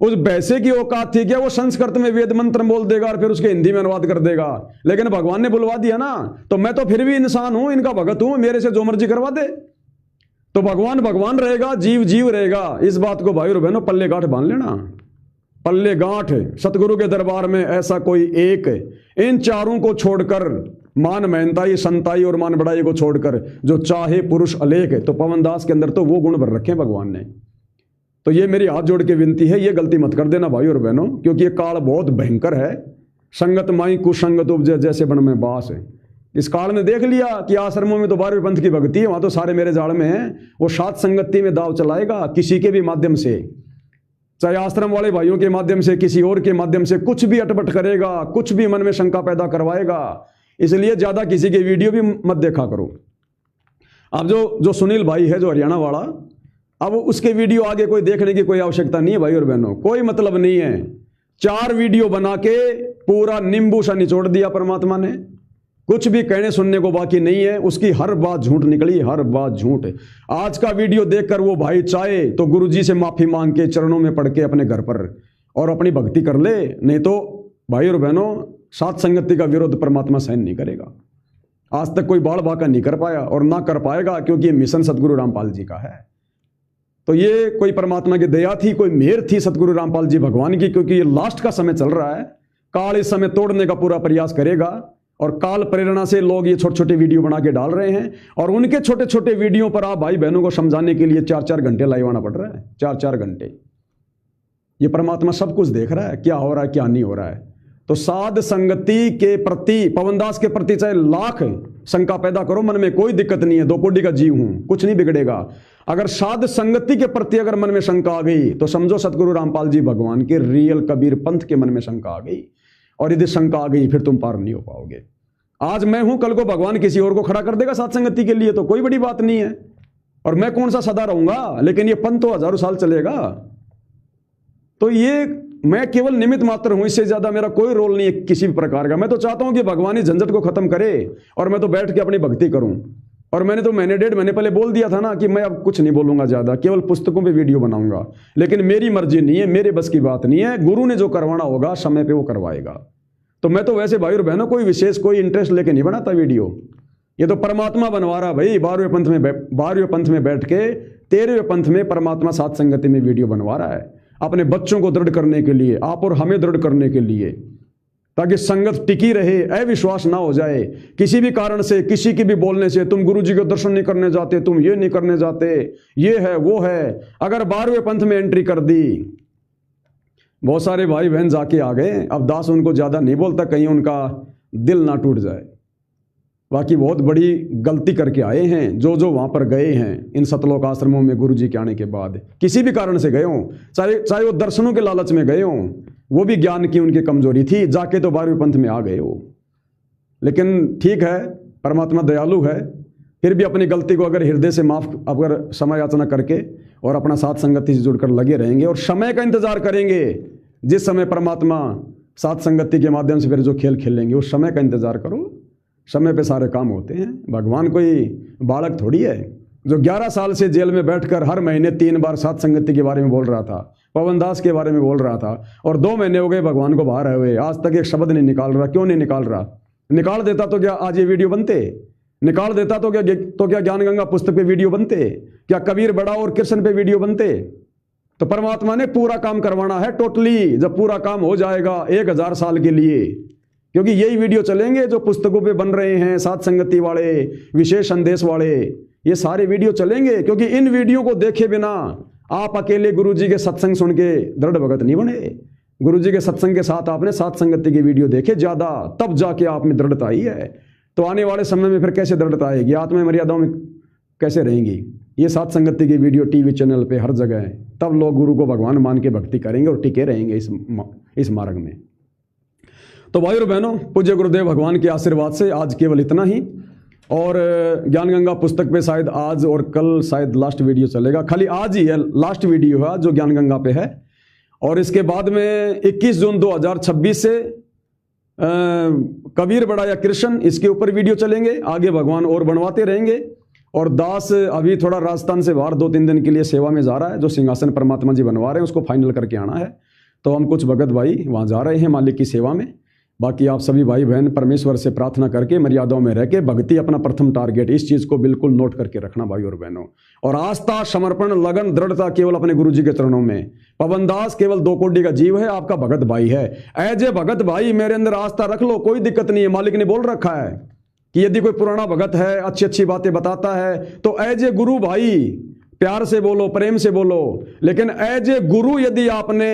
उस बैसे की औकात थी क्या? वो संस्कृत में वेद मंत्र बोल देगा और फिर उसके हिंदी में अनुवाद कर देगा। लेकिन भगवान ने बुलवा दिया ना, तो मैं तो फिर भी इंसान हूं, इनका भगत हूं, मेरे से जो मर्जी करवा दे। तो भगवान भगवान रहेगा, जीव जीव रहेगा। इस बात को भाई और बहनों पल्ले गांठ बांध लेना, पल्ले गांठ। सतगुरु के दरबार में ऐसा कोई एक, इन चारों को छोड़कर, मान महंताई, संताई और मान बड़ाई को छोड़कर, जो चाहे पुरुष अलेख है। तो पवनदास के अंदर तो वो गुण भर रखे भगवान ने। तो ये मेरी हाथ जोड़ के विनती है, ये गलती मत कर देना भाई और बहनों, क्योंकि ये काल बहुत भयंकर है। संगत माई कुसंगत उपजे जैसे बन में बास है। इस काल ने देख लिया कि आश्रमों में तो 12वें पंथ की भक्ति है, वहां तो सारे मेरे जाल में हैं। वो सात संगति में दाव चलाएगा किसी के भी माध्यम से, चाहे आश्रम वाले भाइयों के माध्यम से, किसी और के माध्यम से, कुछ भी अटपट करेगा, कुछ भी मन में शंका पैदा करवाएगा। इसलिए ज्यादा किसी के वीडियो भी मत देखा करो। अब जो सुनील भाई है, जो हरियाणा वाला, अब उसके वीडियो आगे कोई देखने की कोई आवश्यकता नहीं है भाई और बहनों, कोई मतलब नहीं है। 4 वीडियो बना के पूरा नींबू सा निचोड़ दिया परमात्मा ने, कुछ भी कहने सुनने को बाकी नहीं है। उसकी हर बात झूठ निकली, हर बात झूठ। आज का वीडियो देखकर वो भाई चाहे तो गुरुजी से माफी मांग के चरणों में पड़ के अपने घर पर और अपनी भक्ति कर ले, नहीं तो भाई और बहनों सात संगति का विरोध परमात्मा सहन नहीं करेगा। आज तक कोई बाल बाका नहीं कर पाया और ना कर पाएगा, क्योंकि ये मिशन सतगुरु रामपाल जी का है। तो ये कोई परमात्मा की दया थी, कोई मेहर थी सतगुरु रामपाल जी भगवान की, क्योंकि ये लास्ट का समय चल रहा है। काल इस समय तोड़ने का पूरा प्रयास करेगा, और काल प्रेरणा से लोग ये छोटे छोटे वीडियो बना के डाल रहे हैं, और उनके छोटे छोटे वीडियो पर आप भाई बहनों को समझाने के लिए 4-4 घंटे लाइव आना पड़ रहा है। 4-4 घंटे। ये परमात्मा सब कुछ देख रहा है, क्या हो रहा है क्या नहीं हो रहा है। तो साध संगति के प्रति, पवनदास के प्रति चाहे लाख शंका पैदा करो मन में, कोई दिक्कत नहीं है, दो कोडी का जीव हूं, कुछ नहीं बिगड़ेगा। अगर साध संगति के प्रति अगर मन में शंका आ गई तो समझो सतगुरु रामपाल जी भगवान के रियल कबीर पंथ के मन में शंका आ गई, और यदि शंका आ गई फिर तुम पार नहीं हो पाओगे। आज मैं हूं, कल को भगवान किसी और को खड़ा कर देगा साध संगति के लिए, तो कोई बड़ी बात नहीं है। और मैं कौन सा सदा रहूंगा, लेकिन ये पंथ तो हजारों साल चलेगा। तो ये मैं केवल निमित्त मात्र हूं, इससे ज्यादा मेरा कोई रोल नहीं है किसी भी प्रकार का। मैं तो चाहता हूं कि भगवान इस झंझट को खत्म करे और मैं तो बैठ के अपनी भक्ति करूं। और मैंने तो डेढ़ महीने पहले बोल दिया था ना कि मैं अब कुछ नहीं बोलूंगा ज्यादा, केवल पुस्तकों पे वीडियो बनाऊंगा। लेकिन मेरी मर्जी नहीं है, मेरे बस की बात नहीं है। गुरु ने जो करवाना होगा समय पे वो करवाएगा। तो मैं तो वैसे भाई और बहनों कोई विशेष कोई इंटरेस्ट लेके नहीं बनाता वीडियो, ये तो परमात्मा बनवा रहा भाई। 12वें पंथ में बैठ के 13वें पंथ में परमात्मा साध संगति में वीडियो बनवा रहा है, अपने बच्चों को दृढ़ करने के लिए, आप और हमें दृढ़ करने के लिए, ताकि संगत टिकी रहे, अविश्वास ना हो जाए किसी भी कारण से, किसी की भी बोलने से। तुम गुरु जी के दर्शन नहीं करने जाते, तुम ये नहीं करने जाते, ये है वो है। अगर 12वें पंथ में एंट्री कर दी, बहुत सारे भाई बहन जाके आ गए, अब दास उनको ज्यादा नहीं बोलता, कहीं उनका दिल ना टूट जाए। बाकी बहुत बड़ी गलती करके आए हैं जो वहां पर गए हैं इन सतलोक आश्रमों में गुरु जी के आने के बाद, किसी भी कारण से गए हों, चाहे वो दर्शनों के लालच में गए हों, वो भी ज्ञान की उनकी कमजोरी थी, जाके तो 12वें पंथ में आ गए हो। लेकिन ठीक है, परमात्मा दयालु है, फिर भी अपनी गलती को अगर हृदय से माफ, अगर समय याचना करके और अपना साथ संगति से जुड़कर लगे रहेंगे और समय का इंतजार करेंगे, जिस समय परमात्मा साथ संगति के माध्यम से फिर जो खेल खेलेंगे उस समय का इंतजार करो। समय पे सारे काम होते हैं। भगवान कोई बालक थोड़ी है जो 11 साल से जेल में बैठकर हर महीने 3 बार साथ संगति के बारे में बोल रहा था, पवनदास के बारे में बोल रहा था, और 2 महीने हो गए भगवान को बाहर आए हुए, आज तक एक शब्द नहीं निकाल रहा। क्यों नहीं निकाल रहा? निकाल देता तो क्या आज ये वीडियो बनते? निकाल देता तो क्या ज्ञान गंगा पुस्तक पे वीडियो बनते? क्या कबीर बड़ा और कृष्ण पे वीडियो बनते? तो परमात्मा ने पूरा काम करवाना है टोटली। जब पूरा काम हो जाएगा 1000 साल के लिए, क्योंकि यही वीडियो चलेंगे जो पुस्तकों पे बन रहे हैं, साथ संगति वाले, विशेष संदेश वाले, ये सारे वीडियो चलेंगे। क्योंकि इन वीडियो को देखे बिना आप अकेले गुरुजी के सत्संग सुन के दृढ़ भगत नहीं बने। गुरुजी के सत्संग के साथ आपने साथ संगति की वीडियो देखे ज्यादा, तब जाके आप में दृढ़ता आई है। तो आने वाले समय में फिर कैसे दृढ़ता आएगी? आत्म मर्यादाओं में कैसे रहेंगी? ये साथ संगति की वीडियो टीवी चैनल पे हर जगह है, तब लोग गुरु को भगवान मान के भक्ति करेंगे और टिके रहेंगे इस मार्ग में। तो भाई और बहनों, पूज्य गुरुदेव भगवान के आशीर्वाद से आज केवल इतना ही। और ज्ञान गंगा पुस्तक पे शायद आज और कल शायद लास्ट वीडियो चलेगा, खाली आज ही है लास्ट वीडियो है जो ज्ञान गंगा पे है। और इसके बाद में 21 जून 2026 से कबीर बड़ा या कृष्ण, इसके ऊपर वीडियो चलेंगे। आगे भगवान और बनवाते रहेंगे। और दास अभी थोड़ा राजस्थान से बाहर 2-3 दिन के लिए सेवा में जा रहा है, जो सिंहासन परमात्मा जी बनवा रहे हैं उसको फाइनल करके आना है। तो हम कुछ भगत भाई वहाँ जा रहे हैं मालिक की सेवा में। बाकी आप सभी भाई बहन परमेश्वर से प्रार्थना करके मर्यादाओं में रह के भक्ति अपना प्रथम टारगेट, इस चीज को बिल्कुल नोट करके रखना भाई और बहनों। और आस्था, समर्पण, लगन, दृढ़ता केवल अपने गुरु जी के चरणों में। पवनदास केवल 2 कोटि का जीव है, आपका भगत भाई है। एज ए भगत भाई मेरे अंदर आस्था रख लो, कोई दिक्कत नहीं है। मालिक ने बोल रखा है कि यदि कोई पुराना भगत है, अच्छी अच्छी बातें बताता है, तो एज ए गुरु भाई प्यार से बोलो, प्रेम से बोलो। लेकिन एज ए गुरु यदि आपने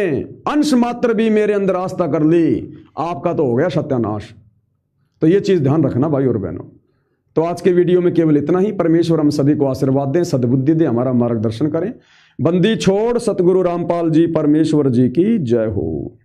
अंश मात्र भी मेरे अंदर आस्था कर ली, आपका तो हो गया सत्यानाश। तो ये चीज ध्यान रखना भाई और बहनों। तो आज के वीडियो में केवल इतना ही। परमेश्वर हम सभी को आशीर्वाद दें, सद्बुद्धि दें, हमारा मार्गदर्शन करें। बंदी छोड़ सतगुरु रामपाल जी परमेश्वर जी की जय हो।